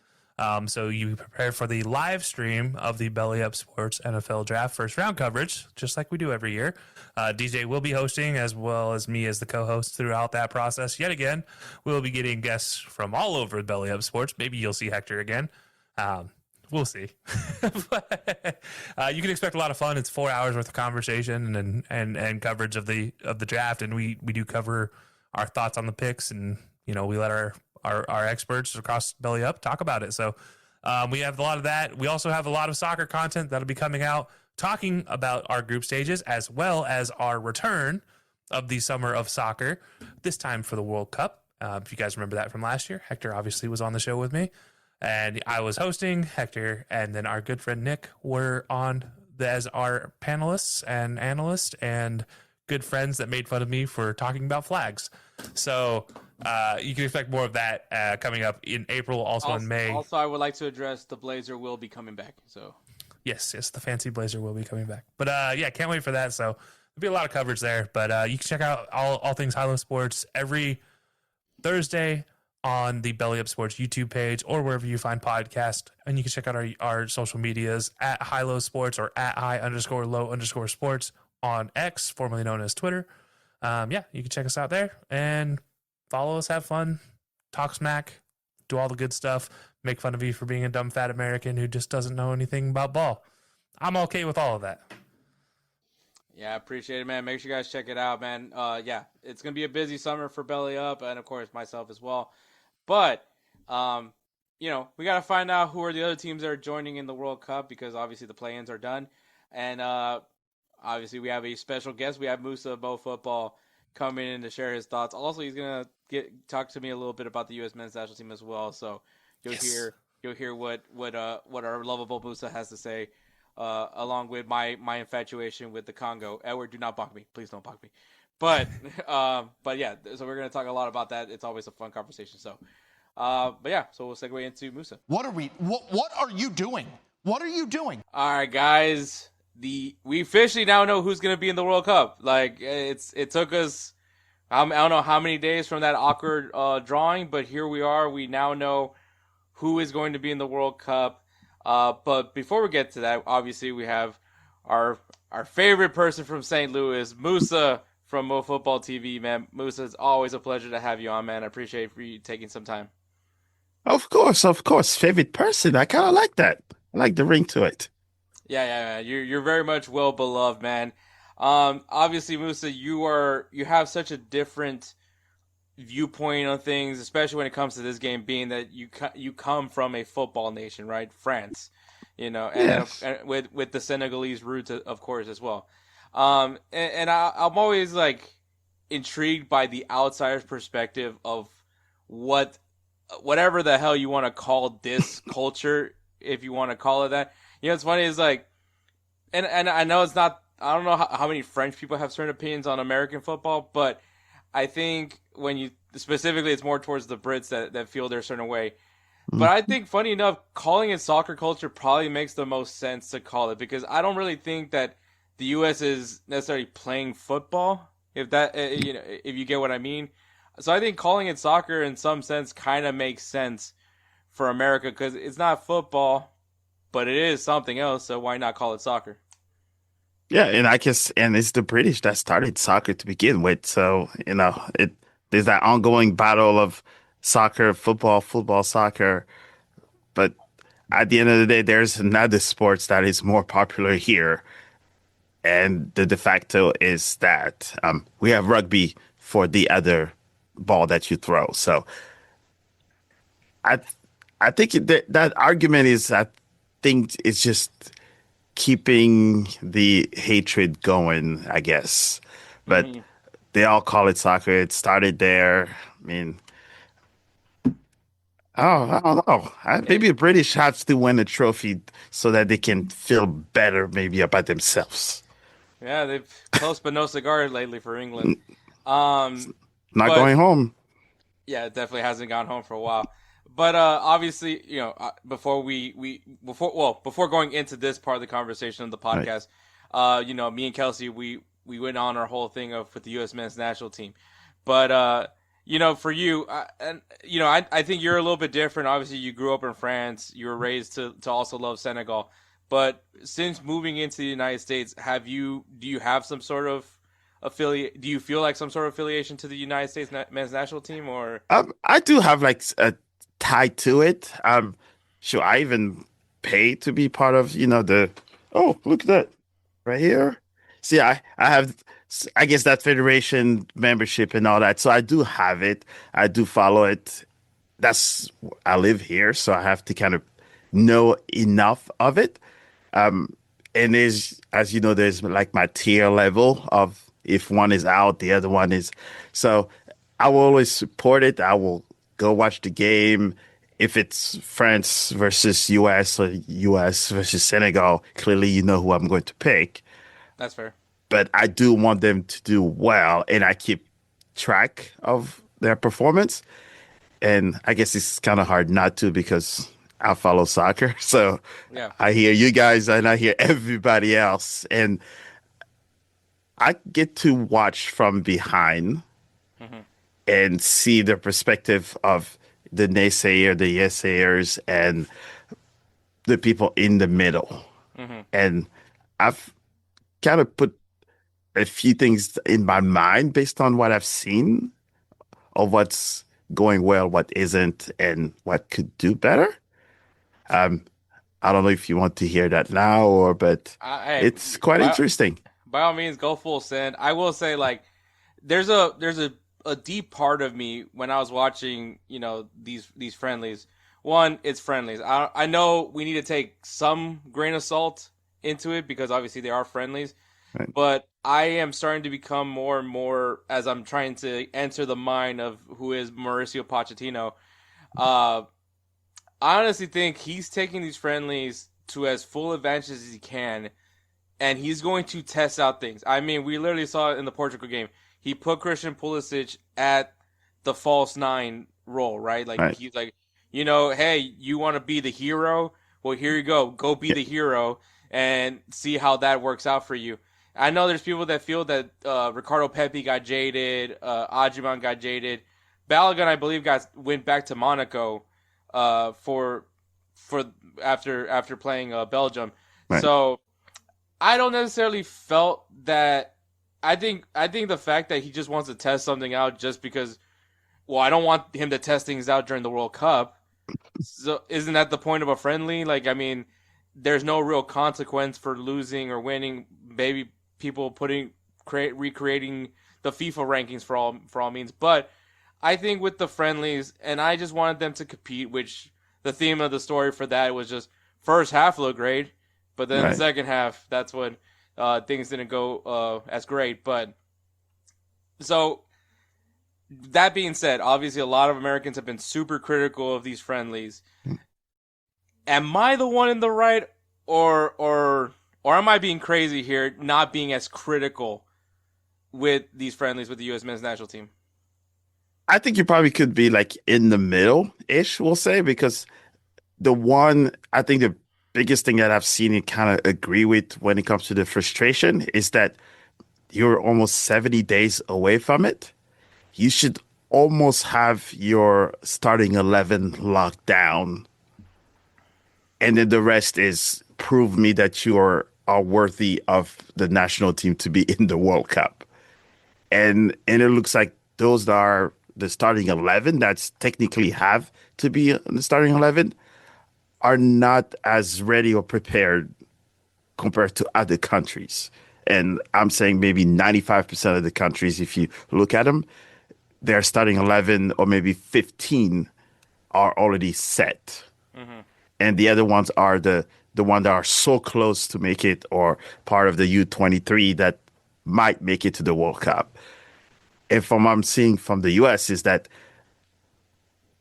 So you prepare for the live stream of the Belly Up Sports NFL Draft first round coverage, just like we do every year. DJ will be hosting, as well as me as the co-host throughout that process. Yet again, we'll be getting guests from all over Belly Up Sports. Maybe you'll see Hector again. We'll see. But, you can expect a lot of fun. It's 4 hours worth of conversation and coverage of the draft, and we do cover our thoughts on the picks, and we let our experts across Belly Up talk about it. So we have a lot of that. We also have a lot of soccer content that'll be coming out, talking about our group stages, as well as our return of the summer of soccer, this time for the World Cup. If you guys remember that from last year, Hector obviously was on the show with me, and I was hosting. Hector and then our good friend Nick were on as our panelists and analysts, and good friends that made fun of me for talking about flags. So you can expect more of that coming up in April, also in May. Also, I would like to address the Blazer will be coming back. So yes, the fancy Blazer will be coming back. But yeah, can't wait for that. So there'll be a lot of coverage there. But you can check out all things Hilo Sports every Thursday, on the Belly Up Sports YouTube page or wherever you find podcasts. And you can check out our social medias at High Low Sports or at high_low_sports on X, formerly known as Twitter. Yeah, you can check us out there and follow us, have fun, talk smack, do all the good stuff, make fun of you for being a dumb fat American who just doesn't know anything about ball. I'm okay with all of that. Yeah, I appreciate it, man. Make sure you guys check it out, man. Yeah, it's going to be a busy summer for Belly Up and, of course, myself as well. But, we got to find out who are the other teams that are joining in the World Cup because, obviously, the play-ins are done. And, obviously, we have a special guest. We have Moussa Bo Football coming in to share his thoughts. Also, he's going to talk to me a little bit about the U.S. men's national team as well. So you'll hear what our lovable Moussa has to say. Along with my infatuation with the Congo. Edward, do not balk me. Please don't balk me. But yeah, so we're going to talk a lot about that. It's always a fun conversation. So, so we'll segue into Moussa. What are you doing? What are you doing? All right, guys. We officially now know who's going to be in the World Cup. Like, it took us, I don't know how many days from that awkward drawing, but here we are. We now know who is going to be in the World Cup. But before we get to that, obviously we have our favorite person from St. Louis, Moussa from Mo Football TV, man. Moussa, it's always a pleasure to have you on, man. I appreciate you taking some time. Of course. Favorite person. I kind of like that. I like the ring to it. Yeah. You're very much well beloved, man. Obviously, Moussa, you have such a different viewpoint on things, especially when it comes to this game, being that you come from a football nation, right? France, and with the Senegalese roots, of course, as well. I'm always like intrigued by the outsider's perspective of whatever the hell you want to call this culture, if you want to call it that. It's funny is like, and I know it's not. I don't know how many French people have certain opinions on American football, but I think when you specifically, it's more towards the Brits that feel they're a certain way. But I think, funny enough, calling it soccer culture probably makes the most sense to call it because I don't really think that the U.S. is necessarily playing football, if you get what I mean. So I think calling it soccer in some sense kind of makes sense for America because it's not football, but it is something else. So why not call it soccer? Yeah, and I guess, and it's the British that started soccer to begin with. So, there's that ongoing battle of soccer, football, soccer. But at the end of the day, there's another sports that is more popular here. And the de facto is that we have rugby for the other ball that you throw. So I think that argument is, I think it's just keeping the hatred going, I guess. But they all call it soccer. It started there. I mean, I don't know. Maybe the British have to win a trophy so that they can feel better maybe about themselves. Yeah, they've close but no cigar lately for England. Not going home. Yeah, it definitely hasn't gone home for a while. But obviously, before going into this part of the conversation of the podcast, right. Me and Kelcey, we went on our whole thing with the U.S. men's national team. But for you, I think you're a little bit different. Obviously, you grew up in France. You were raised to also love Senegal. But since moving into the United States, do you have some sort of affiliate? Do you feel like some sort of affiliation to the United States men's national team, or? I do have like a tie to it. Sure, I even pay to be part of, oh, look at that right here. See, I have, I guess, that federation membership and all that. So I do have it. I do follow it. I live here, so I have to kind of know enough of it. And there's, as you know, there's like my tier level of if one is out, the other one is. So I will always support it. I will go watch the game. If it's France versus US or US versus Senegal, clearly you know who I'm going to pick. That's fair. But I do want them to do well, and I keep track of their performance. And I guess it's kind of hard not to because I follow soccer. So yeah. I hear you guys and I hear everybody else. And I get to watch from behind and see the perspective of the naysayer, the yesayers, and the people in the middle. And I've kind of put a few things in my mind based on what I've seen of what's going well, what isn't, and what could do better. I don't know if you want to hear that now but Hey, it's quite interesting. by all means, go full send. I will say, like, there's a deep part of me when I was watching, these friendlies. One, it's friendlies. I know we need to take some grain of salt into it because obviously they are friendlies. Right. But I am starting to become more and more as I'm trying to enter the mind of who is Mauricio Pochettino. I honestly think he's taking these friendlies to as full advantage as he can, and he's going to test out things. I mean, we literally saw it in the Portugal game. He put Christian Pulisic at the false nine role, right? Like, Right. He's like, hey, you want to be the hero? Well, here you go. Go be the hero and see how that works out for you. I know there's people that feel that Ricardo Pepi got jaded, Ajiman got jaded. Balogun, I believe, went back to Monaco for after playing Belgium. Right. So I don't necessarily felt that. I think the fact that he just wants to test something out just because, well, I don't want him to test things out during the World Cup. So isn't that the point of a friendly? Like, I mean, there's no real consequence for losing or winning. Maybe people recreating the FIFA rankings for all means. But I think with the friendlies, and I just wanted them to compete, which the theme of the story for that was just first half looked great, but then Right. the second half, that's when things didn't go as great. But so that being said, obviously a lot of Americans have been super critical of these friendlies. Am I the one in the right, or am I being crazy here, not being as critical with these friendlies with the U.S. men's national team? I think you probably could be like in the middle-ish, we'll say, because I think the biggest thing that I've seen you kind of agree with when it comes to the frustration is that you're almost 70 days away from it. You should almost have your starting 11 locked down. And then the rest is prove me that you are worthy of the national team to be in the World Cup. And it looks like those are the starting 11 that's technically have to be in the starting 11 are not as ready or prepared compared to other countries. And I'm saying maybe 95% of the countries, if you look at them, their starting 11 or maybe 15 are already set. And the other ones are the ones that are so close to make it or part of the U23 that might make it to the World Cup. And from what I'm seeing from the U.S. is that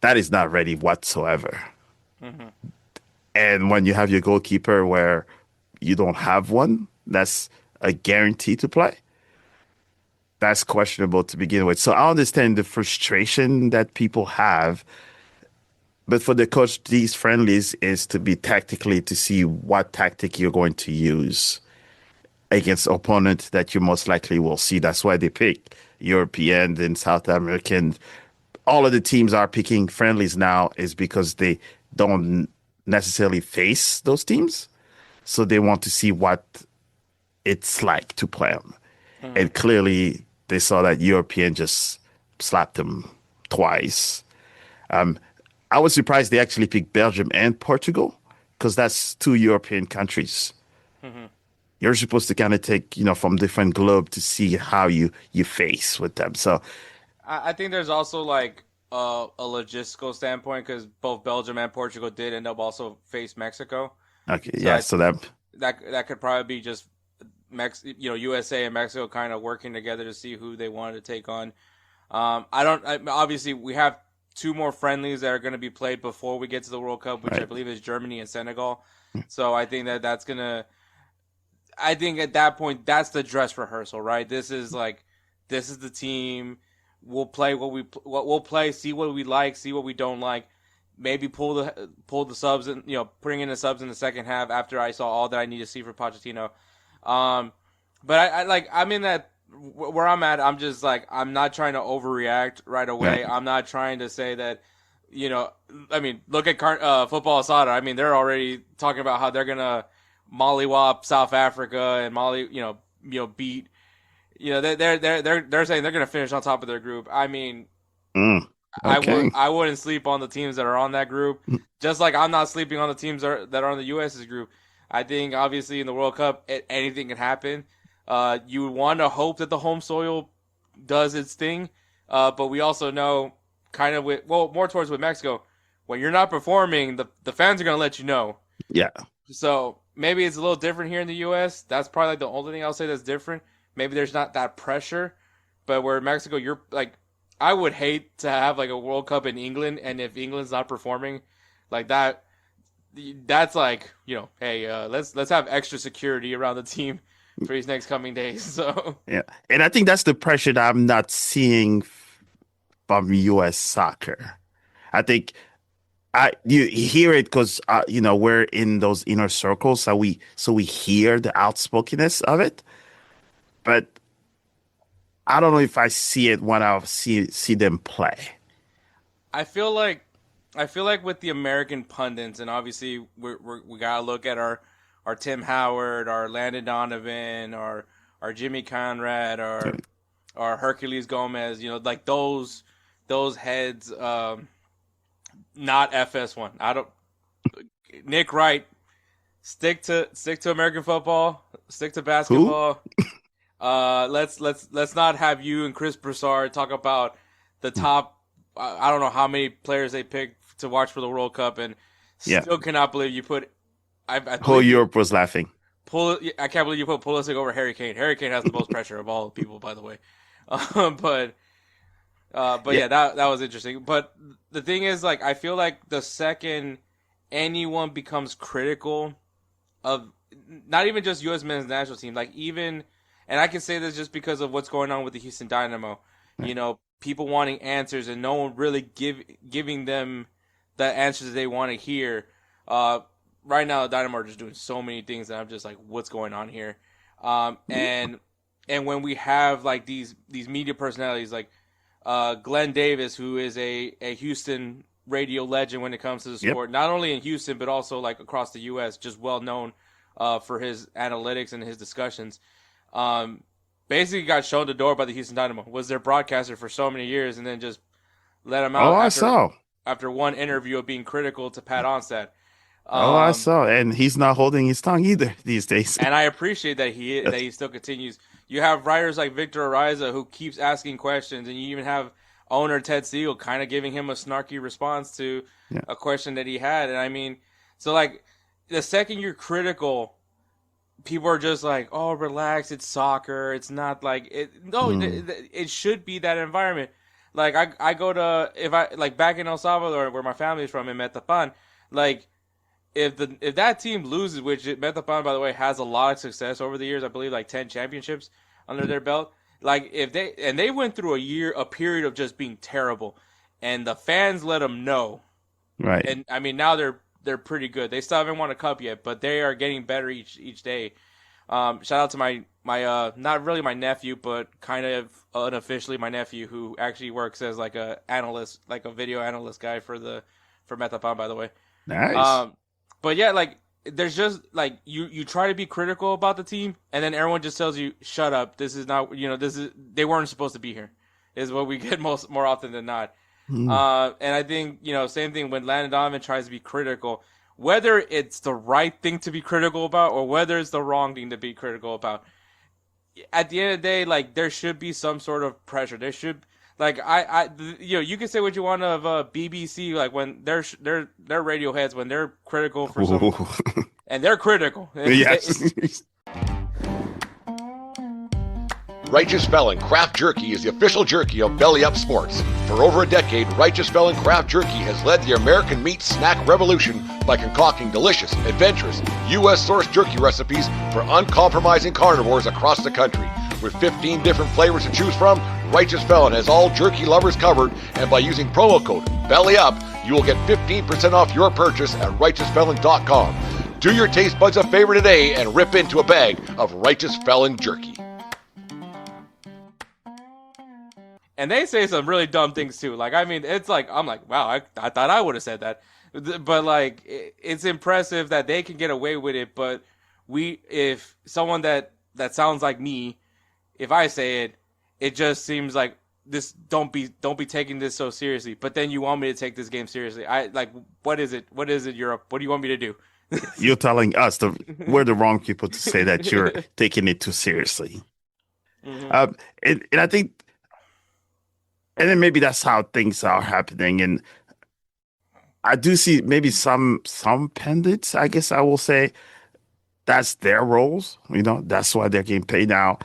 is not ready whatsoever. And when you have your goalkeeper where you don't have one, that's a guarantee to play. That's questionable to begin with. So I understand the frustration that people have. But for the coach, these friendlies is to be tactically to see what tactic you're going to use against opponents that you most likely will see. That's why they pick European and South American. All of the teams are picking friendlies now is because they don't necessarily face those teams. So they want to see what it's like to play them. And clearly they saw that European just slapped them twice. I was surprised they actually picked Belgium and Portugal because that's two European countries. You're supposed to kind of take, from different globe to see how you face with them. So I think there's also like a logistical standpoint because both Belgium and Portugal did end up also face Mexico. okay, So yeah, so that could probably be just USA and Mexico kind of working together to see who they wanted to take on. Obviously we have two more friendlies that are going to be played before we get to the World Cup, which Right. I believe is Germany and Senegal. So I think that's going to. I think at that point that's the dress rehearsal, right? This is the team. We'll play what we'll play. See what we like. See what we don't like. Maybe pull the subs and bring in the subs in the second half after I saw all that I need to see for Pochettino. But I'm in that where I'm at. I'm just like I'm not trying to overreact right away. Right. I'm not trying to say that I mean, look at Football Asada. I mean, they're already talking about how they're gonna mollywop South Africa and beat. They're saying they're gonna finish on top of their group. I mean, okay. I wouldn't sleep on the teams that are on that group. Just like I'm not sleeping on the teams that are on the U.S.'s group. I think obviously in the World Cup, anything can happen. You would want to hope that the home soil does its thing, but we also know kind of more towards with Mexico, when you're not performing, the fans are going to let you know. Yeah. So maybe it's a little different here in the U.S. That's probably like the only thing I'll say that's different. Maybe there's not that pressure, but where Mexico, you're like, I would hate to have like a World Cup in England, and if England's not performing like that, that's like, hey, let's have extra security around the team for these next coming days. So Yeah. And I think that's the pressure that I'm not seeing from U.S. soccer. I think you hear it because we're in those inner circles, so we hear the outspokenness of it, but I don't know if I see it when I see them play. I feel like with the American pundits, and obviously we gotta look at our Tim Howard, our Landon Donovan, our Jimmy Conrad, our Hercules Gomez, like those heads, not FS1. I don't. Nick Wright, stick to American football, stick to basketball. Let's not have you and Chris Broussard talk about the top. I don't know how many players they picked to watch for the World Cup, and still cannot believe you put. Whole Europe was laughing. I can't believe you put Pulisic over Harry Kane. Harry Kane has the most pressure of all people, by the way. But yeah, that was interesting. But the thing is, like, I feel like the second anyone becomes critical of not even just U.S. men's national team, like even, and I can say this just because of what's going on with the Houston Dynamo, people wanting answers and no one really giving them the answers they want to hear. Right now, the Dynamo are just doing so many things that I'm just like, what's going on here? And when we have like these media personalities like Glenn Davis, who is a Houston radio legend when it comes to the sport, not only in Houston but also like across the U.S., just well known for his analytics and his discussions. Basically got shown the door by the Houston Dynamo. Was their broadcaster for so many years, and then just let him out. After one interview of being critical to Pat Onstad. I saw, and he's not holding his tongue either these days. And I appreciate that he still continues. You have writers like Victor Ariza who keeps asking questions, and you even have owner Ted Siegel kind of giving him a snarky response to a question that he had. And I mean, so like the second you're critical, people are just like, "Oh, relax, it's soccer. It's not like it." No, it should be that environment. Like I go to back in El Salvador where my family's from in Metapan, like. If that team loses, which Metapan, by the way, has a lot of success over the years, I believe like 10 championships under their belt. Like they went through a period of just being terrible, and the fans let them know. Right. And I mean now they're pretty good. They still haven't won a cup yet, but they are getting better each day. Shout out to my not really my nephew, but kind of unofficially my nephew, who actually works as like a analyst, like a video analyst guy for Metapan, by the way. Nice. But yeah, like there's just like you try to be critical about the team, and then everyone just tells you, "Shut up! This is not they weren't supposed to be here." Is what we get more often than not. And I think same thing when Landon Donovan tries to be critical, whether it's the right thing to be critical about or whether it's the wrong thing to be critical about. At the end of the day, like there should be some sort of pressure. There should. Like you can say what you want of BBC, like when they're radio heads when they're critical for something, and they're critical. Yes. Righteous Felon Craft Jerky is the official jerky of Belly Up Sports. For over a decade, Righteous Felon Craft Jerky has led the American meat snack revolution by concocting delicious, adventurous, U.S.-sourced jerky recipes for uncompromising carnivores across the country. With 15 different flavors to choose from, Righteous Felon has all jerky lovers covered, and by using promo code BELLYUP, you will get 15% off your purchase at RighteousFelon.com. Do your taste buds a favor today and rip into a bag of Righteous Felon jerky. And they say some really dumb things too. Like, I mean, it's like, I'm like, wow, I thought I would have said that. But like, it's impressive that they can get away with it. But if someone that sounds like me, if I say it, it just seems like this. Don't be taking this so seriously. But then you want me to take this game seriously. What is it? What is it, Europe? What do you want me to do? You're telling us we're the wrong people to say that you're taking it too seriously. Mm-hmm. And I think, and then maybe that's how things are happening. And I do see maybe some pundits, I guess I will say, that's their roles. That's why they're getting paid now.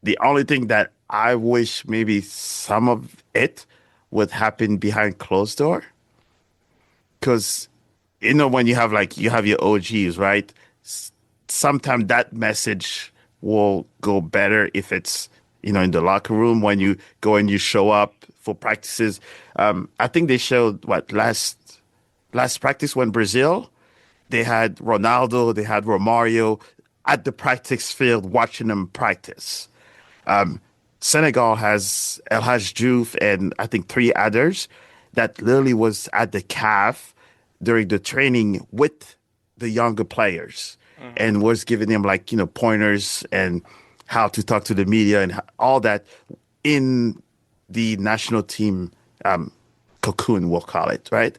The only thing that I wish maybe some of it would happen behind closed door, because when you have your OGs, right? Sometimes that message will go better if it's in the locker room when you go and you show up for practices. I think they showed last practice when Brazil, they had Ronaldo, they had Romario at the practice field watching them practice. Senegal has El Hadj Diouf and I think 3 others that literally was at the CAF during the training with the younger players and was giving them pointers and how to talk to the media and all that in the national team cocoon, we'll call it, right?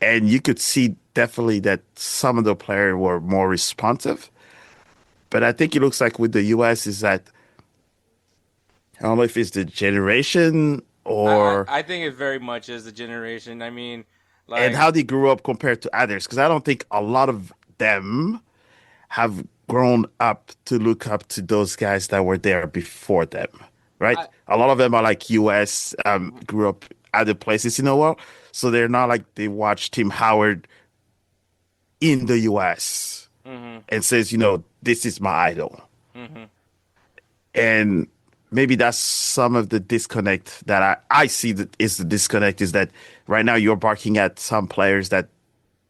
And you could see definitely that some of the players were more responsive. But I think it looks like with the U.S. is that, I don't know if it's the generation or... I think it very much is the generation. I mean... and how they grew up compared to others. Because I don't think a lot of them have grown up to look up to those guys that were there before them, right? A lot of them are U.S., grew up other places in the world. So they're not they watch Tim Howard in the U.S. And says, this is my idol. And maybe that's some of the disconnect that I see that is the disconnect, is that right now you're barking at some players that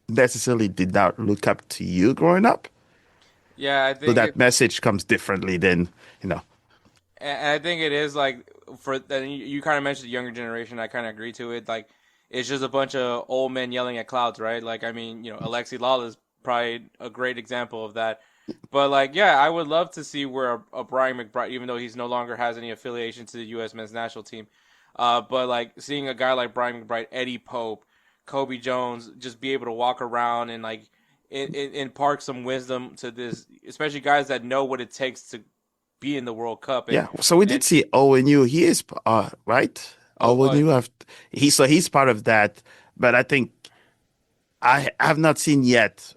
necessarily did not look up to you growing up. Yeah, I think so that message comes differently than, And I think it is you kind of mentioned the younger generation. I kind of agree to it. It's just a bunch of old men yelling at clouds, right? Alexi Lala is probably a great example of that. But I would love to see where a Brian McBride, even though he's no longer has any affiliation to the U.S. men's national team, but seeing a guy like Brian McBride, Eddie Pope, Kobe Jones, just be able to walk around and impart some wisdom to this, especially guys that know what it takes to be in the World Cup. So we did see ONU. He is right. ONU. He's part of that. But I think I have not seen yet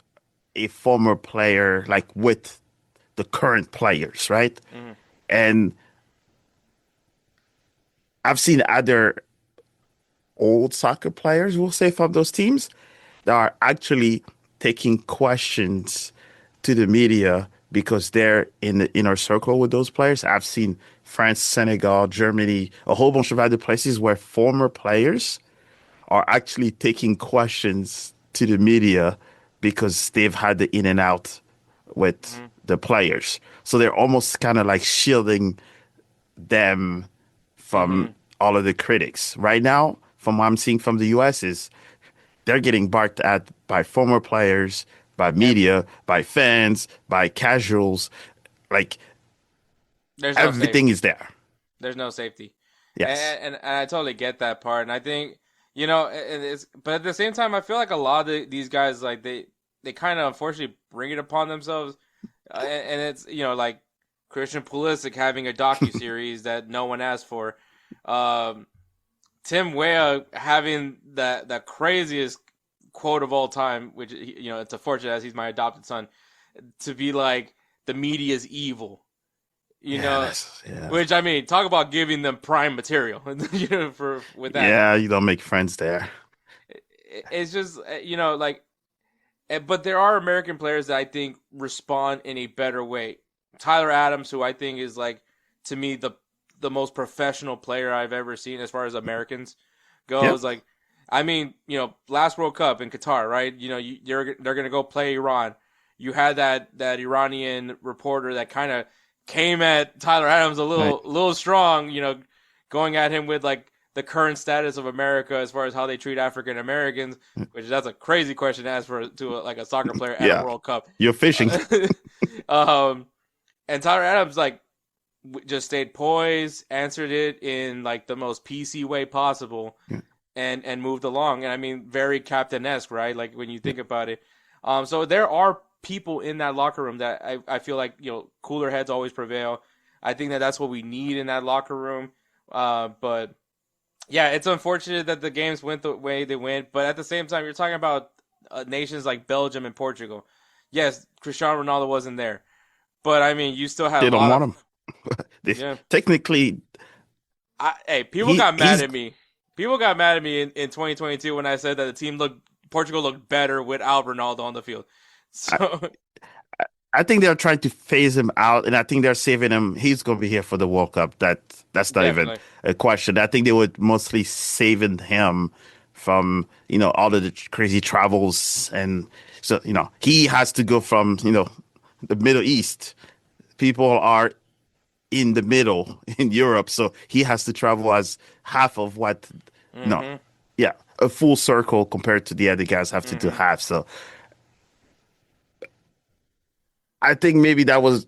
a former player with the current players, right? And I've seen other old soccer players, we'll say, from those teams that are actually taking questions to the media because they're in the inner circle with those players. I've seen France, Senegal, Germany, a whole bunch of other places where former players are actually taking questions to the media because they've had the in and out with the players. So they're almost kind of shielding them from all of the critics. Right now, from what I'm seeing from the U.S. is they're getting barked at by former players, by media, by fans, by casuals. Everything is there. There's no safety. Yes. And I totally get that part. And I think, but at the same time, I feel like a lot of these guys, they kind of unfortunately bring it upon themselves. And it's, Christian Pulisic having a docuseries that no one asked for. Tim Weah having the craziest quote of all time, which, it's unfortunate as he's my adopted son, to be the media is evil. Which, I mean, talk about giving them prime material, with that. Yeah, you don't make friends there. It's just, but there are American players that I think respond in a better way. Tyler Adams, who I think is to me, the most professional player I've ever seen as far as Americans goes. Yep. I mean, last World Cup in Qatar, right? They're going to go play Iran. You had that Iranian reporter that kind of came at Tyler Adams a little strong, going at him with like the current status of America as far as how they treat African Americans, which that's a crazy question to ask like a soccer player at a World Cup. You're fishing. And Tyler Adams like just stayed poised, answered it in like the most PC way possible, and moved along. And I mean, very captain-esque, right? Like when you think about it. So there are people in that locker room that I feel like, cooler heads always prevail. I think that's what we need in that locker room. But yeah, it's unfortunate that the games went the way they went. But at the same time, you're talking about nations like Belgium and Portugal. Yes, Cristiano Ronaldo wasn't there. But I mean, you still have they don't want him. Technically, people got mad at me. People got mad at me in 2022 when I said that Portugal looked better without Ronaldo on the field. So I think they're trying to phase him out, and I think they're saving him. He's going to be here for the World Cup. That's not even a question. I think they were mostly saving him from all of the crazy travels, and so he has to go from the Middle East. People are in the middle in Europe, so he has to travel as half of what a full circle compared to the other guys have to do half. So I think maybe that was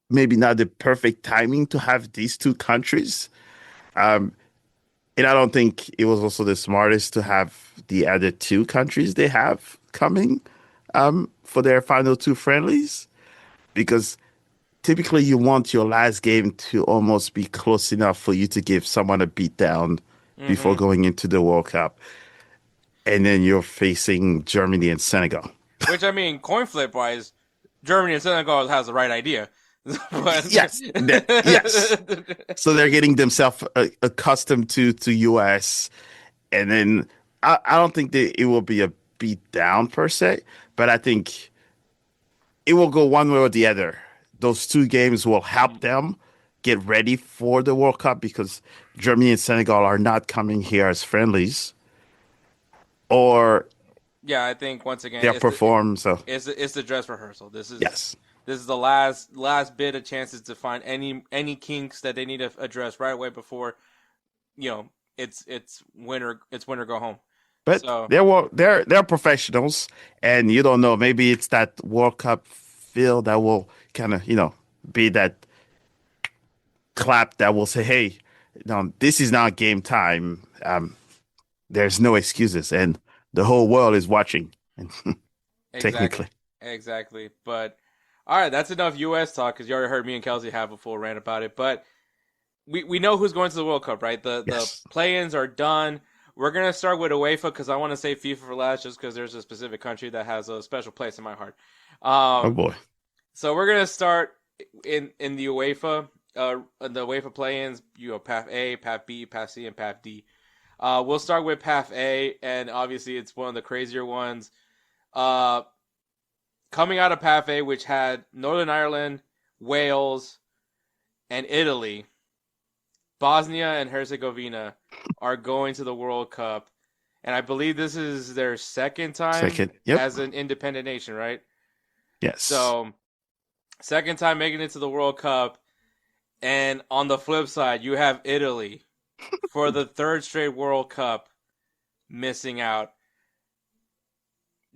not the perfect timing to have these two countries. And I don't think it was also the smartest to have the other two countries they have coming for their final two friendlies, because typically you want your last game to almost be close enough for you to give someone a beat down before going into the World Cup. And then you're facing Germany and Senegal. Which, I mean, coin flip wise, Germany and Senegal has the right idea. But... Yes. Yes. So they're getting themselves accustomed to US. And then I don't think that it will be a beat down per se, but I think it will go one way or the other. Those two games will help them get ready for the World Cup, because Germany and Senegal are not coming here as friendlies. Or I think once again they'll perform. It's the dress rehearsal. This is the last bit of chances to find any kinks that they need to address right away before it's winter go home. But they're professionals, and you don't know, maybe it's that World Cup feel that will kind of be that clap that will say, hey, this is not game time. There's no excuses, and the whole world is watching. Technically. Exactly. But all right, that's enough U.S. talk, because you already heard me and Kelcey have a full rant about it. But we know who's going to the World Cup, right? The play-ins are done. We're going to start with UEFA, because I want to say FIFA for last, just because there's a specific country that has a special place in my heart. Oh, boy. So we're going to start in the UEFA. The UEFA play-ins, Path A, Path B, Path C, and Path D. We'll start with Path A, and obviously it's one of the crazier ones. Coming out of Path A, which had Northern Ireland, Wales, and Italy, Bosnia and Herzegovina are going to the World Cup. And I believe this is their second time as an independent nation, right? Yes. So, second time making it to the World Cup. And on the flip side, you have Italy for the third straight World Cup missing out.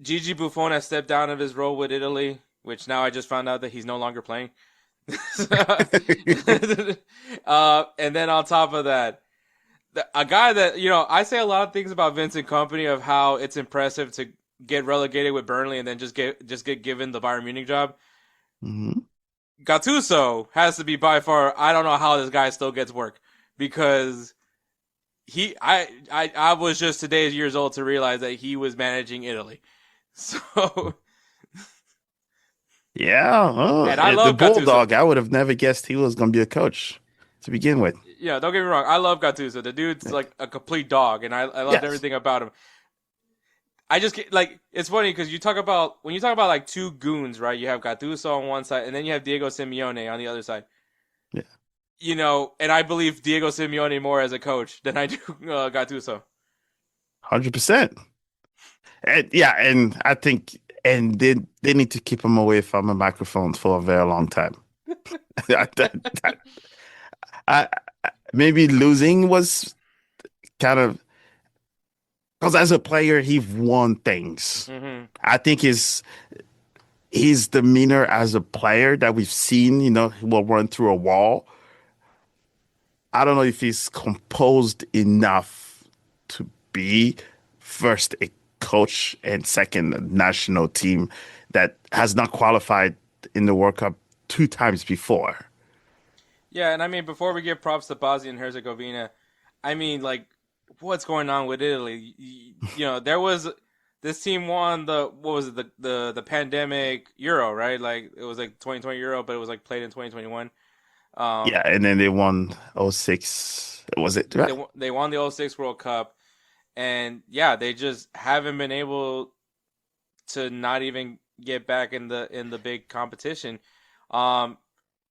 Gigi Buffon has stepped down of his role with Italy, which now I just found out that he's no longer playing. And then on top of that, a guy that, I say a lot of things about Vincent Kompany, of how it's impressive to get relegated with Burnley and then just get given the Bayern Munich job. Mm-hmm. Gattuso has to be by far, I don't know how this guy still gets work, because I was just today's years old to realize that he was managing Italy. So yeah, and I love the Bulldog. Gattuso. I would have never guessed he was going to be a coach to begin with. Yeah, don't get me wrong. I love Gattuso. The dude's like a complete dog, and I loved everything about him. I just like, it's funny because when you talk about like two goons, right? You have Gattuso on one side, and then you have Diego Simeone on the other side. Yeah. And I believe Diego Simeone more as a coach than I do Gattuso. 100%. And I think, and they need to keep him away from a microphone for a very long time. maybe losing was kind of because as a player, he won things. Mm-hmm. I think his demeanor as a player that we've seen, he will run through a wall. I don't know if he's composed enough to be first a coach and second a national team that has not qualified in the World Cup 2 times before. Yeah, and I mean, before we give props to Bosnia and Herzegovina, I mean, like, what's going on with Italy? There was this team won what was it, the pandemic Euro, right? Like, it was like 2020 Euro, but it was like played in 2021. Yeah, and then they won '06. Was it right? They won the '06 World Cup, and yeah, they just haven't been able to not even get back in the big competition.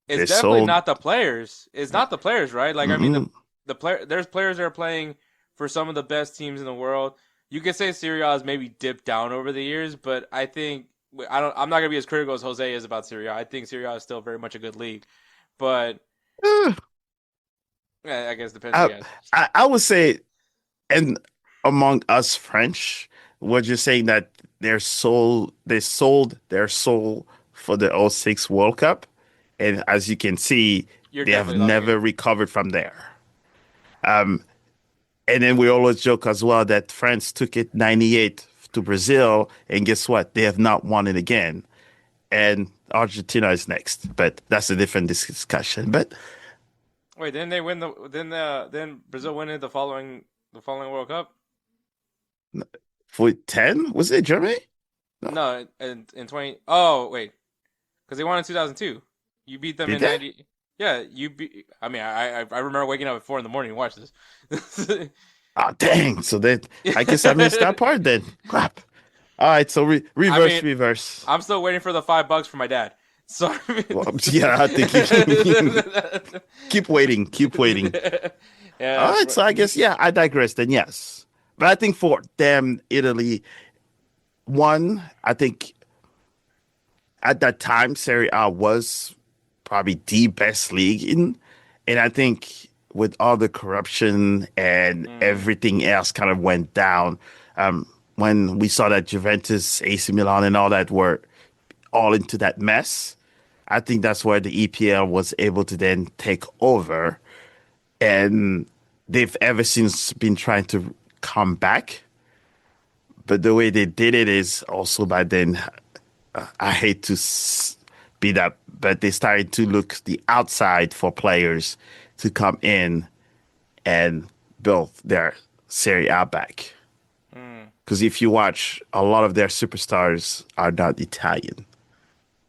It's They definitely sold. not the players. It's not the players, right? Like, I mean, Mhm. there's players that are playing for some of the best teams in the world. You could say Serie A has maybe dipped down over the years, but I think I'm not gonna be as critical as Jose is about Serie A. I think Serie A is still very much a good league, but Uh, I guess it depends who I, you ask. I would say, and among us French, we're just saying that they sold their soul for the '06 World Cup, and as you can see, You're they have definitely talking. never recovered from there. And then we always joke as well that France took it 98 to Brazil, and guess what? They have not won it again. And Argentina is next, but that's a different discussion. But Wait, didn't they win then Brazil win it the following World Cup? for 10, was it Germany? No. No, in 20. Oh wait, because they won in 2002. You beat them Did in they? 90. Yeah, you beat. I mean, I remember waking up at 4 in the morning to watch this. Oh, dang. So that I guess I missed that part then. Crap. All right, so I reverse, mean, reverse. I'm still waiting for the $5 from my dad. So Well, yeah, I think you keep waiting, keep waiting. yeah, All that's right, right. so I guess, yeah, I digress then, yes. But I think for them, Italy, one, I think at that time, Serie A was probably the best league in. And I think with all the corruption and Mm, everything else kind of went down, when we saw that Juventus, AC Milan, and all that were all into that mess, I think that's where the EPL was able to then take over. And they've ever since been trying to come back. But the way they did it is also by then, I hate to be that, but they started to look the outside for players to come in and build their Serie A back. mm, Because if you watch, a lot of their superstars are not Italian.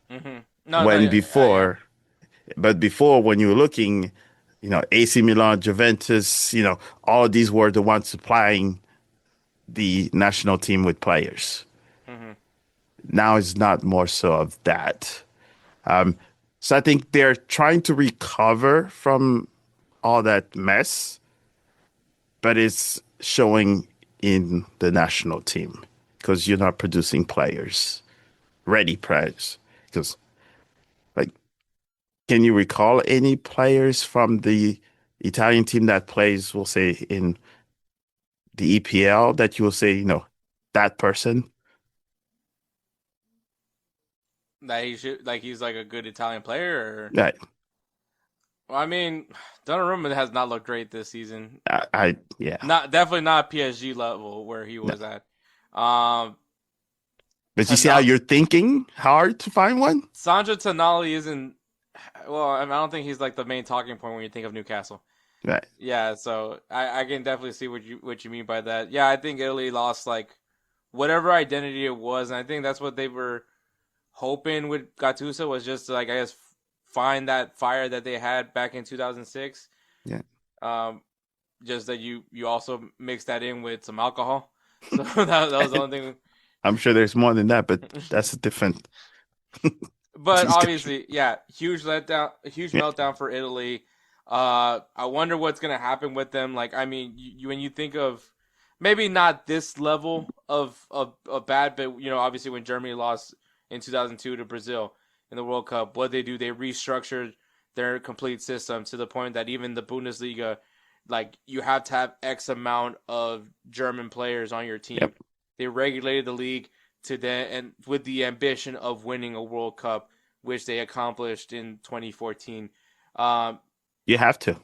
mm-hmm. No, When yeah. before, but before when you were looking, AC Milan, Juventus, all of these were the ones supplying the national team with players. Mm-hmm. Now it's not more so of that. So I think they're trying to recover from all that mess, but it's showing in the national team because you're not producing players, ready players. Because, like, can you recall any players from the Italian team that plays, we'll say, in the EPL that you will say, that person? That he should like he's like a good Italian player. Or Right. well, I mean, Donnarumma has not looked great this season. Yeah. Not definitely not PSG level where he No. was at. Um, But you see how Tana- you're thinking hard to find one? Sandro Tonali isn't. Well, I don't think he's like the main talking point when you think of Newcastle. Right. Yeah, so I can definitely see what you mean by that. Yeah, I think Italy lost like whatever identity it was, and I think that's what they were hoping with Gattuso was just to, like, I guess find that fire that they had back in 2006. Yeah. Um, just that you also mix that in with some alcohol. So that was the only thing. I'm sure there's more than that, but that's a different But discussion. obviously, yeah, huge letdown, a huge Yeah. meltdown for Italy. I wonder what's gonna happen with them. Like, I mean, when you think of maybe not this level of bad, but obviously when Germany lost in 2002 to Brazil in the World Cup, what they do, they restructured their complete system to the point that even the Bundesliga, like you have to have X amount of German players on your team. Yep. They regulated the league to then and with the ambition of winning a World Cup, which they accomplished in 2014. You have to.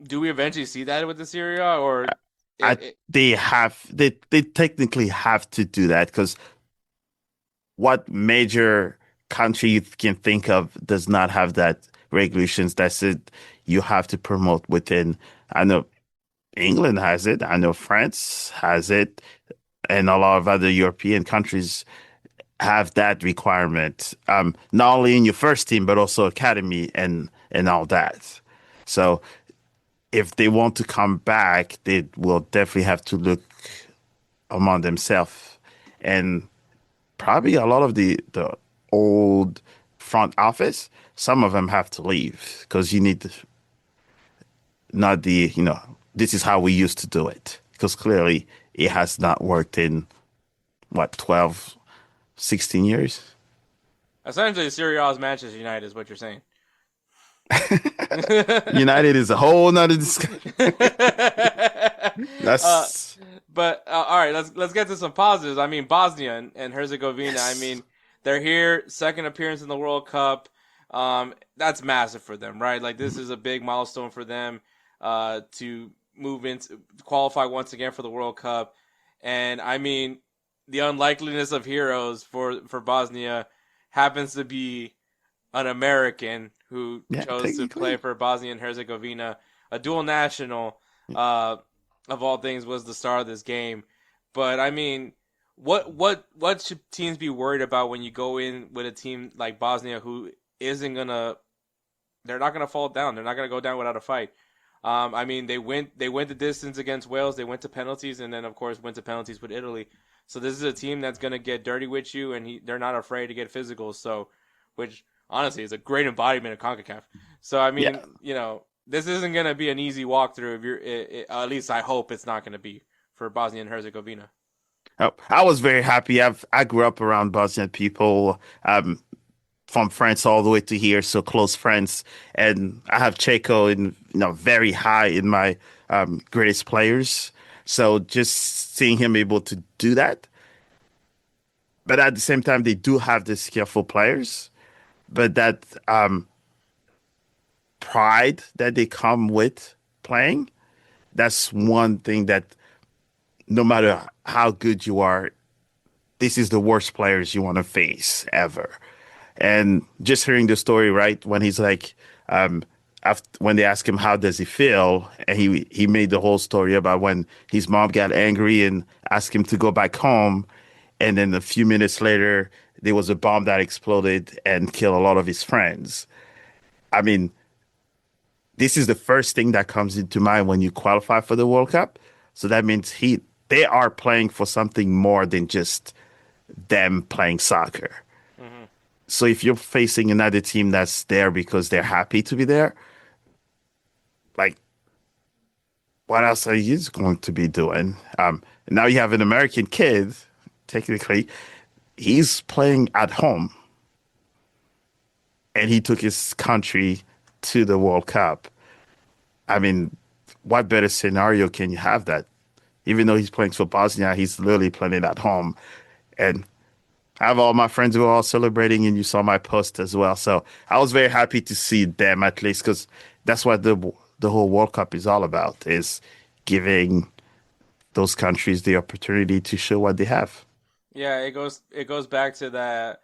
Do we eventually see that with the Serie A, or they technically have to do that, because what major country you can think of does not have that regulations? That's it. You have to promote within. I know England has it. I know France has it, and a lot of other European countries have that requirement. Not only in your first team, but also academy and all that. So if they want to come back, they will definitely have to look among themselves. And probably a lot of the old front office, some of them have to leave, because you need not this is how we used to do it. Because clearly it has not worked in, 12, 16 years? Essentially, Serie A is Manchester United, is what you're saying. United is a whole nother discussion. That's but all right, let's get to some positives. I mean, Bosnia and Herzegovina. Yes. I mean, they're here, second appearance in the World Cup. That's massive for them, right? Like this is a big milestone for them to move into qualify once again for the World Cup. And I mean, the unlikeliness of heroes for Bosnia happens to be an American who chose to play for Bosnia and Herzegovina, a dual national. Of all things, was the star of this game. But I mean, what should teams be worried about when you go in with a team like Bosnia, who isn't gonna? They're not gonna fall down. They're not gonna go down without a fight. I mean, they went the distance against Wales. They went to penalties, and then of course went to penalties with Italy. So this is a team that's gonna get dirty with you, and they're not afraid to get physical. So, which honestly is a great embodiment of CONCACAF. So I mean, this isn't going to be an easy walkthrough. If you're, at least I hope it's not going to be for Bosnia and Herzegovina. Oh, I was very happy. I grew up around Bosnian people, from France all the way to here, so close friends. And I have Checo in very high in my greatest players. So just seeing him able to do that. But at the same time, they do have the skillful players. But that pride that they come with playing, that's one thing that no matter how good you are, this is the worst players you want to face ever. And just hearing the story, right, when he's like, when they ask him how does he feel, and he made the whole story about when his mom got angry and asked him to go back home, and then a few minutes later there was a bomb that exploded and killed a lot of his friends. I mean, this is the first thing that comes into mind when you qualify for the World Cup. So that means they are playing for something more than just them playing soccer. Mm-hmm. So if you're facing another team that's there because they're happy to be there, like, what else are you going to be doing? Now you have an American kid, technically, he's playing at home, and he took his country to the World Cup. I mean, what better scenario can you have that? Even though he's playing for Bosnia, he's literally playing at home. And I have all my friends who are all celebrating, and you saw my post as well. So I was very happy to see them, at least, because that's what the whole World Cup is all about, is giving those countries the opportunity to show what they have. Yeah, it goes back to that.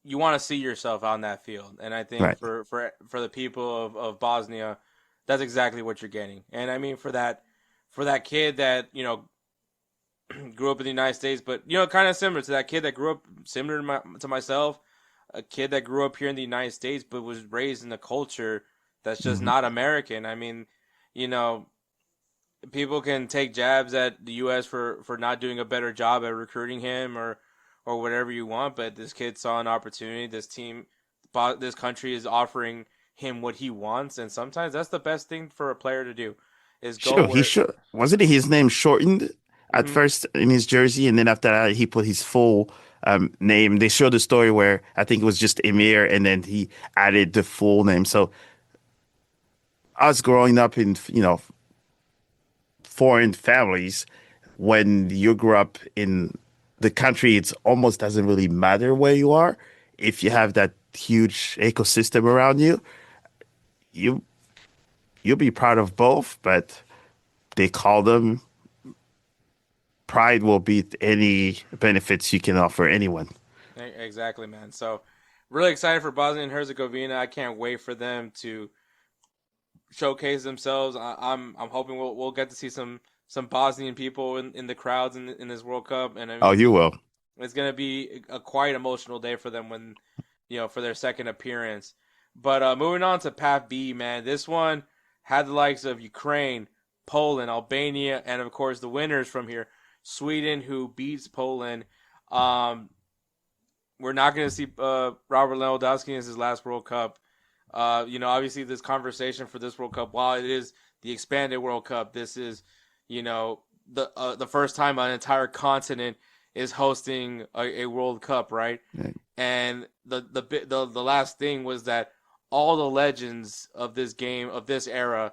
You want to see yourself on that field, and I think right. for the people of Bosnia, that's exactly what you're getting. And I mean, for that kid that grew up in the United States, but kind of similar to that kid that grew up similar to myself, a kid that grew up here in the United States but was raised in a culture that's just not American. I mean, people can take jabs at the U.S. for not doing a better job at recruiting him or whatever you want, but this kid saw an opportunity. This country is offering him what he wants, and sometimes that's the best thing for a player to do. Is go. Wasn't his name shortened at first in his jersey, and then after that he put his full name. They showed the story where I think it was just Emir, and then he added the full name. So us growing up in foreign families, when you grew up in the country, it almost doesn't really matter where you are. If you have that huge ecosystem around you, you'll be proud of both, but they call them pride will beat any benefits you can offer anyone. Exactly, man. So really excited for Bosnia and Herzegovina. I can't wait for them to showcase themselves. I'm hoping we'll get to see some Bosnian people in the crowds in this World Cup, and I mean, Oh, you will. it's going to be a quite emotional day for them when for their second appearance. But moving on to Path B, man, this one had the likes of Ukraine, Poland, Albania, and of course the winners from here, Sweden, who beats Poland. We're not going to see Robert Lewandowski in his last World Cup. Obviously this conversation for this World Cup, while it is the expanded World Cup, this is, the first time an entire continent is hosting a World Cup, right? Right. And the last thing was that all the legends of this game, of this era,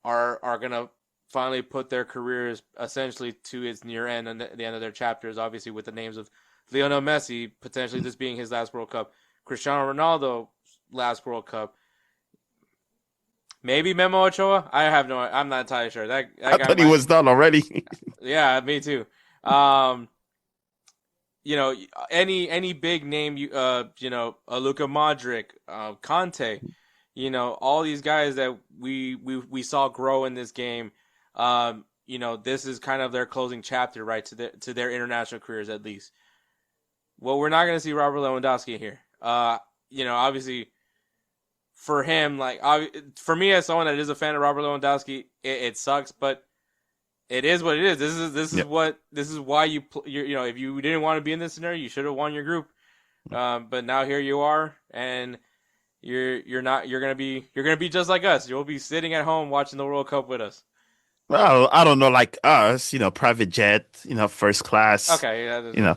are gonna finally put their careers essentially to its near end and the end of their chapters. Obviously, with the names of Lionel Messi potentially this being his last World Cup, Cristiano Ronaldo last World Cup, maybe Memo Ochoa. I'm not entirely sure. That I thought he was done already. Yeah, me too. Any big name, Luka Modric, Conte, all these guys that we saw grow in this game. This is kind of their closing chapter, right, to their international careers at least. Well, we're not going to see Robert Lewandowski here. Obviously, for him, for me as someone that is a fan of Robert Lewandowski, it sucks, but it is what it is. This is why if you didn't want to be in this scenario, you should have won your group. But now here you are, and you're gonna be just like us. You'll be sitting at home watching the World Cup with us. Well, I don't know, like us, private jet, first class. Okay, yeah,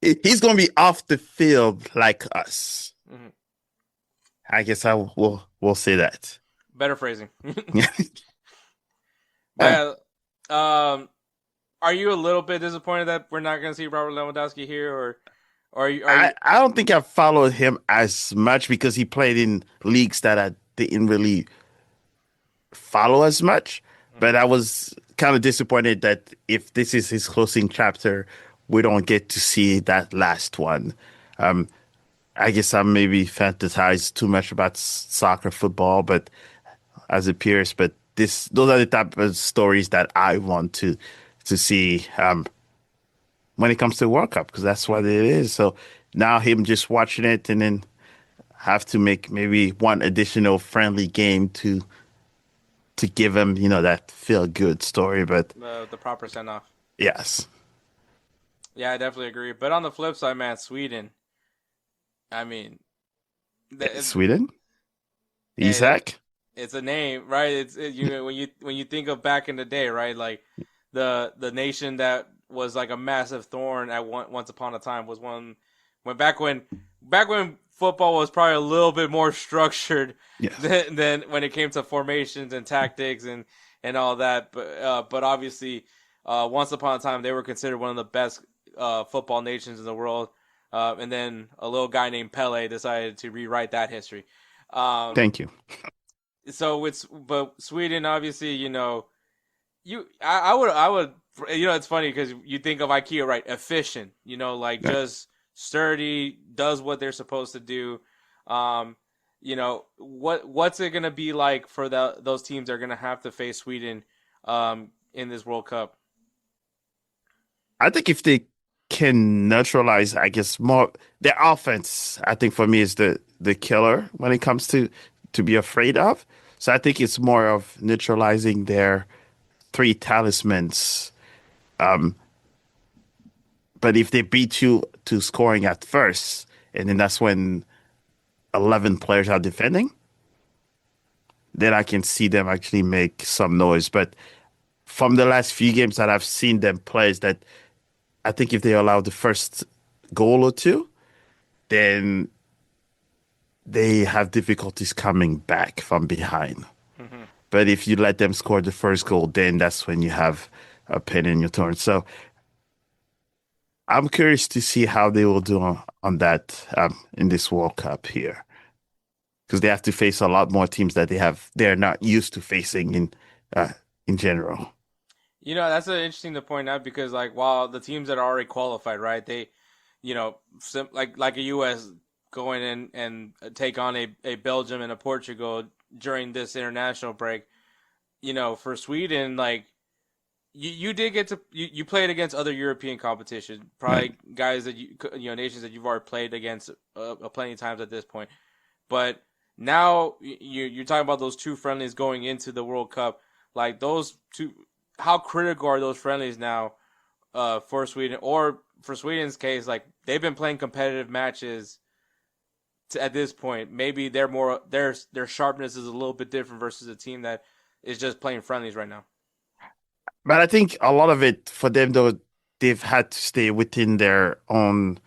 He's gonna be off the field like us. Mm-hmm. I guess we'll say that. Better phrasing. Yeah. Are you a little bit disappointed that we're not going to see Robert Lewandowski here, or are you? I don't think I followed him as much because he played in leagues that I didn't really follow as much. But I was kind of disappointed that if this is his closing chapter, we don't get to see that last one. I guess I maybe fantasized too much about soccer, football, but as it appears, but those are the type of stories that I want to see when it comes to the World Cup, because that's what it is. So now him just watching it and then have to make maybe one additional friendly game to give him, that feel-good story. But the proper send-off. Yes. Yeah, I definitely agree. But on the flip side, man, Sweden. I mean, Sweden? Isaac? It's a name, right? When you think of back in the day, right? Like the nation that was like a massive thorn at once upon a time was when back when football was probably a little bit more structured than when it came to formations and tactics and all that. But obviously, once upon a time they were considered one of the best football nations in the world. And then a little guy named Pele decided to rewrite that history. Thank you. So but Sweden, obviously, I would, it's funny because you think of IKEA, right? Efficient, just sturdy, does what they're supposed to do. What's it going to be like for those teams that are going to have to face Sweden in this World Cup? I think if they can neutralize, I guess, more their offense, I think for me is the killer when it comes to be afraid of. So I think it's more of neutralizing their three talismans. But if they beat you to scoring at first, and then that's when 11 players are defending, then I can see them actually make some noise. But from the last few games that I've seen them play, is that I think if they allow the first goal or two, then they have difficulties coming back from behind. Mm-hmm. But if you let them score the first goal, then that's when you have a pin in your turn. So I'm curious to see how they will do on that in this World Cup here, because they have to face a lot more teams that they're not used to facing in general. You know, that's interesting to point out because, like, while the teams that are already qualified, right, they, you know, like a U.S. going in and take on a Belgium and a Portugal during this international break, you know, for Sweden, like, you did get to you played against other European competition, probably guys that you know, nations that you've already played against plenty of times at this point. But now you're talking about those two friendlies going into the World Cup, like those two. How critical are those friendlies now for Sweden, or for Sweden's case, like they've been playing competitive matches at this point. Maybe their sharpness is a little bit different versus a team that is just playing friendlies right now. But I think a lot of it for them, though, they've had to stay within their own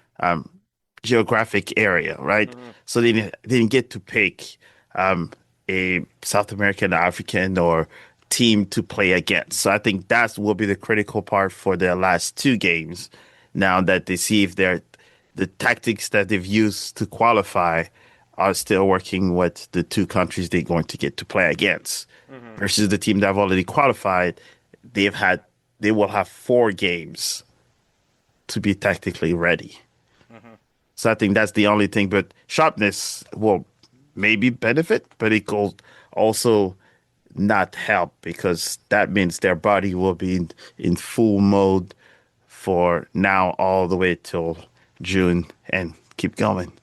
geographic area, right? Mm-hmm. So they didn't get to pick a South American, African, or team to play against. So I think that will be the critical part for their last two games. Now that they see if the tactics that they've used to qualify are still working with the two countries they're going to get to play against, versus the team that have already qualified. They will have 4 games to be tactically ready. So I think that's the only thing. But sharpness will maybe benefit, but it could also not help, because that means their body will be in full mode for now all the way till June and keep going.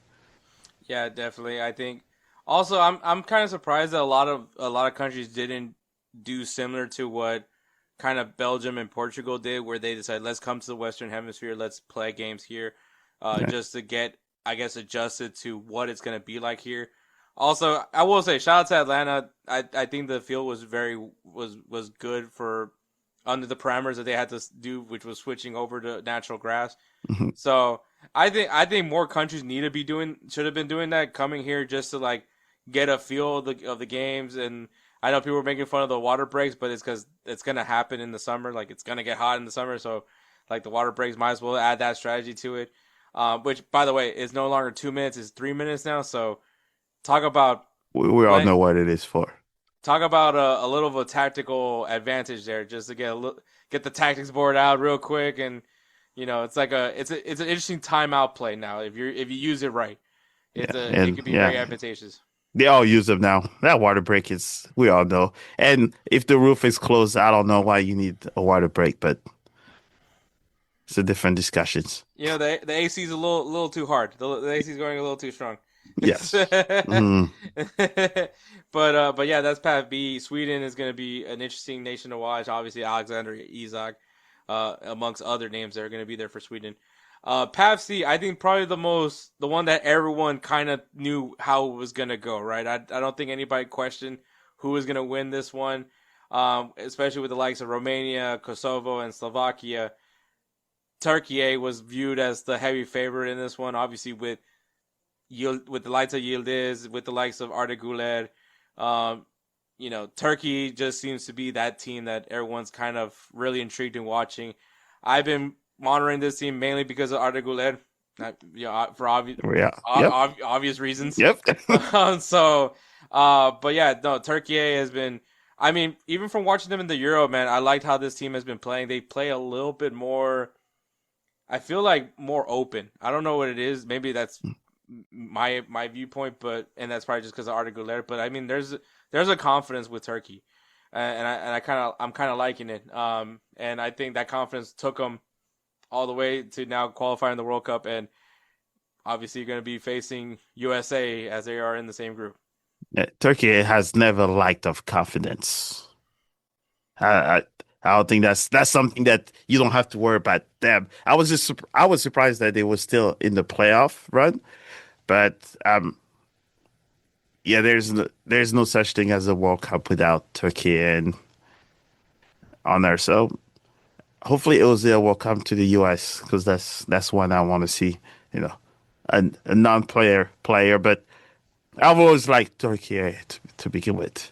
Yeah, definitely. I think also I'm kind of surprised that a lot of countries didn't do similar to what kind of Belgium and Portugal did, where they decided, let's come to the Western Hemisphere, let's play games here, just to get, I guess, adjusted to what it's going to be like here. Also, I will say, shout out to Atlanta. I think the field was was good for under the parameters that they had to do, which was switching over to natural grass. Mm-hmm. So I think more countries should have been doing that, coming here just to like get a feel of the games. And I know people were making fun of the water breaks, but it's because it's gonna happen in the summer. Like, it's gonna get hot in the summer, so like the water breaks might as well add that strategy to it. Which, by the way, is no longer 2 minutes; it's 3 minutes now. So talk about we all know what it is for. Talk about a little of a tactical advantage there, just to get the tactics board out real quick, and you know, it's like it's an interesting timeout play now if you use it right. It could be very advantageous. They all use them now. That water break we all know. And if the roof is closed, I don't know why you need a water break, but it's a different discussions. You know, the AC is a little too hard. The AC is going a little too strong. Yes. But yeah, that's Path B. Sweden is going to be an interesting nation to watch. Obviously, Alexander Isak, amongst other names that are going to be there for Sweden. Path C, I think probably the one that everyone kind of knew how it was going to go, right? I don't think anybody questioned who was going to win this one, especially with the likes of Romania, Kosovo, and Slovakia. Turkey was viewed as the heavy favorite in this one, obviously with the likes of Yildiz, with the likes of Arda Güler. You know, Turkey just seems to be that team that everyone's kind of really intrigued in watching. I've been monitoring this team mainly because of Arda Güler, for obvious reasons. Yep. But yeah, no, Turkey has been. I mean, even from watching them in the Euro, man, I liked how this team has been playing. They play a little bit more. I feel like more open. I don't know what it is. Maybe that's my viewpoint, and that's probably just because of Arda Güler. But I mean, there's a confidence with Turkey, and I'm kind of liking it. And I think that confidence took them all the way to now qualifying the World Cup, and obviously you're going to be facing USA as they are in the same group. Yeah, Turkey has never lacked of confidence. I don't think that's something that you don't have to worry about them. I was surprised that they were still in the playoff run, but yeah, there's no such thing as a World Cup without Turkey on there. So hopefully Ozil will come to the US because that's one I want to see. You know, a non-player player, but I've always liked Turkey to begin with,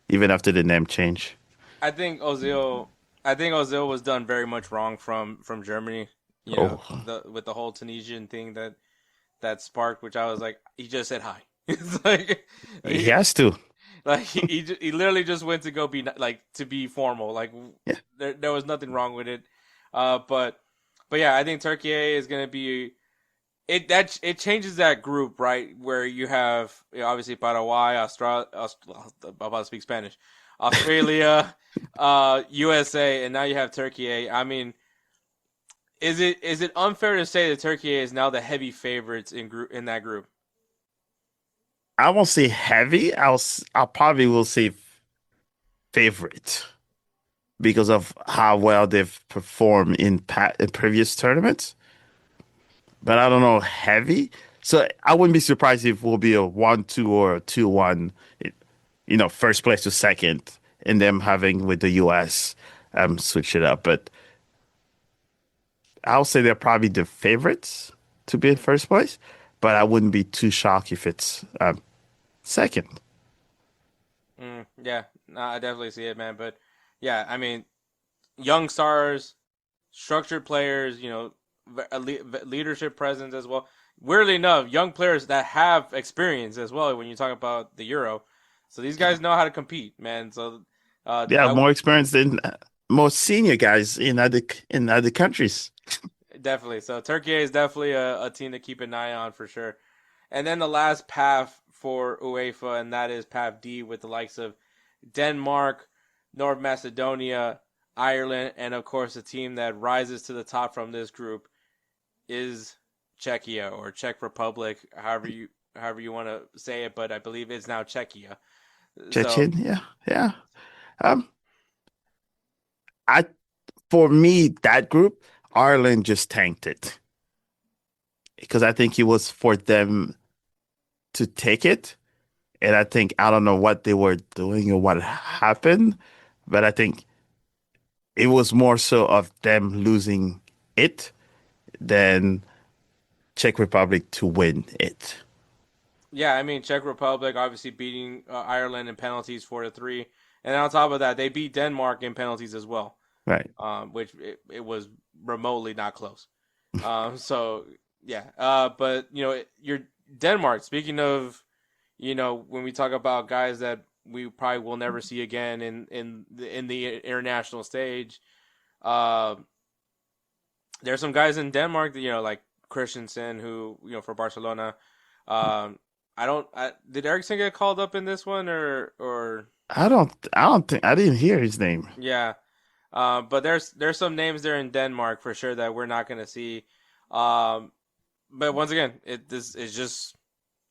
even after the name change. I think Ozil. I think Ozil was done very much wrong from Germany. You know, Oh, with the whole Tunisian thing that sparked, which I was like, he just said hi. It's like he he has to. he literally just went to go be like to be formal. Like Yeah, there was nothing wrong with it. But yeah, I think Turkey is gonna be it changes that group, right, where you have, you know, obviously Paraguay, I'm about to speak Spanish, Australia, USA, and now you have Turkey. I mean, is it unfair to say that Turkey is now the heavy favorites in that group? I won't say heavy. I probably will say favorite because of how well they've performed in previous tournaments. But I don't know heavy. So I wouldn't be surprised if it will be a 1-2 or a 2-1, first place to second, and them having with the US switch it up. But I'll say they're probably the favorites to be in first place. But I wouldn't be too shocked if it's second. Yeah, no, I definitely see it, man. But yeah, I mean, young stars, structured players, you know, leadership presence as well. Weirdly enough, young players that have experience as well when you talk about the Euro. So these guys know how to compete, man. So They have more experience than most senior guys in other countries. definitely. So Turkey is definitely a team to keep an eye on for sure. And then the last path for UEFA, and that is path D with the likes of Denmark, North Macedonia, Ireland, and of course the team that rises to the top from this group is Czechia or Czech Republic, however you want to say it, but I believe it's now Czechia. So Chechen, yeah, yeah. Um, I For me, that group, Ireland just tanked it because I think it was for them to take it. And I don't know what they were doing or what happened, but I think it was more so of them losing it than Czech Republic to win it. yeah, I mean Czech Republic obviously beating Ireland in penalties 4-3, and on top of that they beat Denmark in penalties as well, Right. which it was remotely not close. So yeah, but you know, you're Denmark. Speaking of, you know, when we talk about guys that we probably will never see again in the international stage, uh, there's some guys in Denmark that, you know, like Christensen, who, you know, for Barcelona. Um, did Ericsson get called up in this one or I don't think I didn't hear his name. yeah. But there's some names there in Denmark for sure that we're not gonna see. Um, but once again, this is just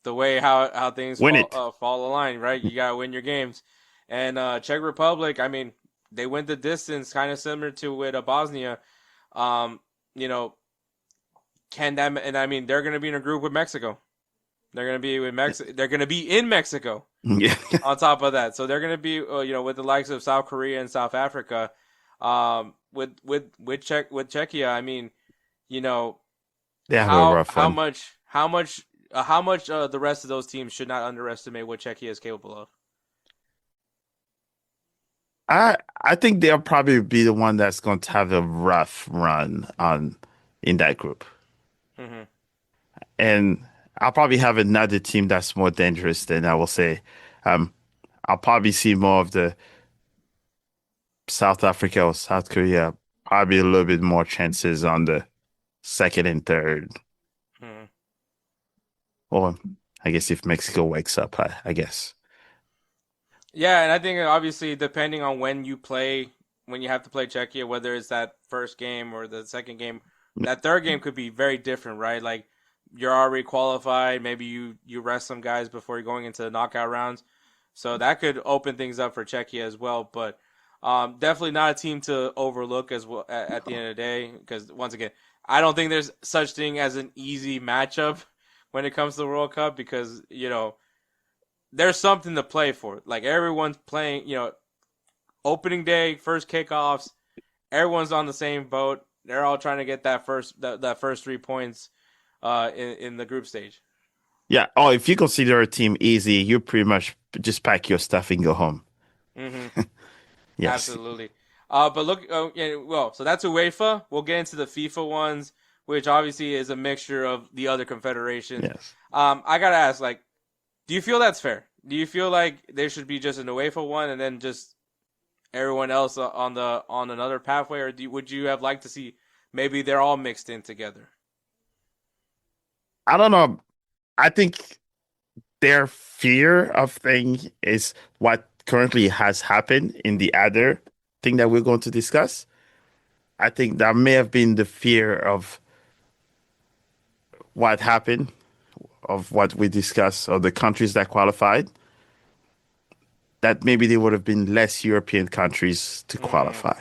the way how things Win it. fall line, right? You gotta win your games. And Czech Republic, I mean, they went the distance, kind of similar to with Bosnia. You know, can that? And I mean, they're gonna be in a group with Mexico. They're gonna be with Mexico. They're gonna be in Mexico. Yeah. On top of that, so they're gonna be, you know, with the likes of South Korea and South Africa. With Czechia, I mean, you know, They have a rough how one. much the rest of those teams should not underestimate what Czechia is capable of. I think they'll probably be the one that's going to have a rough run on in that group. Hmm. And I'll probably have another team that's more dangerous than I will say. Um, I'll probably see more of the South Africa or South Korea, probably a little bit more chances on the second and third. Hmm. Or I guess if Mexico wakes up, I guess. Yeah, and I think obviously depending on when you have to play Czechia, whether it's that first game or the second game, that third game could be very different, right? Like you're already qualified, maybe you rest some guys before you're going into the knockout rounds, so that could open things up for Czechia as well. But definitely not a team to overlook as well at the end of the day, because once again, I don't think there's such thing as an easy matchup when it comes to the World Cup, because, you know, there's something to play for. Like everyone's playing, you know, opening day, first kickoffs, everyone's on the same boat. They're all trying to get that first 3 points in the group stage. Yeah. Oh, if you consider a team easy, you pretty much just pack your stuff and go home. Mm-hmm. Yes. Absolutely. But look, so that's UEFA. We'll get into the FIFA ones, which obviously is a mixture of the other confederations. Yes. I gotta ask, like, do you feel that's fair? Do you feel like there should be just an UEFA one and then just everyone else on another pathway, or would you have liked to see maybe they're all mixed in together? I don't know. I think their fear of thing is what currently has happened in the other thing that we're going to discuss. I think that may have been the fear of what happened, of what we discussed, of the countries that qualified, that maybe there would have been less European countries to qualify.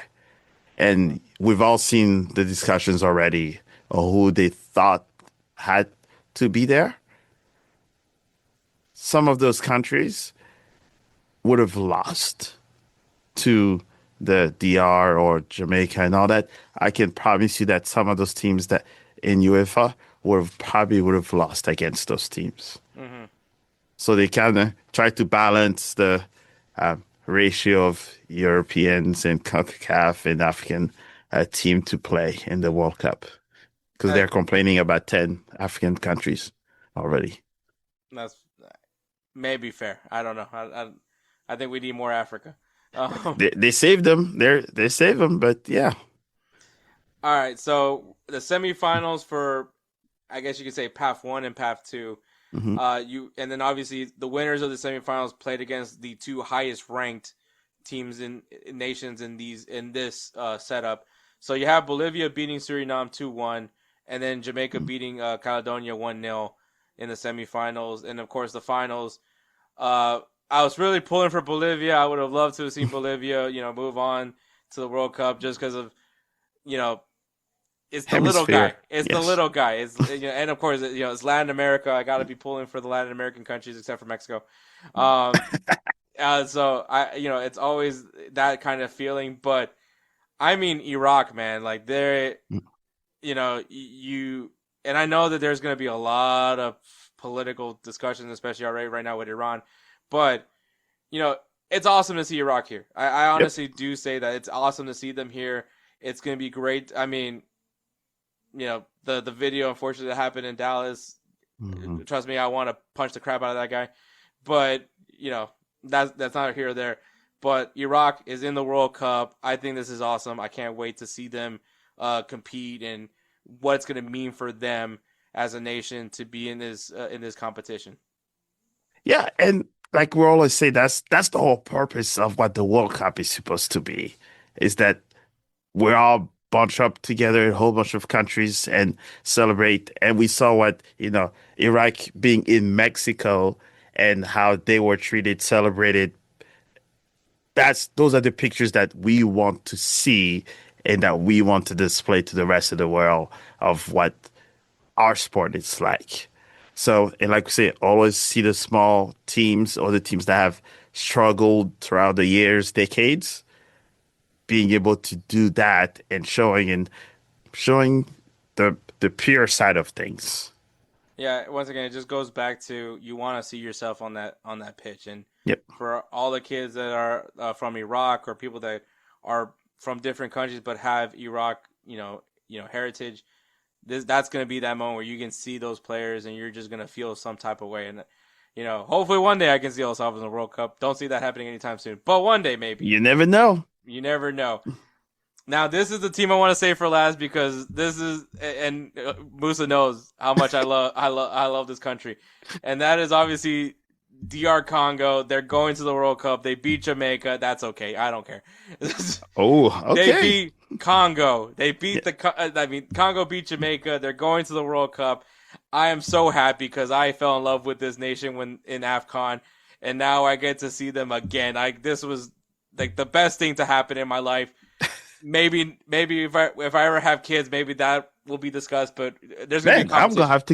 And we've all seen the discussions already of who they thought had to be there. Some of those countries would have lost to the DR or Jamaica and all that. I can promise you that some of those teams that in UEFA would have lost against those teams. Mm-hmm. So they kind of try to balance the ratio of Europeans and CONCACAF and African team to play in the World Cup, because they're complaining about 10 African countries already. That's maybe fair. I don't know. I think we need more Africa. They saved them. They saved them, but yeah. All right, so the semifinals for, I guess you could say, Path 1 and Path 2. Mm-hmm. And then obviously the winners of the semifinals played against the two highest ranked teams in nations in this setup. So you have Bolivia beating Suriname 2-1, and then Jamaica beating Caledonia 1-0 in the semifinals, and of course the finals. I was really pulling for Bolivia. I would have loved to have seen Bolivia, move on to the World Cup just because of, it's the little guy. It's the little guy. It's and of course it's Latin America. I got to be pulling for the Latin American countries except for Mexico. So it's always that kind of feeling. But I mean Iraq, man, like they're, and I know that there's going to be a lot of political discussions, especially already right now with Iran. But it's awesome to see Iraq here. I honestly do say that it's awesome to see them here. It's going to be great. I mean, the video, unfortunately, that happened in Dallas. Mm-hmm. Trust me, I want to punch the crap out of that guy. But, that's not here or there. But Iraq is in the World Cup. I think this is awesome. I can't wait to see them compete and what it's going to mean for them as a nation to be in this competition. Yeah, and like we always say, that's the whole purpose of what the World Cup is supposed to be, is that we're all bunch up together, a whole bunch of countries, and celebrate. And we saw what, Iraq being in Mexico and how they were treated, celebrated. Those are the pictures that we want to see and that we want to display to the rest of the world of what our sport is like. So, and like we say, always see the small teams or the teams that have struggled throughout the years, decades, being able to do that and showing the pure side of things. Yeah, once again, it just goes back to you want to see yourself on that pitch, and for all the kids that are from Iraq or people that are from different countries but have Iraq, heritage, that's going to be that moment where you can see those players and you're just going to feel some type of way. And hopefully one day I can see El Salvador in the World Cup. Don't see that happening anytime soon, but one day maybe. You never know. You never know. Now, this is the team I want to say for last because this is, and Moussa knows how much I love this country, and that is obviously DR Congo. They're going to the World Cup. They beat Jamaica. That's okay. I don't care. Oh, okay. They beat Congo. They beat Congo beat Jamaica. They're going to the World Cup. I am so happy because I fell in love with this nation when in AFCON, and now I get to see them again. This was like the best thing to happen in my life. Maybe if I ever have kids, maybe that will be discussed. But there's gonna be I'm gonna have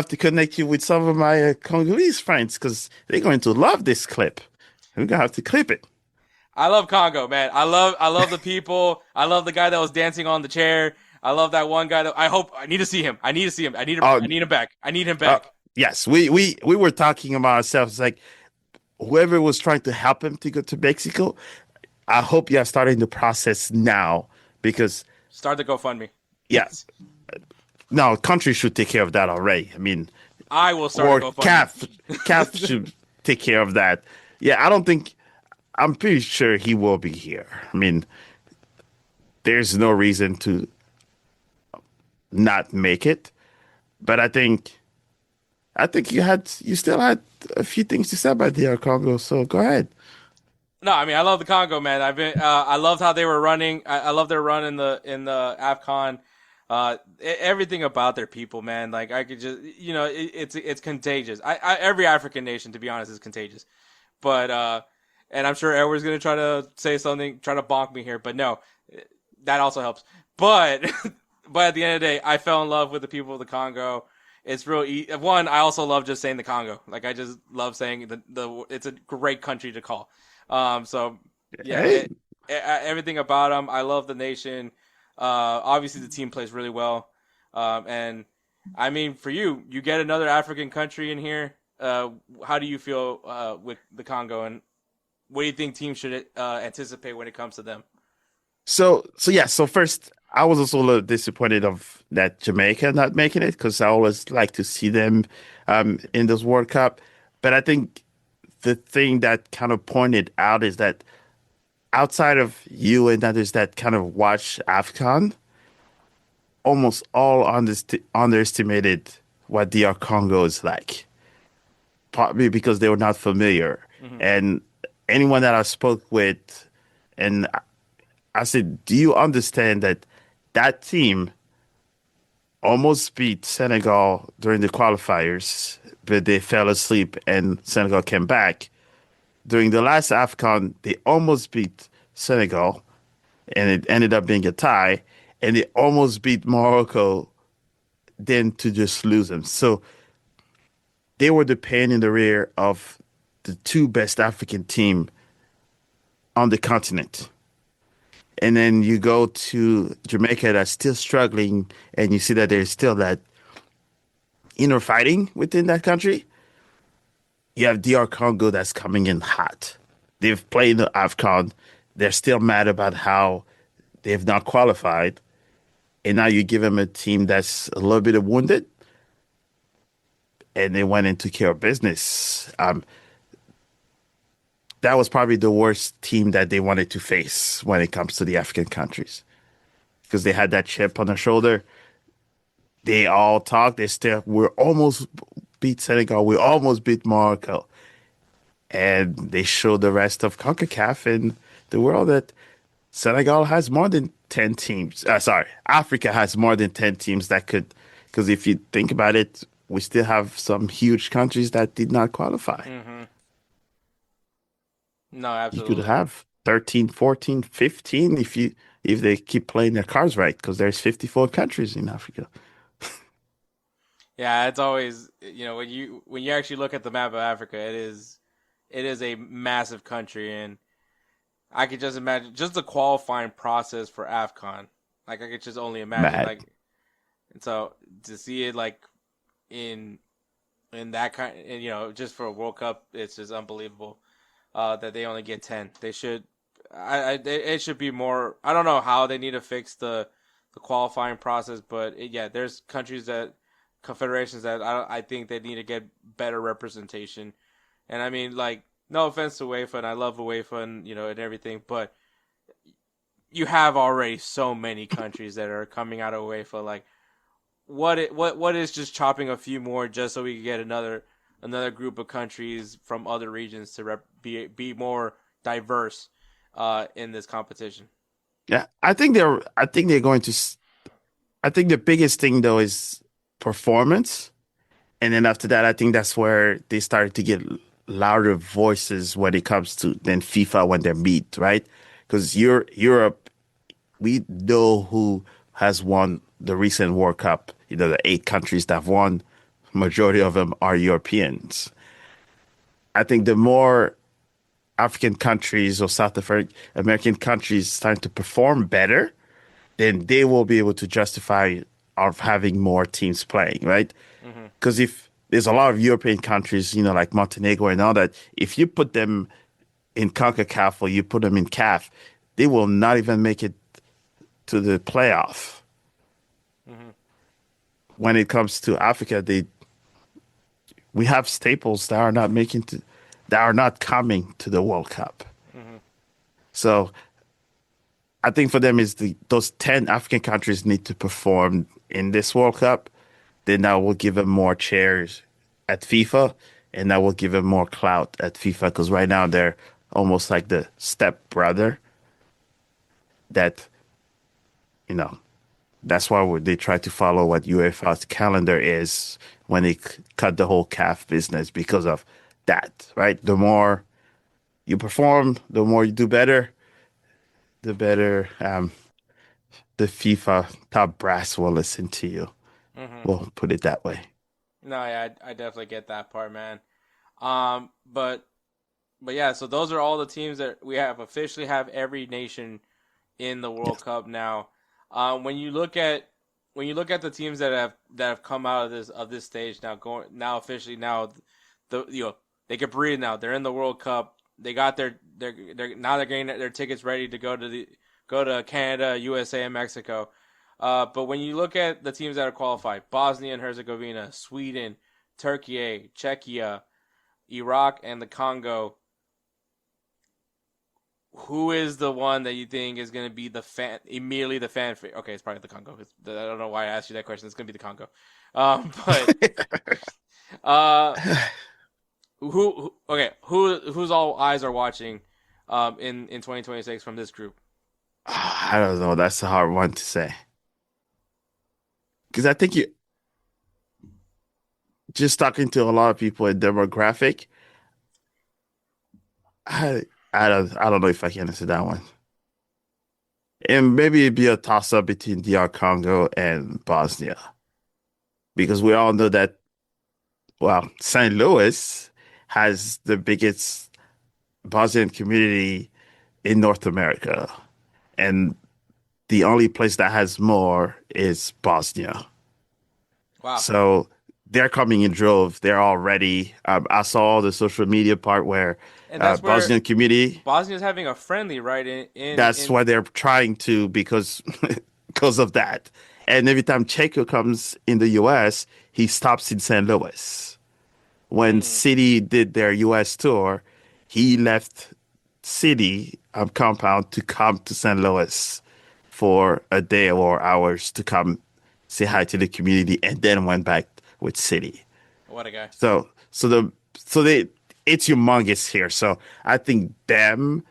to connect you with some of my Congolese friends because they're going to love this clip. We're gonna have to clip it. I love Congo, man. I love the people. I love the guy that was dancing on the chair. I love that one guy that I need to see him. I need to see him. I need him back. I need him back. Yes, we were talking about ourselves like whoever was trying to help him to go to Mexico. I hope you are starting the process now because Start the GoFundMe. yes, no country should take care of that already. I mean, I will start or a GoFundMe. CAF should take care of that. Yeah, I don't think. I'm pretty sure he will be here. I mean, there's no reason to not make it, but I think you still had a few things to say about DR Congo. So go ahead. No, I mean I love the Congo, man. I loved how they were running. I love their run in the AFCON. Everything about their people, man. Like I could just, it's contagious. Every African nation, to be honest, is contagious. But and I'm sure Edward's gonna try to say something, try to bonk me here, but no, that also helps. But but at the end of the day, I fell in love with the people of the Congo. It's real. One, I also love just saying the Congo. Like I just love saying the. It's a great country to call. So yeah, everything about them. I love the nation. Obviously the team plays really well. And I mean, for you get another African country in here. How do you feel with the Congo, and what do you think teams should anticipate when it comes to them? So first, I was also a little disappointed of that Jamaica not making it because I always like to see them in this World Cup. But I think the thing that kind of pointed out is that outside of you and others that kind of watch AFCON, almost all underestimated what DR Congo is like, partly because they were not familiar. Mm-hmm. And anyone that I spoke with, and I said, do you understand that team almost beat Senegal during the qualifiers, but they fell asleep and Senegal came back. During the last AFCON, they almost beat Senegal, and it ended up being a tie, and they almost beat Morocco, then to just lose them. So they were the pain in the rear of the two best African team on the continent. And then you go to Jamaica that's still struggling, and you see that there's still that inner fighting within that country. You have DR Congo that's coming in hot. They've played the AFCON. They're still mad about how they've not qualified. And now you give them a team that's a little bit wounded, and they went and took care of business. That was probably the worst team that they wanted to face when it comes to the African countries, because they had that chip on their shoulder. They all talked. We're almost beat Senegal. We almost beat Morocco. And they showed the rest of CONCACAF and the world that Senegal has more than 10 teams. Africa has more than 10 teams that could, because if you think about it, we still have some huge countries that did not qualify. Mm-hmm. No, absolutely. You could have 13, 14, 15 if they keep playing their cards right, because there's 54 countries in Africa. Yeah, it's always, when you actually look at the map of Africa, it is a massive country, and I could just imagine just the qualifying process for AFCON. Like I could just only imagine, and so to see it like in that kind, and just for a World Cup, it's just unbelievable. That they only get 10. They should, it should be more. I don't know how they need to fix the qualifying process, but there's confederations that I think they need to get better representation. And I mean, like, no offense to UEFA, and I love UEFA and and everything, but you have already so many countries that are coming out of UEFA. Like, what is just chopping a few more just so we can get another group of countries from other regions to be more diverse in this competition? Yeah, I think they're going to. I think the biggest thing though is performance, and then after that, I think that's where they started to get louder voices when it comes to then FIFA when they're beat, right? Because Europe, we know who has won the recent World Cup. The 8 countries that have won. Majority of them are Europeans. I think the more African countries or South American countries starting to perform better, then they will be able to justify of having more teams playing, right? Because if there's a lot of European countries, like Montenegro and all that, if you put them in CONCACAF or you put them in CAF, they will not even make it to the playoff. When it comes to Africa, we have staples that are not coming to the World Cup. So I think for them is those 10 African countries need to perform in this World Cup. Then that will give them more chairs at FIFA, and that will give them more clout at FIFA, because right now they're almost like the step brother that, that's why they try to follow what UEFA's calendar is when they cut the whole CAF business because of that, right? The more you perform, the more you do better, the better the FIFA top brass will listen to you. We'll put it that way. No, yeah, I definitely get that part, man. But yeah, so those are all the teams that we officially have every nation in the World Cup now. When you look at the teams that have come out of this stage now officially they can breathe now. They're in the World Cup. They got they're getting their tickets ready to go to Canada, USA, and Mexico. But when you look at the teams that are qualified, Bosnia and Herzegovina, Sweden, Turkey, Czechia, Iraq, and the Congo, who is the one that you think is going to be immediately the fan favorite? Okay, it's probably the Congo. I don't know why I asked you that question. It's going to be the Congo. Who's all eyes are watching in 2026 from this group? I don't know. That's a hard one to say. Because I think just talking to a lot of people in demographic, I don't know if I can answer that one. And maybe it'd be a toss-up between DR Congo and Bosnia. Because we all know that, St. Louis has the biggest Bosnian community in North America. And the only place that has more is Bosnia. Wow. So they're coming in droves. They're all ready. I saw the social media part where Bosnian community. Bosnia's having a friendly, right? That's why they're trying to, because of that. And every time Checo comes in the U.S., he stops in St. Louis. When City did their U.S. tour, he left City compound to come to St. Louis for a day or hours to come say hi to the community, and then went back with City. What a guy! So it's humongous here. So I think them,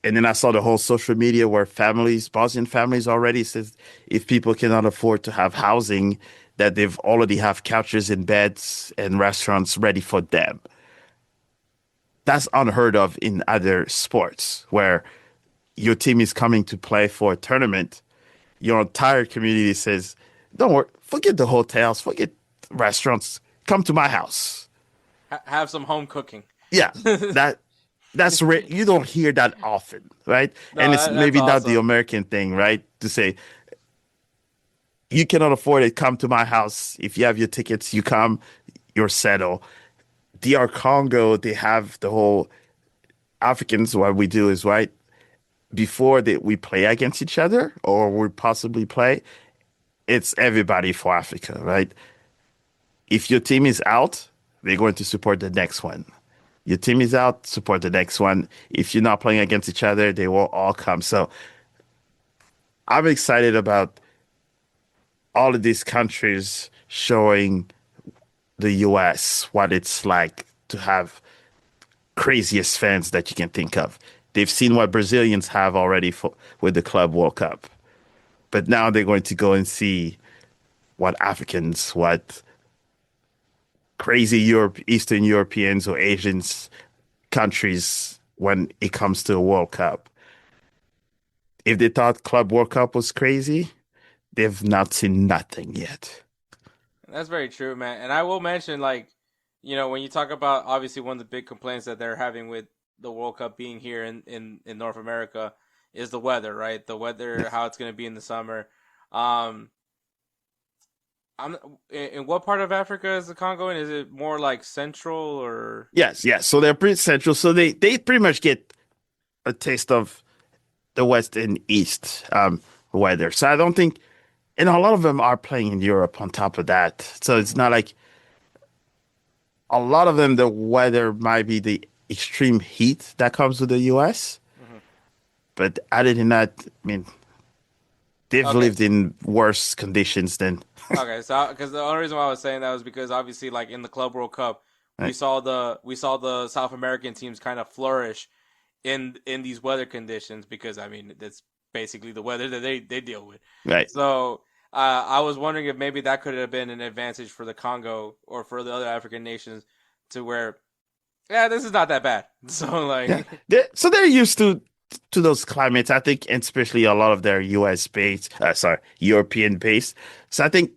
and then I saw the whole social media where Bosnian families already says if people cannot afford to have housing, that they've already have couches and beds and restaurants ready for them. That's unheard of in other sports where your team is coming to play for a tournament. Your entire community says, don't worry, forget the hotels, forget restaurants, come to my house. Have some home cooking. Yeah, that's rare. You don't hear that often, right? No, and it's maybe awesome. Not the American thing, right? To say, you cannot afford it, come to my house. If you have your tickets, you come, you're settled. DR Congo, they have the whole Africans, what we do is, right, before we play against each other or we possibly play, it's everybody for Africa, right? If your team is out, they're going to support the next one. Your team is out, support the next one. If you're not playing against each other, they will all come. So I'm excited about all of these countries showing the U.S. what it's like to have craziest fans that you can think of. They've seen what Brazilians have already with the Club World Cup. But now they're going to go and see what Africans, what crazy Eastern Europeans or Asians countries when it comes to a World Cup. If they thought Club World Cup was crazy, they've not seen nothing yet. That's very true, man. And I will mention, when you talk about, obviously, one of the big complaints that they're having with the World Cup being here in North America is the weather, right? The weather, how it's going to be in the summer. I'm in what part of Africa is the Congo in? Is it more like central or? Yes, yes. So they're pretty central. So they pretty much get a taste of the West and East weather. So I don't think, and a lot of them are playing in Europe on top of that. So it's not like a lot of them, the weather might be the extreme heat that comes with the US. Mm-hmm. But other than that, I mean, they've Okay. lived in worse conditions than. Okay, so because the only reason why I was saying that was because obviously, like in the Club World Cup, we Right. saw the South American teams kind of flourish in these weather conditions because I mean that's basically the weather that they deal with. Right. So I was wondering if maybe that could have been an advantage for the Congo or for the other African nations to where, yeah, this is not that bad. So like, Yeah. So they're used to those climates, I think, and especially a lot of their US based, European based. So I think,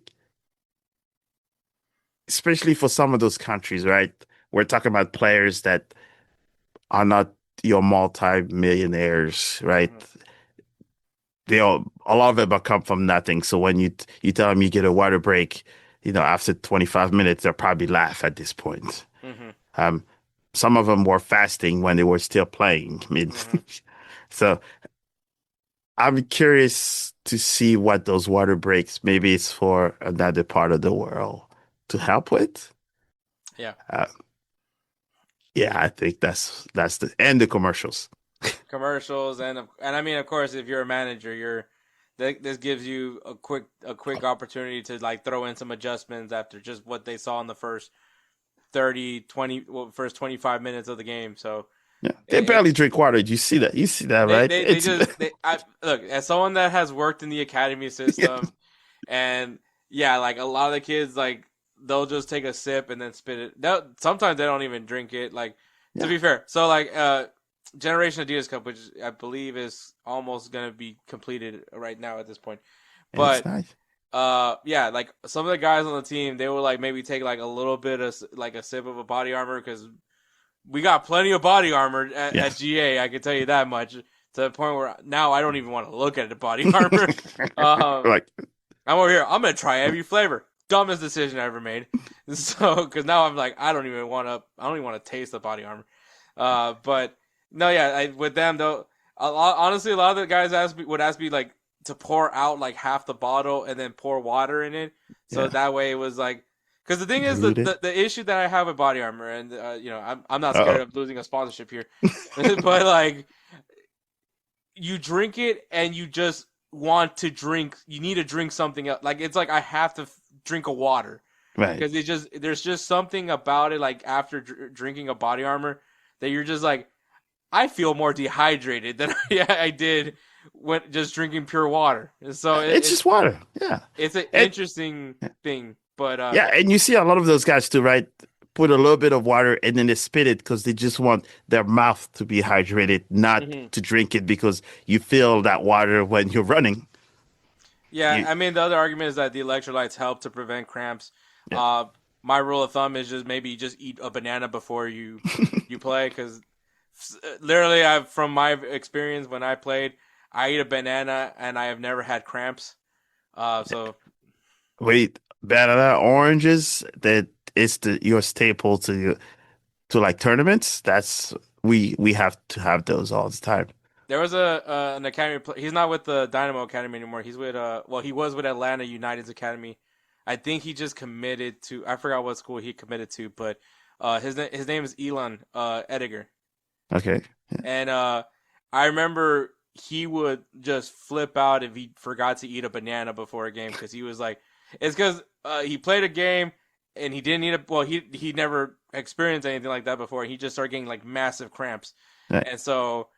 especially for some of those countries, right? We're talking about players that are not your multi-millionaires, right? Mhm. A lot of them are come from nothing. So when you tell them you get a water break, after 25 minutes, they'll probably laugh at this point. Mhm. Um, some of them were fasting when they were still playing. I mean, Mhm. so I'm curious to see what those water breaks, maybe it's for another part of the world to help with. Yeah. Uh, yeah, I think that's and the commercials. Commercials and I mean, of course, if you're a manager, this gives you a quick opportunity to like throw in some adjustments after just what they saw in the first 25 minutes of the game. So Yeah, they barely drink water. You see that? You see that, right? they just look, as someone that has worked in the academy Yeah, system, and yeah, like a lot of the kids, like they'll just take a sip and then spit it. Sometimes they don't even drink it. Like to yeah, be fair, so like Generation Adidas Cup, which I believe is almost gonna be completed right now at this point, it's but nice. yeah, like some of the guys on the team, they will like maybe take like a little bit of like a sip of a body armor because we got plenty of body armor Yeah, at GA. I can tell you that much. To the point where now I don't even want to look at the body armor. like I'm over here. I'm gonna try every flavor. Dumbest decision I ever made. So because now I'm like I don't even want to taste the body armor. But no, yeah, with them though, honestly, a lot of the guys would ask me like to pour out like half the bottle and then pour water in it. So yeah, that way it was like, because the thing is dilute it. the issue that I have with body armor, and I'm not Uh-oh. scared of losing a sponsorship here, but like you drink it and you just want to drink. You need to drink something else. Like it's like I have to drink a water Right. because there's just something about it. Like after drinking a body armor, that you're just like I feel more dehydrated than I did when just drinking pure water. So It's just water. Yeah. it's an And interesting thing, but yeah, and you see a lot of those guys too, right? Put a little bit of water and then they spit it because they just want their mouth to be hydrated, not mhm. to drink it because you feel that water when you're running. Yeah, You, I mean the other argument is that the electrolytes help to prevent cramps. yeah. My rule of thumb is just maybe just eat a banana before you play because literally from my experience when I played, I eat a banana and I have never had cramps. So Wait, banana oranges, that is your staple to like tournaments. That's we have to have those all the time. there was an academy. He's not with the Dynamo Academy anymore. He's with he was with Atlanta United's academy. I think he just committed to. I forgot what school he committed to, but his name is Elon Ediger, Okay. and I remember he would just flip out if he forgot to eat a banana before a game because he was like, it's because he played a game and he didn't eat a. Well, he never experienced anything like that before. And he just started getting like massive cramps, Right. and so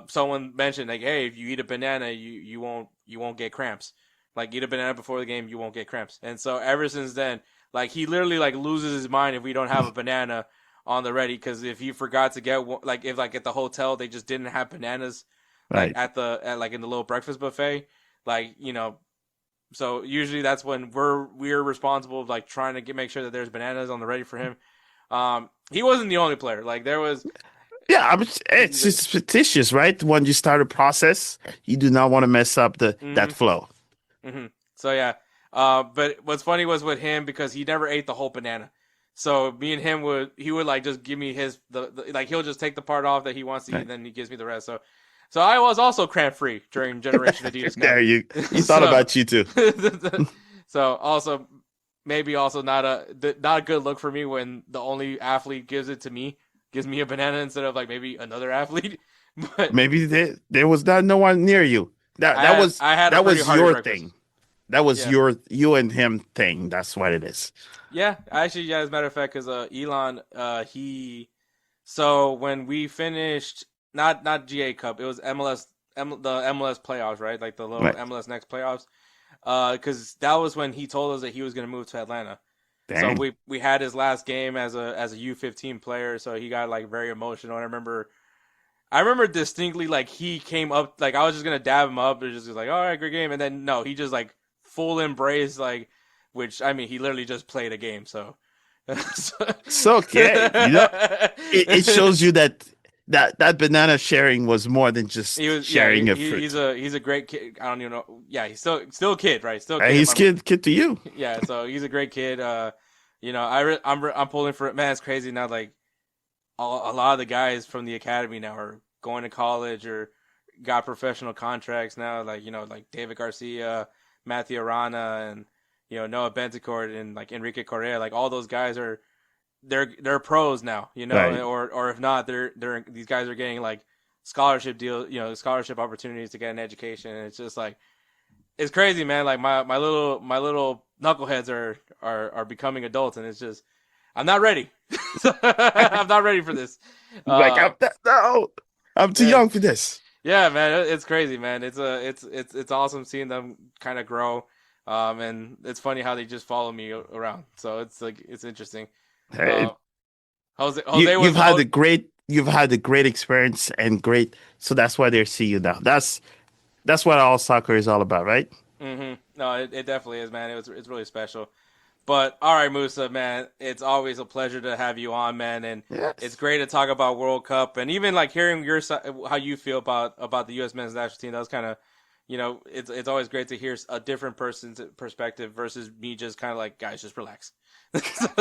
someone mentioned like, hey, if you eat a banana, you won't get cramps. Like eat a banana before the game, you won't get cramps. And so ever since then, like he literally like loses his mind if we don't have a banana on the ready because if he forgot to get one, like if like at the hotel they just didn't have bananas like Right. at like in the little breakfast buffet, like so usually that's when we're responsible of like trying to make sure that there's bananas on the ready for him. He wasn't the only player. Like there was Yeah, it's just fictitious, right? When you start a process, you do not want to mess up that flow. Mm-hmm. So yeah, but what's funny was with him because he never ate the whole banana. So me and him he would like just give me like he'll just take the part off that he wants to eat, and then he gives me the rest. So I was also cramp free during Generation Adidas Cup. There you thought about you too. So also maybe also not a good look for me when the only athlete gives me a banana instead of like maybe another athlete. But maybe there was no one near you. That was your breakfast thing. That was you and him thing. That's what it is. Yeah, actually, yeah. As a matter of fact, because Elon, so when we finished, not GA Cup, it was the MLS playoffs, right? Like the little MLS Next playoffs. Because that was when he told us that he was going to move to Atlanta. Dang. So we had his last game as a U15 player, so he got like very emotional. And I remember distinctly like he came up, like I was just gonna dab him up, and just like, all right, great game, and then no, he just like full embrace, like, which I mean, he literally just played a game, so. So okay, it shows you that banana sharing was more than just sharing a fruit. He's a great kid. I don't even know. Yeah, he's still a kid, right? Still a kid. He's kid to you. Yeah, so he's a great kid. I'm pulling for it. Man, it's crazy now. Like a lot of the guys from the academy now are going to college or got professional contracts now. Like like David Garcia, Matthew Arana, and Noah Bentecourt and like Enrique Correa. Like all those guys they're pros now, right. or if not, these guys are getting like scholarship deals, scholarship opportunities to get an education. And it's just like, it's crazy, man. Like my little knuckleheads are becoming adults, and it's just, I'm not ready. I'm not ready for this. I'm too young for this. Yeah, man, it's crazy, man. It's awesome seeing them kind of grow. And it's funny how they just follow me around. So it's like, it's interesting. Hey, Jose you've had a great experience and great, so that's why they see you now. That's what all soccer is all about, right? Mm-hmm. No, it definitely is, man. It's really special. But all right, Moussa, man, it's always a pleasure to have you on, man, and It's great to talk about World Cup and even like hearing your how you feel about the U.S. men's national team. That was kind of, it's always great to hear a different person's perspective versus me just kind of like, guys, just relax.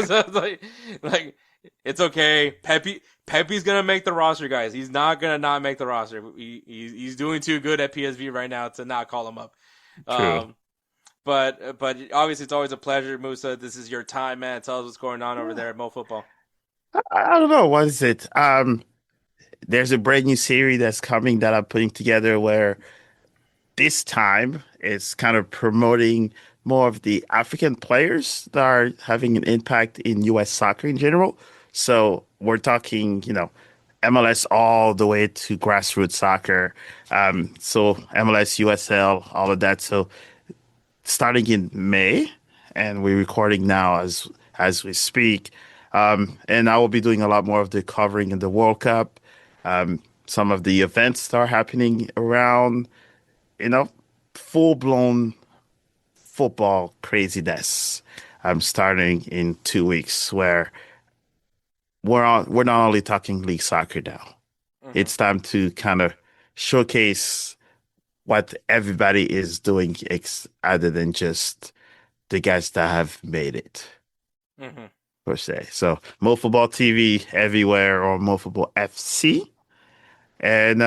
So like it's okay. Pepe's gonna make the roster, guys. He's not gonna not make the roster. He's doing too good at PSV right now to not call him up. True. But obviously it's always a pleasure, Moussa. This is your time, man. Tell us what's going on over there at Mo Football. I don't know, what is it? There's a brand new series that's coming that I'm putting together where this time it's kind of promoting more of the African players that are having an impact in U.S. soccer in general. So we're talking, MLS all the way to grassroots soccer. So MLS, USL, all of that. So starting in May, and we're recording now as we speak. And I will be doing a lot more of the covering in the World Cup. Some of the events that are happening around, full-blown football craziness. I'm starting in 2 weeks where we're not only talking league soccer now. Mm-hmm. It's time to kind of showcase what everybody is doing other than just the guys that have made it, per se. So Mo Football TV everywhere, or Mo Football FC. And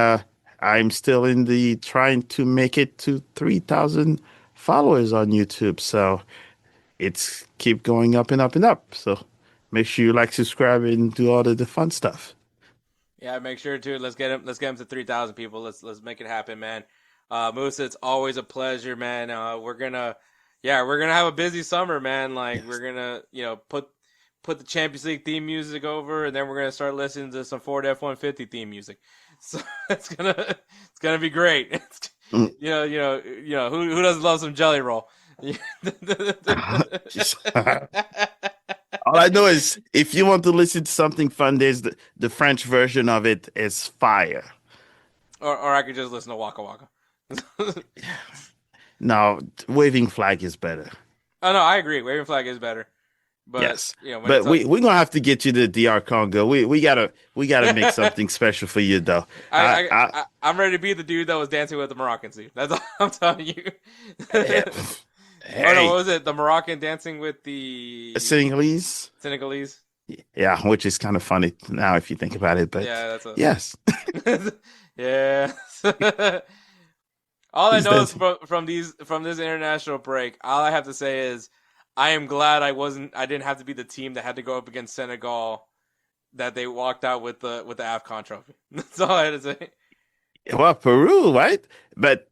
I'm still in the trying to make it to 3,000 followers on YouTube. So it's keep going up and up and up. So make sure you like, subscribe, and do all the fun stuff. Yeah, make sure to let's get him to 3,000 people. Let's make it happen, man. Moussa, it's always a pleasure, man. We're gonna have a busy summer, man. Like we're gonna, put the Champions League theme music over, and then we're gonna start listening to some Ford F-150 theme music. So it's gonna be great. Who doesn't love some Jelly Roll? All I know is if you want to listen to something fun, there's the French version of it is fire. Or I could just listen to Waka Waka. No, Waving Flag is better. Oh no, I agree. Waving Flag is better. But Yes, when but it's we're gonna have to get you to DR Congo. We gotta make something special for you though. I'm ready to be the dude that was dancing with the Moroccan scene. That's all I'm telling you. I Or no, what hey, was it? The Moroccan dancing with the Senegalese. Senegalese. Yeah, which is kind of funny now if you think about it. But Yeah, that's a yes, yeah. All I he's know is dancing. from this international break, all I have to say is I am glad I didn't have to be the team that had to go up against Senegal that they walked out with the AFCON trophy. That's all I had to say. Well, Peru, right? But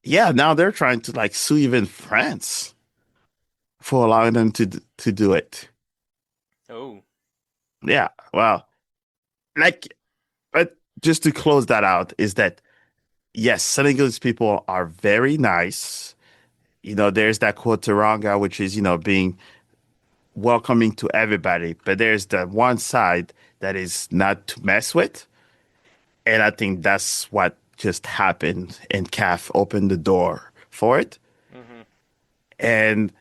yeah, now they're trying to like sue even France for allowing them to do it. Oh. Yeah, well, like, but just to close that out is that yes, Senegalese people are very nice. There's that quote Teranga, which is being welcoming to everybody, but there's the one side that is not to mess with, and I think that's what just happened, and CAF opened the door for it, Mm-hmm. and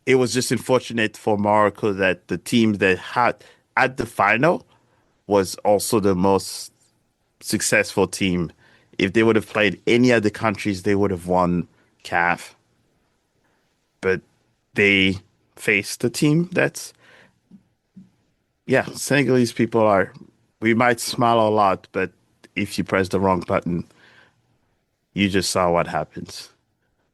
it was just unfortunate for Morocco that the team that had at the final was also the most successful team. If they would have played any other countries, they would have won CAF. But they faced a team that's, yeah, Senegalese people are, we might smile a lot, but if you press the wrong button, you just saw what happens.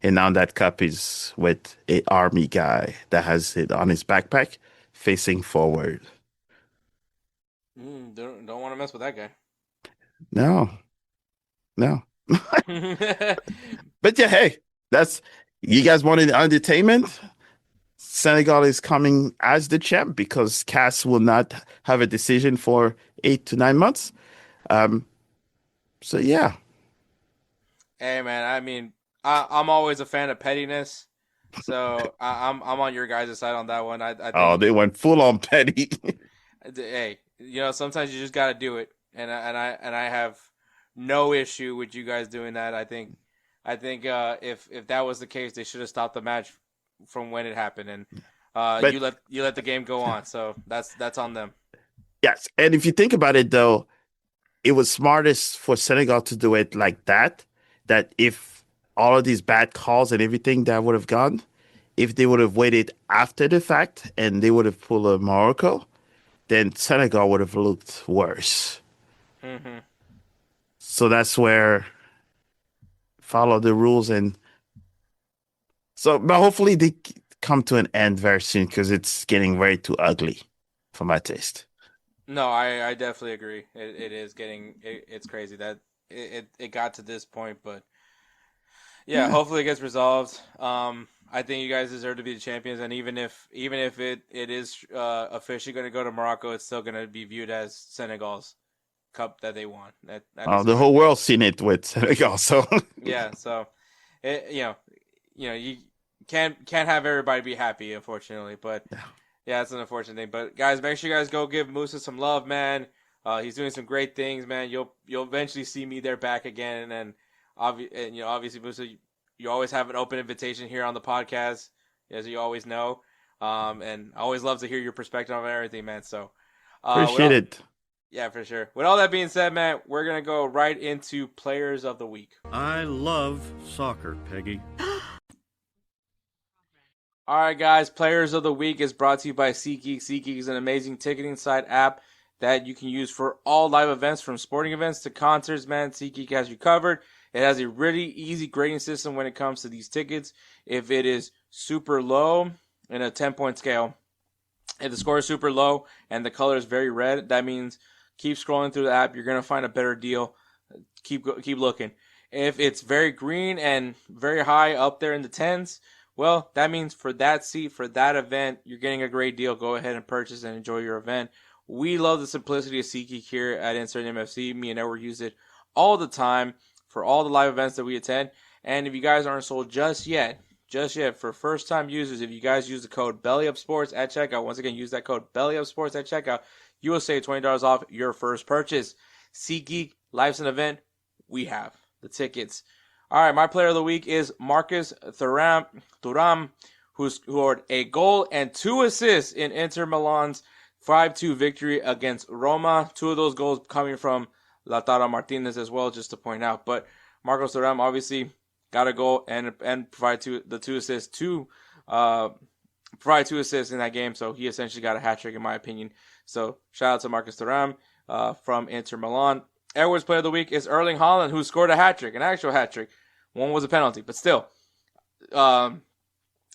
And now that cup is with a army guy that has it on his backpack facing forward. Don't want to mess with that guy. No, no. But yeah, hey, that's, you guys wanted entertainment? Senegal is coming as the champ because CAS will not have a decision for 8 to 9 months. Um, so yeah, Hey man, I mean, I'm always a fan of pettiness, so I'm on your guys' side on that one. I oh, think, they went full on petty. hey, sometimes you just got to do it, and I have no issue with you guys doing that. I think if that was the case, they should have stopped the match from when it happened, and But you let the game go on. So that's on them. yes, and if you think about it, though, it was smartest for Senegal to do it like that. That if all of these bad calls and everything that would have gone, if they would have waited after the fact and they would have pulled a Morocco, then Senegal would have looked worse. Hmm. So that's where follow the rules and so, but hopefully they come to an end very soon because it's getting very too ugly for my taste. No, I definitely agree. It is getting it's crazy that it got to this point, but yeah, Yeah, hopefully it gets resolved. I think you guys deserve to be the champions, and even if it is officially going to go to Morocco, it's still going to be viewed as Senegal's cup that they won. That is the my whole world's seen it with Senegal. So yeah. So it you can't have everybody be happy, unfortunately, but yeah, it's an unfortunate thing. But guys, make sure you guys go give Moussa some love, man. He's doing some great things, man. You'll eventually see me there back again, and obviously, Moussa, you always have an open invitation here on the podcast, as you always know. And I always love to hear your perspective on everything, man. So, appreciate it. yeah, for sure. With all that being said, man, we're gonna go right into players of the week. I love soccer, Peggy. All right, guys. Players of the Week is brought to you by SeatGeek. SeatGeek is an amazing ticketing site app that you can use for all live events, from sporting events to concerts, man. SeatGeek has you covered. It has a really easy grading system when it comes to these tickets. If it is super low in a 10-point scale, if the score is super low and the color is very red, that means keep scrolling through the app. You're going to find a better deal. Keep looking. If it's very green and very high up there in the 10s, well, that means for that seat, for that event, you're getting a great deal. Go ahead and purchase and enjoy your event. We love the simplicity of SeatGeek here at Insert MFC. Me and Edward use it all the time for all the live events that we attend. And if you guys aren't sold just yet, for first-time users, if you guys use the code BELLYUPSPORTS at checkout, once again, use that code BELLYUPSPORTS at checkout, you will save $20 off your first purchase. SeatGeek, life's an event. We have the tickets. All right, my player of the week is Marcus Thuram, who scored a goal and 2 assists in Inter Milan's 5-2 victory against Roma. 2 of those goals coming from Lautaro Martinez as well, just to point out. But Marcos Thuram obviously got a goal and provide the 2 assists provide 2 assists in that game. So he essentially got a hat trick in my opinion. So shout out to Marcos Thuram from Inter Milan. Edwards Player of the Week is Erling Haaland, who scored a hat trick, an actual hat trick. One was a penalty, but still.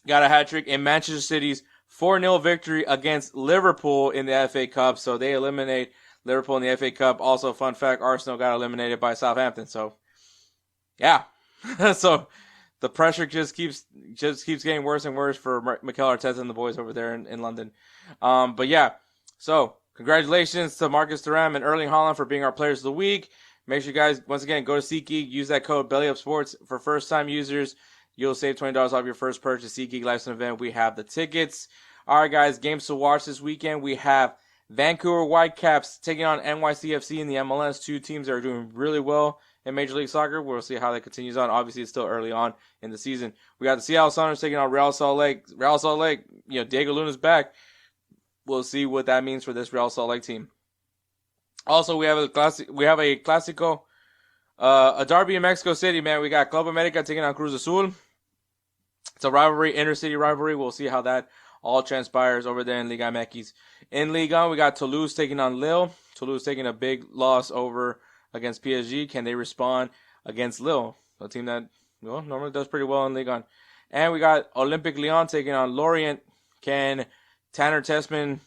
Got a hat trick in Manchester City's 4-0 victory against Liverpool in the FA Cup. So they eliminate Liverpool in the FA Cup. Also, fun fact, Arsenal got eliminated by Southampton. So, yeah. So the pressure just keeps getting worse and worse for Mikel Arteta and the boys over there in London. But yeah, so congratulations to Marcus Thuram and Erling Haaland for being our players of the week. Make sure you guys, once again, go to SeatGeek, use that code BellyUpSports for first-time users. You'll save $20 off your first purchase. SeatGeek Lifestyle event. We have the tickets. All right, guys, games to watch this weekend. We have Vancouver Whitecaps taking on NYCFC in the MLS. 2 teams that are doing really well in Major League Soccer. We'll see how that continues on. Obviously, it's still early on in the season. We got the Seattle Sounders taking on Real Salt Lake. Real Salt Lake, Diego Luna's back. We'll see what that means for this Real Salt Lake team. Also, we have a Clásico, a derby in Mexico City, man. We got Club America taking on Cruz Azul. It's a rivalry, inter-city rivalry. We'll see how that all transpires over there in Liga MX. In Ligue 1, we got Toulouse taking on Lille. Toulouse taking a big loss over against PSG. Can they respond against Lille, a team that normally does pretty well in Ligue 1? And we got Olympique Lyon taking on Lorient. Can Tanner Tessman,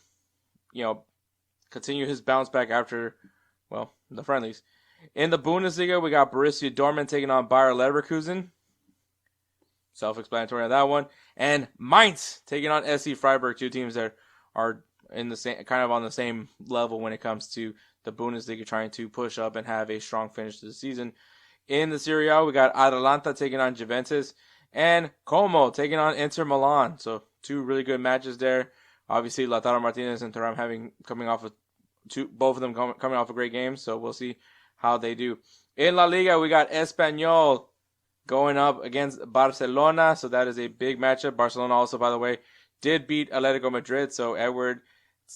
continue his bounce back after, the friendlies? In the Bundesliga, we got Borussia Dortmund taking on Bayer Leverkusen. Self-explanatory on that one. And Mainz taking on SC Freiburg, 2 teams that are in the same, kind of on the same level when it comes to the Bundesliga, trying to push up and have a strong finish to the season. In the Serie A, we got Atalanta taking on Juventus and Como taking on Inter Milan. So 2 really good matches there. Obviously, Lautaro Martinez and Thuram both of them coming off a great game. So we'll see how they do. In La Liga, we got Espanyol going up against Barcelona. So that is a big matchup. Barcelona also, by the way, did beat Atletico Madrid. So Edward's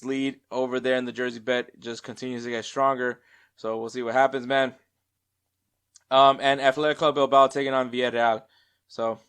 lead over there in the Jersey bet just continues to get stronger. So we'll see what happens, man. And Athletic Club Bilbao taking on Villarreal. So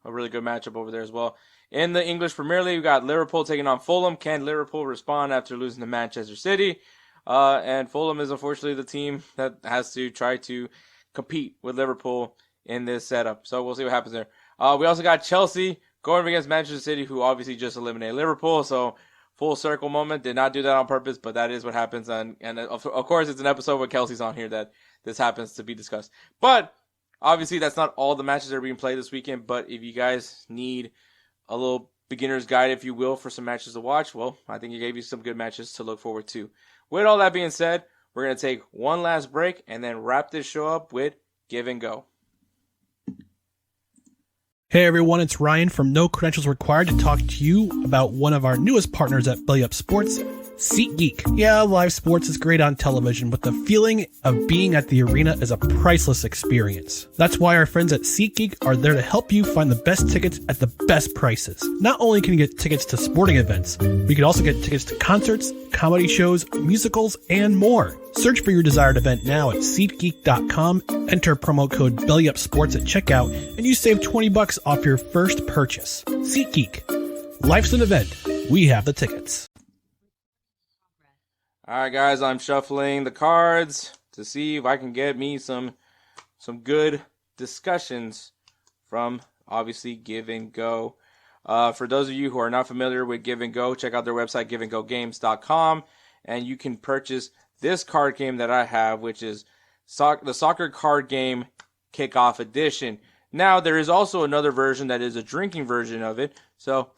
a really good matchup over there as well. In the English Premier League, we got Liverpool taking on Fulham. Can Liverpool respond after losing to Manchester City? And Fulham is unfortunately the team that has to try to compete with Liverpool in this setup. So we'll see what happens there. We also got Chelsea going against Manchester City, who obviously just eliminated Liverpool. So full circle moment. Did not do that on purpose, but that is what happens. And of course, it's an episode where Kelcey's on here that this happens to be discussed. But obviously, that's not all the matches that are being played this weekend. But if you guys need a little beginner's guide, if you will, for some matches to watch, well, I think he gave you some good matches to look forward to. With all that being said, we're going to take one last break and then wrap this show up with Give and Go. Hey everyone, it's Ryan from No Credentials Required to talk to you about one of our newest partners at Belly Up Sports, SeatGeek. Yeah, live sports is great on television, but the feeling of being at the arena is a priceless experience. That's why our friends at SeatGeek are there to help you find the best tickets at the best prices. Not only can you get tickets to sporting events, but you can also get tickets to concerts, comedy shows, musicals, and more. Search for your desired event now at SeatGeek.com, enter promo code BellyUpSports at checkout, and you save $20 off your first purchase. SeatGeek. Life's an event. We have the tickets. All right, guys, I'm shuffling the cards to see if I can get me some good discussions from, obviously, Give and Go. For those of you who are not familiar with Give and Go, check out their website, giveandgogames.com, and you can purchase this card game that I have, which is the Soccer Card Game Kickoff Edition. Now, there is also another version that is a drinking version of it, so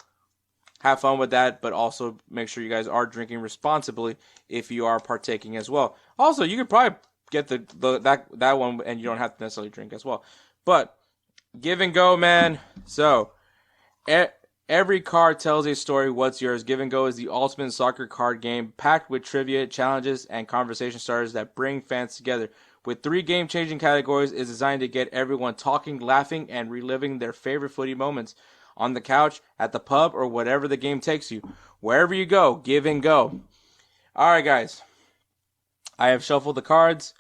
have fun with that, but also make sure you guys are drinking responsibly if you are partaking as well. Also, you could probably get that one and you don't have to necessarily drink as well. But Give and Go, man. So every card tells a story. What's yours? Give and Go is the ultimate soccer card game packed with trivia, challenges, and conversation starters that bring fans together. With 3 game-changing categories, it's designed to get everyone talking, laughing, and reliving their favorite footy moments. on the couch, at the pub, or whatever the game takes you. Wherever you go, give and go. All right, guys. I have shuffled the cards.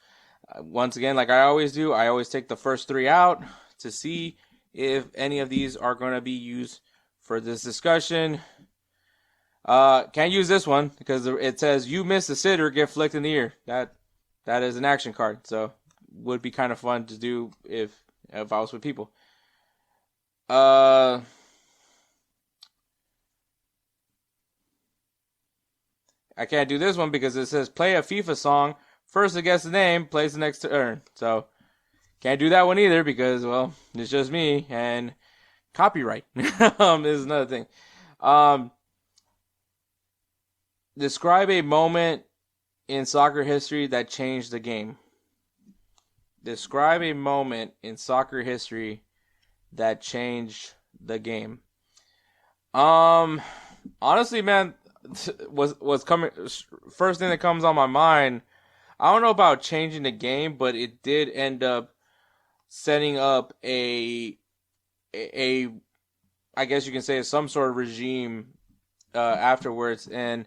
Once again, like I always do, I always take the first 3 out to see if any of these are going to be used for this discussion. Can't use this one because it says you miss a sitter, get flicked in the ear. That is an action card, so would be kind of fun to do if I was with people. I can't do this one because it says play a FIFA song. First to guess the name plays the next turn. So can't do that one either because, well, it's just me and copyright is another thing. Describe a moment in soccer history that changed the game. Describe a moment in soccer history that changed the game. Honestly, man, was coming first thing that comes on my mind. I don't know about changing the game, but it did end up setting up a I guess you can say some sort of regime afterwards, and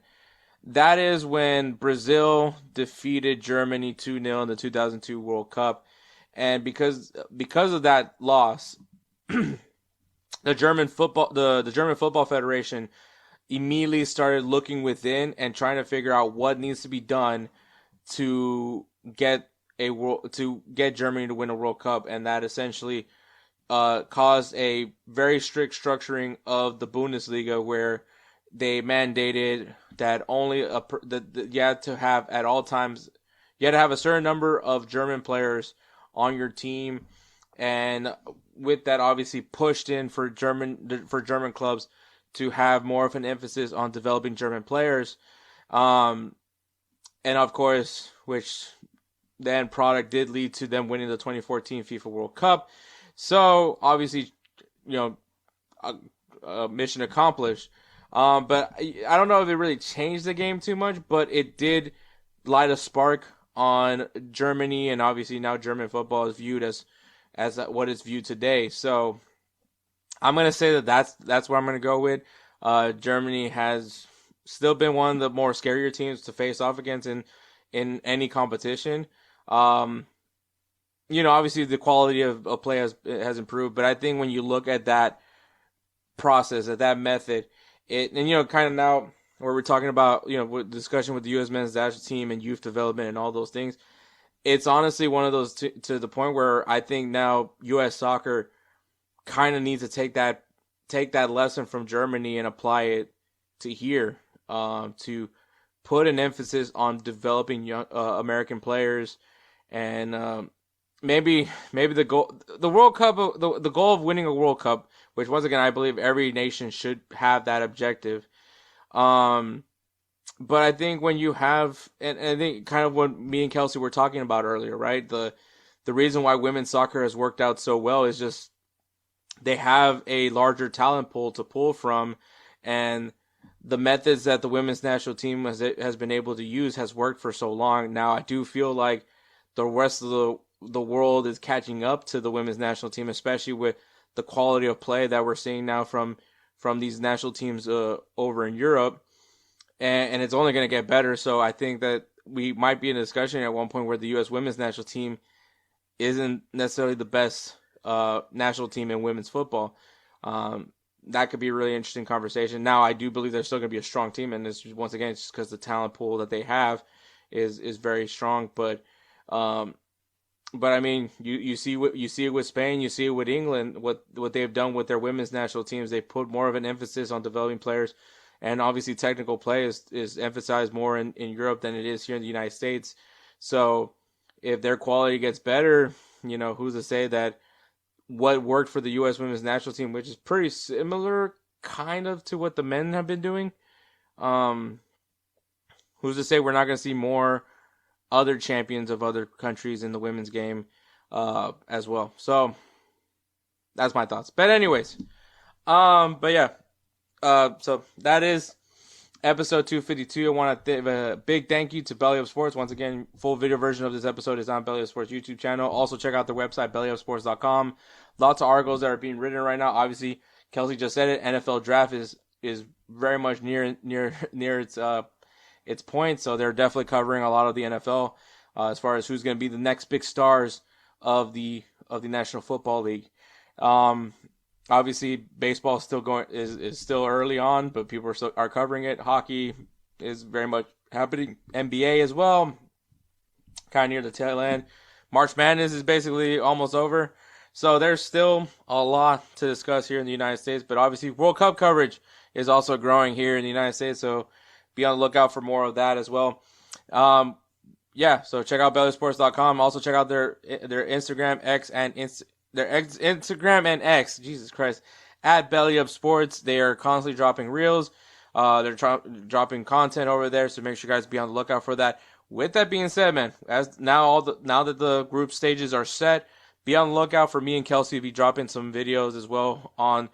that is when Brazil defeated Germany 2-0 in the 2002 World Cup. And because of that loss, the German Football Federation immediately started looking within and trying to figure out what needs to be done to get Germany to win a World Cup, and that essentially caused a very strict structuring of the Bundesliga, where they mandated that only you had to have at all times, you had to have a certain number of German players on your team, and with that obviously pushed in for German clubs to have more of an emphasis on developing German players, and of course, which the end product did lead to them winning the 2014 FIFA World Cup. So obviously, mission accomplished. But I don't know if it really changed the game too much, but it did light a spark on Germany, and obviously now German football is viewed as what it's viewed today. So I'm gonna say that's what I'm gonna go with. Germany has still been one of the more scarier teams to face off against in any competition. Obviously the quality of play has improved, but I think when you look at that process, at that method, kind of now where we're talking about, with discussion with the U.S. men's national team and youth development and all those things, it's honestly one of those to the point where I think now U.S. soccer kind of needs to take that lesson from Germany and apply it to here, to put an emphasis on developing young American players, and maybe the goal, the World Cup, the goal of winning a World Cup, which once again I believe every nation should have that objective. But I think when you have, and I think kind of what me and Kelcey were talking about earlier, right? The reason why women's soccer has worked out so well is just they have a larger talent pool to pull from, and the methods that the women's national team has been able to use has worked for so long. Now I do feel like the rest of the world is catching up to the women's national team, especially with the quality of play that we're seeing now from these national teams over in Europe, and it's only going to get better. So I think that we might be in a discussion at one point where the U.S. women's national team isn't necessarily the best national team in women's football. That could be a really interesting conversation. Now, I do believe they're still going to be a strong team, and this once again, it's just because the talent pool that they have is very strong. But I mean, you see it with Spain, you see it with England, what they've done with their women's national teams. They put more of an emphasis on developing players, and obviously technical play is emphasized more in Europe than it is here in the United States. So if their quality gets better, who's to say that what worked for the U.S. women's national team, which is pretty similar kind of to what the men have been doing, who's to say we're not going to see more other champions of other countries in the women's game as well. So that's my thoughts. But anyways, so that is episode 252. I want to give a big thank you to Belly Up Sports. Once again, full video version of this episode is on Belly Up Sports YouTube channel. Also check out their website, bellyupsports.com. Lots of articles that are being written right now. Obviously, Kelcey just said it. NFL draft is very much near its point, so they're definitely covering a lot of the NFL as far as who's going to be the next big stars of the National Football League. Obviously, baseball is still is still early on, but people are covering it. Hockey is very much happening. NBA as well, kind of near the tail end. March Madness is basically almost over. So there's still a lot to discuss here in the United States, but obviously World Cup coverage is also growing here in the United States, so be on the lookout for more of that as well. So check out bellysports.com. Also check out their Instagram, Instagram and X, Jesus Christ, at Belly Up Sports. They are constantly dropping reels. They're dropping content over there, so make sure you guys be on the lookout for that. With that being said, man, now that the group stages are set, be on the lookout for me and Kelcey to be dropping some videos as well on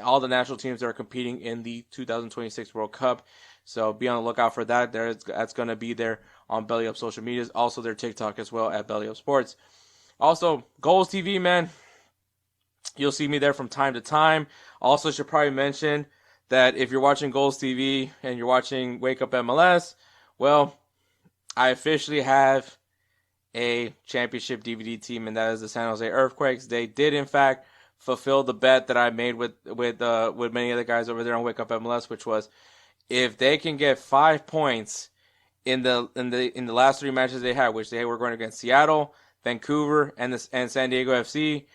all the national teams that are competing in the 2026 World Cup. So be on the lookout for that. That's going to be there on Belly Up social medias. Also their TikTok as well at Belly Up Sports. Also, Goals TV, man. You'll see me there from time to time. Also should probably mention that if you're watching Goals TV and you're watching Wake Up MLS, well, I officially have a championship DVD team, and that is the San Jose Earthquakes. They did, in fact, fulfill the bet that I made with many other guys over there on Wake Up MLS, which was if they can get 5 points in the last 3 matches they had, which they were going against Seattle, Vancouver, and San Diego FC.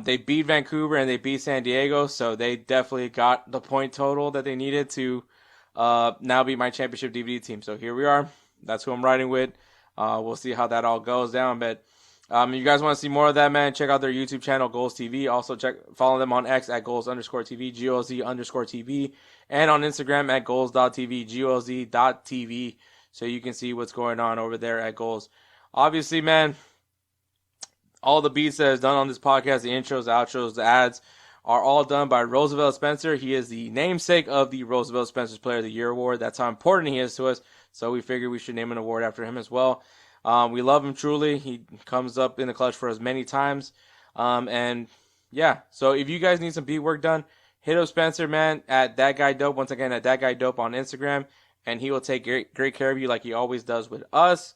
They beat Vancouver and they beat San Diego, so they definitely got the point total that they needed to now be my championship DVD team. So here we are. That's who I'm riding with. We'll see how that all goes down. But if you guys want to see more of that, man, check out their YouTube channel, Goals TV. Also follow them on X at Goals_TV, GOZ_TV, and on Instagram at Goals.TV, GOZ.TV, so you can see what's going on over there at Goals. Obviously, man, all the beats that is done on this podcast, the intros, the outros, the ads, are all done by Roosevelt Spencer. He is the namesake of the Roosevelt Spencer's Player of the Year Award. That's how important he is to us. So we figured we should name an award after him as well. We love him truly. He comes up in the clutch for us many times. So if you guys need some beat work done, hit up Spencer, man, at That Guy Dope. Once again, at That Guy Dope on Instagram. And he will take great care of you like he always does with us.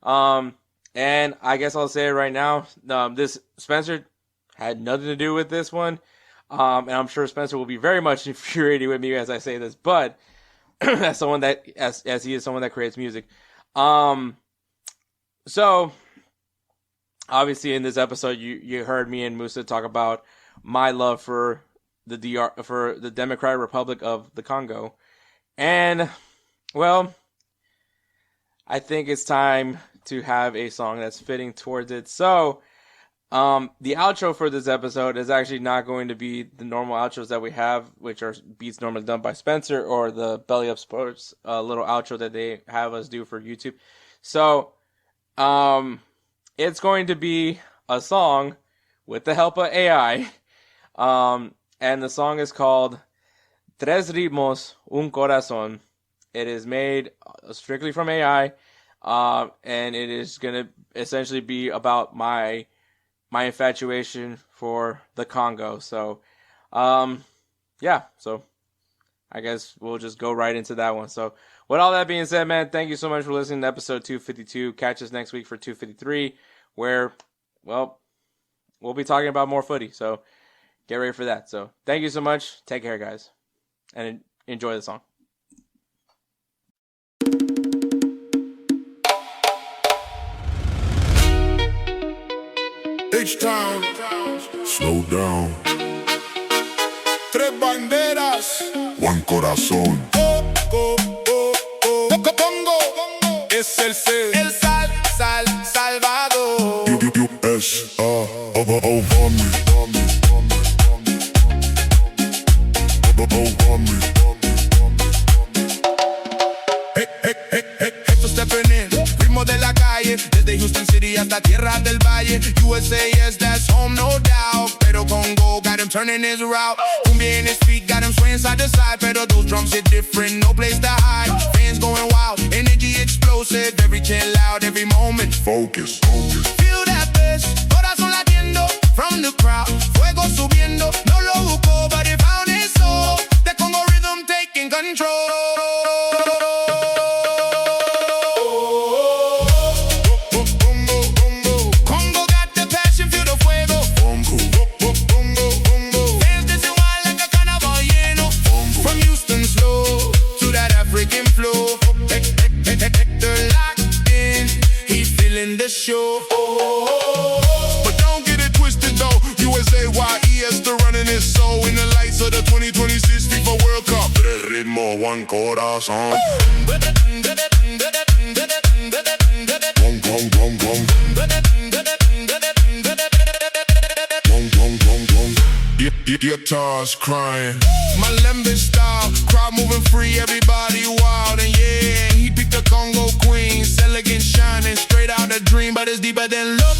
And I guess I'll say it right now. This Spencer had nothing to do with this one. And I'm sure Spencer will be very much infuriated with me as I say this. But as someone that as he is someone that creates music. So obviously in this episode you heard me and Moussa talk about my love for the Democratic Republic of the Congo. And well, I think it's time to have a song that's fitting towards it. So the outro for this episode is actually not going to be the normal outros that we have, which are beats normally done by Spencer, or the Belly Up Sports little outro that they have us do for YouTube. So it's going to be a song with the help of AI. And the song is called Tres Ritmos, Un Corazón. It is made strictly from AI. And it is going to essentially be about my infatuation for the Congo. So, so I guess we'll just go right into that one. So with all that being said, man, thank you so much for listening to episode 252. Catch us next week for 253, where, well, we'll be talking about more footy. So get ready for that. So thank you so much. Take care, guys, and enjoy the song. H-Town, slow down. Tres banderas, one corazón. Congo, es el Salvador. USA, Hector stepping in, ritmo de la calle, desde Houston City hasta Tierra del Valle. USA, yes, that's home, no doubt. Pero Congo got him turning his route. Cumbia in his feet, got him swaying side to side. Pero those drums hit different, no place to hide. Fans going wild, energy explosive. Every chant loud, every moment focus. Feel that bass, corazón latiendo. from the crowd. Fuego subiendo, no lo buscó, but he found his soul. The Congo rhythm taking control. Congo got the passion, feel the fuego. Fans dancing wild like a carnival lleno. From Houston slow to that African flow. Hector locked in, he feeling the show. But don't get it twisted though. USAYES the running his soul in the lights of the 2026 FIFA World Cup. El ritmo, one corazón. Guitars crying. My lemon style, crowd moving free, everybody wild. And yeah, he picked the Congo Queens, elegant, shining, straight out a dream, but it's deeper than look.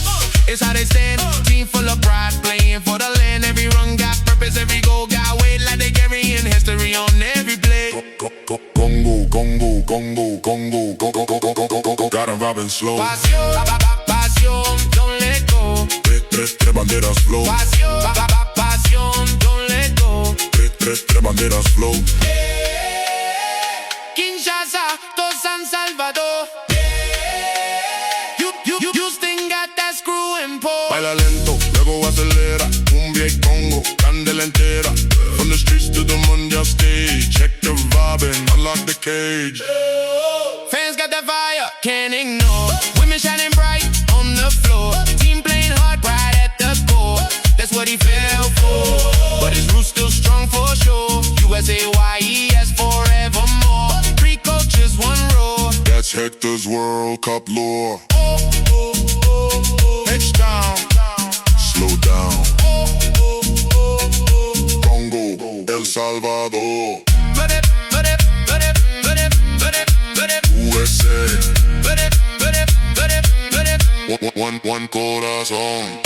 It's how they stand, team full of pride, playing for the land. Every run got purpose, every goal got weight, like they carrying history on every play. Congo, Congo, Congo, Congo, Congo, Congo, Congo, Congo, got him robbing slow. Pasión, pasión, don't let go. Tres banderas flow. Pasión, pasión, don't let go. Tres banderas flow. Kinshasa to San Salvador. Houston got that screw and pull. Baila lento, luego acelera. Cumbia y Congo, candela entera. From the streets to the mundial stage. Check the vibe and unlock the cage. Fans got that fire, can't ignore. Women shining bright on the floor. Team playing hard, pride at the core. That's what he fell for. But his roots still strong for sure. USAYES forevermore. Three coaches, one roar. That's Hector's World Cup lore. Edge down, slow down. Congo, El Salvador. USA. One corazón.